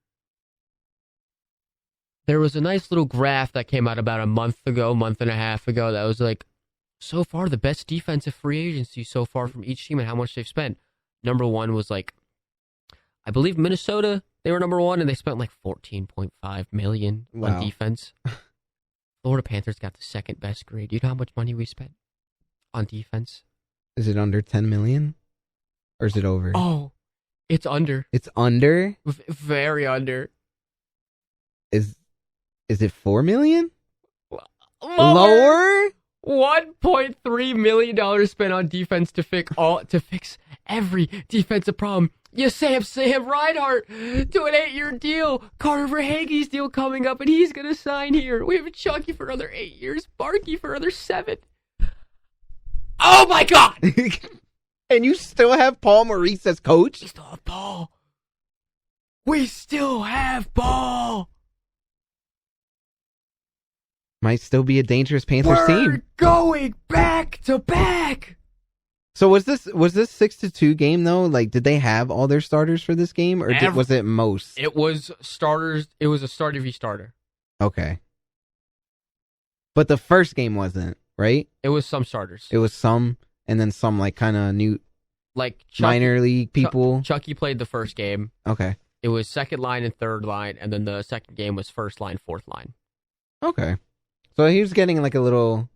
S9: There was a nice little graph that came out about a month and a half ago that was like, so far, the best defensive free agency so far from each team and how much they've spent. Number one was like, I believe Minnesota, they were number one, and they spent like $14.5 million on defense. Florida Panthers got the second best grade. Do you know how much money we spent on defense?
S8: Is it under 10 million? Or is it over?
S9: Oh, it's under.
S8: It's under?
S9: Very under.
S8: Is it 4 million?
S9: Lower? $1.3 million spent on defense to fix every defensive problem. You Sam Reinhart to an 8-year deal. Carter Verhaeghe's deal coming up, and he's going to sign here. We have Chucky for another 8 years. Barkey for another 7. Oh, my God!
S8: And you still have Paul Maurice as coach?
S9: We still have Paul. We still have Paul.
S8: Might still be a dangerous Panthers team.
S9: We're going back to back.
S8: So was this 6-2 game though? Like, did they have all their starters for this game, or was it most?
S9: It was starters. It was a starter v starter.
S8: Okay. But the first game wasn't, right?
S9: It was some starters.
S8: It was some, and then some like kind of new,
S9: like
S8: minor league people.
S9: Chucky played the first game.
S8: Okay.
S9: It was second line and third line, and then the second game was first line, fourth line.
S8: Okay. So he was getting like a little.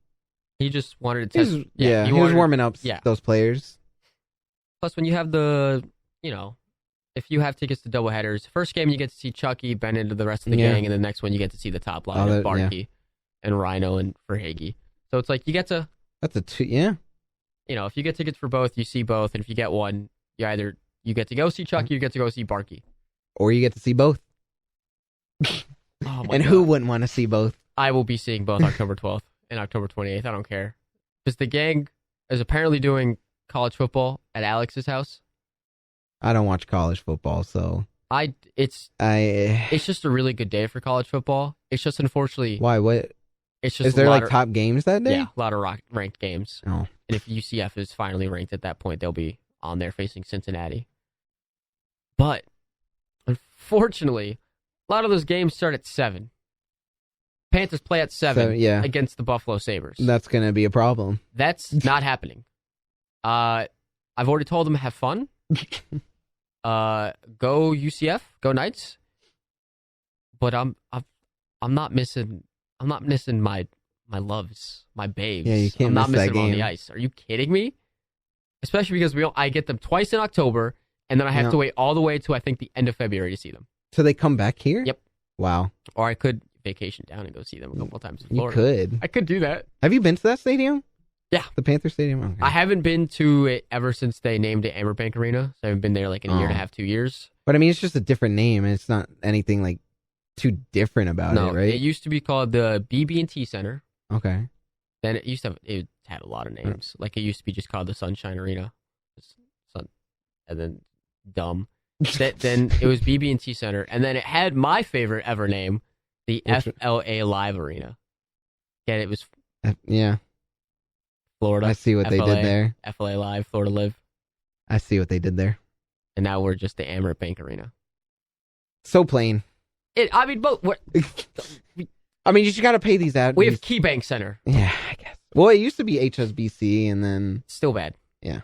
S9: He just wanted to test.
S8: He was warming up those players.
S9: Plus, when you have if you have tickets to doubleheaders, first game you get to see Chucky, Bennett, and the rest of the gang, and the next one you get to see the top line of Barkey and Rhino and Verhaeghe. So it's like you get to.
S8: That's a two, yeah.
S9: If you get tickets for both, you see both, and if you get one, you get to go see Chucky, you get to go see Barkey,
S8: or you get to see both.
S9: And
S8: who wouldn't want to see both?
S9: I will be seeing both October 12th and October 28th. I don't care. Because the gang is apparently doing college football at Alex's house.
S8: I don't watch college football, so
S9: it's just a really good day for college football. It's just unfortunately
S8: why what
S9: it's just
S8: is there like top games that day?
S9: Yeah, a lot of ranked games.
S8: Oh,
S9: and if UCF is finally ranked at that point, they'll be on there facing Cincinnati. But unfortunately, a lot of those games start at 7. Panthers play at 7 against the Buffalo Sabres.
S8: That's going to be a problem.
S9: That's not happening. I've already told them have fun. Go UCF, go Knights. But I'm not missing my loves, my babes.
S8: Yeah, you can't
S9: I'm not
S8: miss that
S9: missing them on
S8: game.
S9: the ice. Are you kidding me? Especially because I get them twice in October, and then I have to wait all the way to I think the end of February to see them.
S8: So they come back here?
S9: Yep.
S8: Wow.
S9: Or I could vacation down and go see them a couple of times in Florida.
S8: You could.
S9: I could do that.
S8: Have you been to that stadium?
S9: Yeah.
S8: The Panther Stadium? Okay.
S9: I haven't been to it ever since they named it Amerbank Arena. So I haven't been there like in a year and a half, 2 years.
S8: But I mean, it's just a different name, and it's not anything like too different about it, right?
S9: It used to be called the BB&T Center.
S8: Okay.
S9: Then it had a lot of names. Like it used to be just called the Sunshine Arena. And then dumb. Then it was BB&T Center, and then it had my favorite ever name, the FLA Live Arena. Again, it was Florida.
S8: I see what they did there.
S9: FLA Live, Florida Live.
S8: I see what they did there.
S9: And now we're just the Amerant Bank Arena.
S8: So plain.
S9: Both.
S8: I mean, you just got to pay these ads.
S9: We have KeyBank Center.
S8: Yeah, I guess. Well, it used to be HSBC, and then
S9: still bad.
S8: Yeah.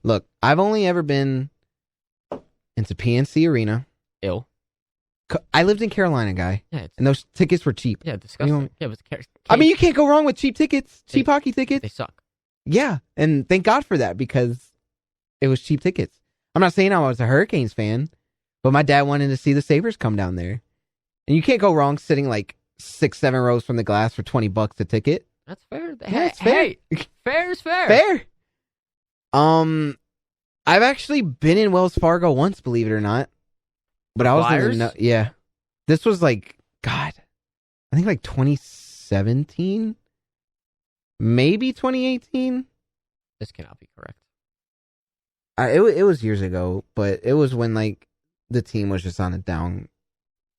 S8: Look, I've only ever been into PNC Arena.
S9: Ew.
S8: I lived in Carolina, guy.
S9: Yeah,
S8: and those tickets were cheap.
S9: Yeah, disgusting.
S8: I mean, you can't go wrong with cheap tickets. Cheap hockey tickets.
S9: They suck.
S8: Yeah, and thank God for that because it was cheap tickets. I'm not saying I was a Hurricanes fan, but my dad wanted to see the Sabres come down there. And you can't go wrong sitting like 6-7 rows from the glass for $20 a ticket.
S9: That's fair.
S8: Yeah, it's fair.
S9: Hey, fair is fair.
S8: Fair. I've actually been in Wells Fargo once, believe it or not. But I was yeah. This was like, God, I think like 2017, maybe 2018.
S9: This cannot be correct.
S8: It was years ago, but it was when like the team was just on a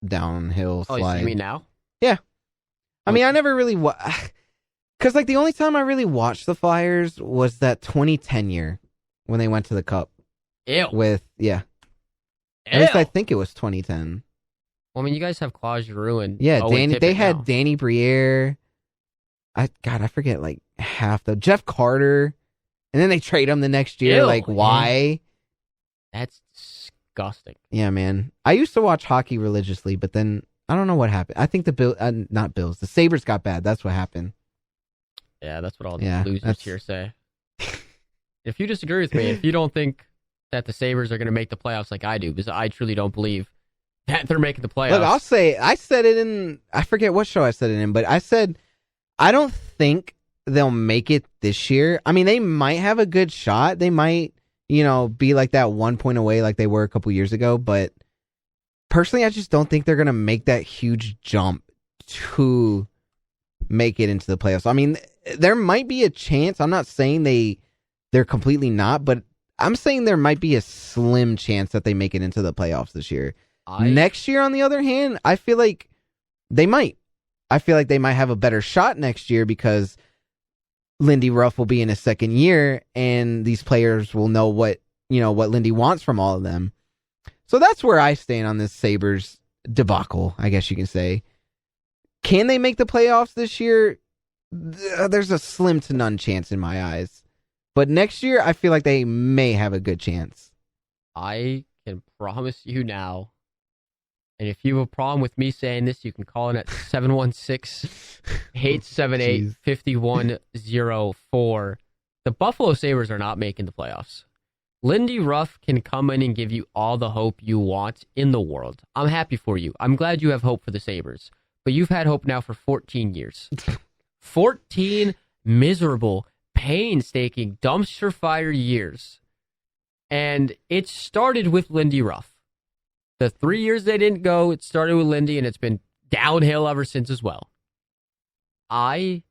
S8: downhill slide.
S9: Oh, you mean now?
S8: Yeah. I mean, I never really because like the only time I really watched the Flyers was that 2010 year when they went to the Cup.
S9: Ew.
S8: At least I think it was 2010.
S9: Well, I mean, you guys have Claude Giroux and
S8: they had Danny Briere. I forget like half the Jeff Carter, and then they trade him the next year.
S9: Ew,
S8: like why?
S9: That's disgusting.
S8: Yeah, man. I used to watch hockey religiously, but then I don't know what happened. I think the Sabres got bad. That's what happened.
S9: Yeah, that's what all the losers here say. If you disagree with me, if you don't think that the Sabres are going to make the playoffs like I do, because I truly don't believe that they're making the playoffs.
S8: Look, I'll say, I said it in, I forget what show I said it in, but I said, I don't think they'll make it this year. I mean, they might have a good shot. They might, be like that 1 point away like they were a couple years ago. But personally, I just don't think they're going to make that huge jump to make it into the playoffs. I mean, there might be a chance. I'm not saying they're completely not, but I'm saying there might be a slim chance that they make it into the playoffs this year. Next year, on the other hand, I feel like they might. I feel like they might have a better shot next year because Lindy Ruff will be in his second year, and these players will know what Lindy wants from all of them. So that's where I stand on this Sabres debacle, I guess you can say. Can they make the playoffs this year? There's a slim to none chance in my eyes. But next year, I feel like they may have a good chance.
S9: I can promise you now, and if you have a problem with me saying this, you can call in at 716-878-5104. The Buffalo Sabres are not making the playoffs. Lindy Ruff can come in and give you all the hope you want in the world. I'm happy for you. I'm glad you have hope for the Sabres. But you've had hope now for 14 years. 14 miserable, painstaking, dumpster fire years. And it started with Lindy Ruff. The 3 years they didn't go, it started with Lindy, and it's been downhill ever since as well. And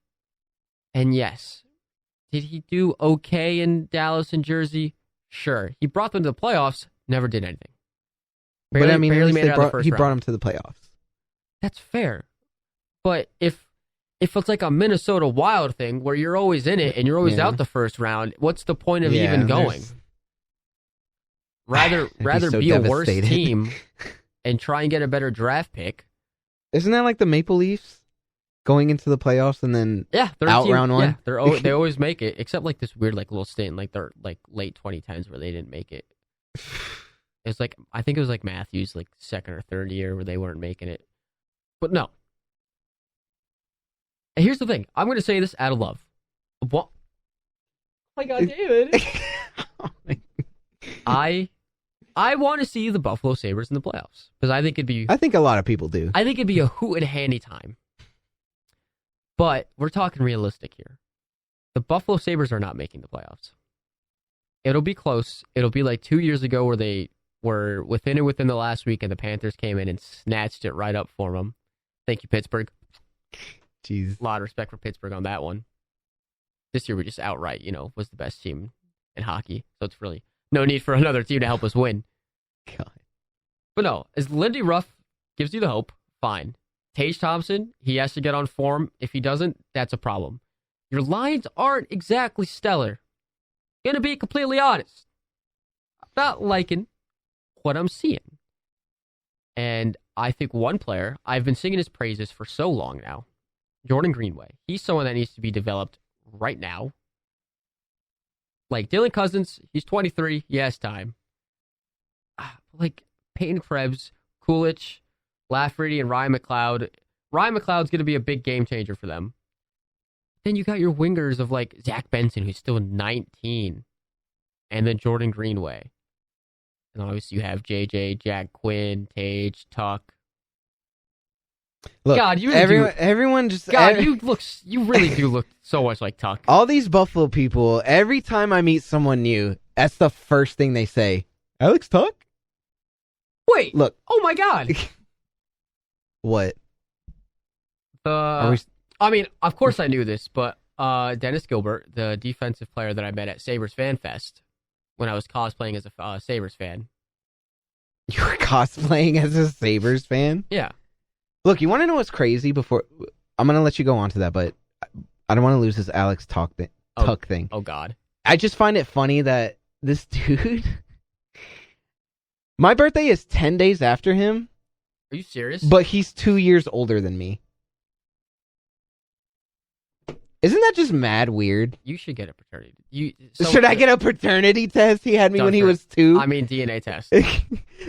S9: yes, did he do okay in Dallas and Jersey? Sure. He brought them to the playoffs, never did anything.
S8: But I mean,
S9: barely made it out of the first
S8: he
S9: round.
S8: brought them to the playoffs.
S9: That's fair. But if it's like a Minnesota Wild thing where you're always in it and you're always out the first round, what's the point of even going? Rather
S8: so
S9: be a worse
S8: devastated.
S9: team and try and get a better draft pick.
S8: Isn't that like the Maple Leafs going into the playoffs and then out round one?
S9: Yeah, they always make it, except like this weird like little stint in like their like late 2010s where they didn't make it. It's like I think it was like Matthews like second or third year where they weren't making it. But no. And here's the thing. I'm going to say this out of love. What? Oh my God, David. I want to see the Buffalo Sabres in the playoffs because I think
S8: I think a lot of people do.
S9: I think it'd be a hoot and handy time. But we're talking realistic here. The Buffalo Sabres are not making the playoffs. It'll be close. It'll be like 2 years ago where they were within the last week and the Panthers came in and snatched it right up for them. Thank you, Pittsburgh.
S8: Jeez.
S9: A lot of respect for Pittsburgh on that one. This year we just outright, was the best team in hockey. So it's really no need for another team to help us win.
S8: God.
S9: But no, as Lindy Ruff gives you the hope, fine. Tage Thompson, he has to get on form. If he doesn't, that's a problem. Your lines aren't exactly stellar. Gonna be completely honest. I'm not liking what I'm seeing. And I think one player, I've been singing his praises for so long now, Jordan Greenway. He's someone that needs to be developed right now. Like Dylan Cousins, he's 23, he has time. Like Peyton Krebs, Kulich, Lafferty, and Ryan McLeod. Ryan McLeod's going to be a big game changer for them. Then you got your wingers of like Zach Benson, who's still 19, and then Jordan Greenway. And obviously you have JJ, Jack Quinn, Tage, Tuck.
S8: Look,
S9: God, you really do look so much like Tuck.
S8: All these Buffalo people, every time I meet someone new, that's the first thing they say. Alex Tuck?
S9: Wait.
S8: Look.
S9: Oh my God.
S8: What?
S9: I mean, of course I knew this, but Dennis Gilbert, the defensive player that I met at Sabres Fan Fest when I was cosplaying as a Sabres fan.
S8: You were cosplaying as a Sabres fan?
S9: Yeah.
S8: Look, you want to know what's crazy? Before I'm going to let you go on to that, but I don't want to lose this Alex Tuck thing.
S9: Oh, God.
S8: I just find it funny that this dude... My birthday is 10 days after him.
S9: Are you serious?
S8: But he's 2 years older than me. Isn't that just mad weird?
S9: You should get a paternity.
S8: Should I get a paternity test? He had me when he was 2.
S9: I mean, DNA test.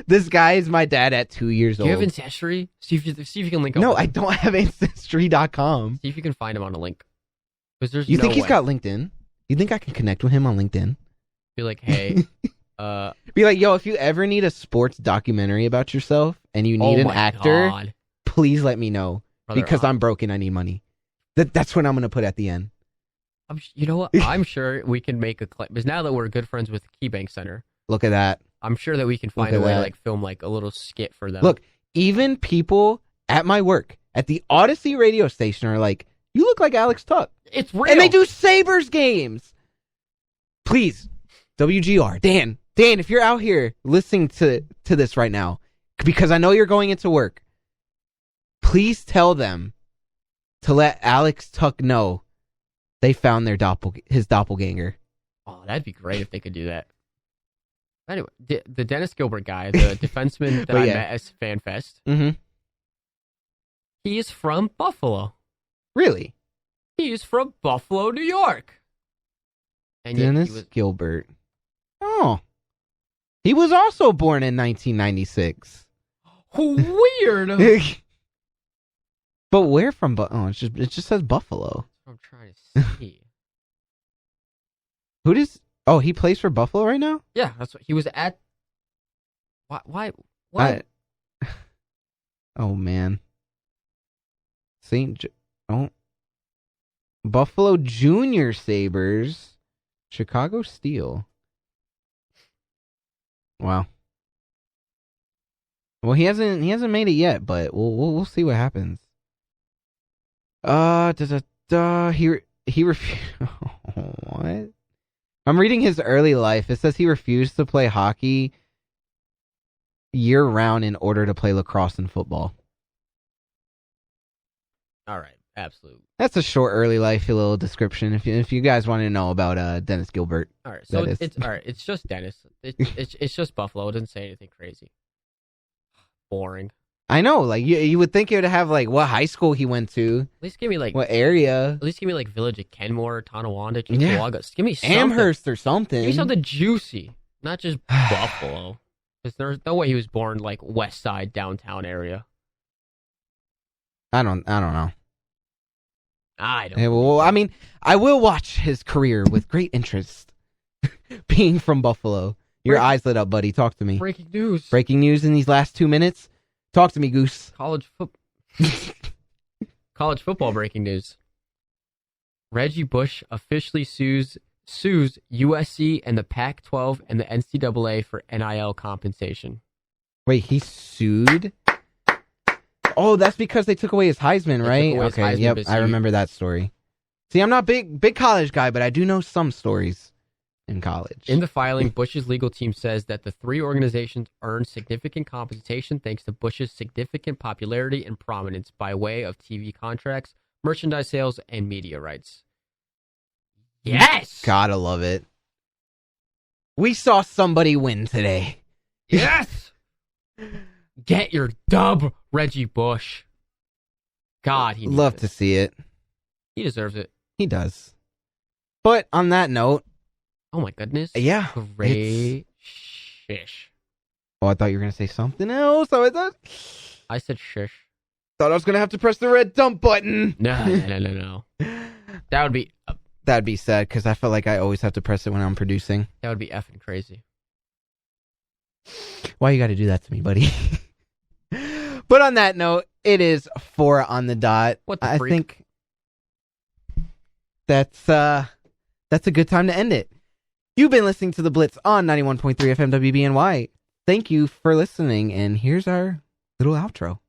S8: This guy is my dad at 2 years old.
S9: Do you have Ancestry? See if you can link up.
S8: No, I don't have Ancestry.com.
S9: See if you can find him on a link. There's
S8: you think he's got LinkedIn? You think I can connect with him on LinkedIn?
S9: Be like, hey...
S8: Be like, yo, if you ever need a sports documentary about yourself and you need an actor, please let me know.
S9: Brother,
S8: because I'm broken. I need money. That's what I'm going to put at the end.
S9: You know what? I'm sure we can make a claim. Because now that we're good friends with KeyBank Center.
S8: Look at that.
S9: I'm sure that we can find a way to like film like a little skit for them.
S8: Look, even people at my work, at the Odyssey radio station are like, you look like Alex Tuck.
S9: It's real.
S8: And they do Sabres games. Please, WGR. Dan, if you're out here listening to this right now, because I know you're going into work, please tell them to let Alex Tuck know they found his doppelganger.
S9: Oh, that'd be great if they could do that. Anyway, the Dennis Gilbert guy, the defenseman that I met at FanFest, he is from Buffalo.
S8: Really?
S9: He is from Buffalo, New York. And
S8: Dennis Gilbert. Oh. He was also born in 1996.
S9: Weird.
S8: But where from? Oh, it just says Buffalo.
S9: I'm trying to see.
S8: Who does? Oh, he plays for Buffalo right now.
S9: Yeah, that's what he was at. Why?
S8: Oh man. Buffalo Junior Sabres, Chicago Steel. Wow. Well, he hasn't made it yet, but we'll see what happens. He refused. What? I'm reading his early life. It says he refused to play hockey year round in order to play lacrosse and football.
S9: All right, absolutely.
S8: That's a short early life little description. If you guys want to know about Dennis Gilbert,
S9: all right. So it's all right. It's just Dennis. It's just Buffalo. It doesn't say anything crazy. Boring.
S8: I know. Like you would think it would have like what high school he went to.
S9: At least give me like
S8: what area.
S9: At least give me like Village of Kenmore, Tonawanda, Cheektowaga. Give me something.
S8: Amherst or something.
S9: Give me something juicy, not just Buffalo. Because there's no way he was born like West Side downtown area.
S8: I don't know.
S9: I don't.
S8: Yeah, well, I mean, I will watch his career with great interest. Being from Buffalo, your eyes lit up, buddy. Talk to me.
S9: Breaking news.
S8: Breaking news in these last 2 minutes. Talk to me, Goose.
S9: College football breaking news. Reggie Bush officially sues USC and the Pac-12 and the NCAA for NIL compensation.
S8: Wait, he sued? Oh, that's because they took away his Heisman, right? Okay, yep, I remember that story. See, I'm not big college guy, but I do know some stories in college.
S9: In the filing, Bush's legal team says that the three organizations earned significant compensation thanks to Bush's significant popularity and prominence by way of TV contracts, merchandise sales, and media rights. Yes!
S8: Gotta love it. We saw somebody win today.
S9: Yes! Get your dub, Reggie Bush. God, he
S8: love to see it.
S9: He deserves it.
S8: He does. But on that note,
S9: oh my goodness.
S8: Yeah.
S9: Great shish.
S8: Oh, I thought you were gonna say something else.
S9: I said shish.
S8: Thought I was gonna have to press the red dump button.
S9: No. That'd
S8: be sad because I feel like I always have to press it when I'm producing.
S9: That would be effing crazy.
S8: Why you got to do that to me, buddy? But on that note, it is 4 on the dot.
S9: What the
S8: I
S9: freak?
S8: think that's a good time to end it. You've been listening to The Blitz on 91.3 FM WBNY. Thank you for listening, and here's our little outro.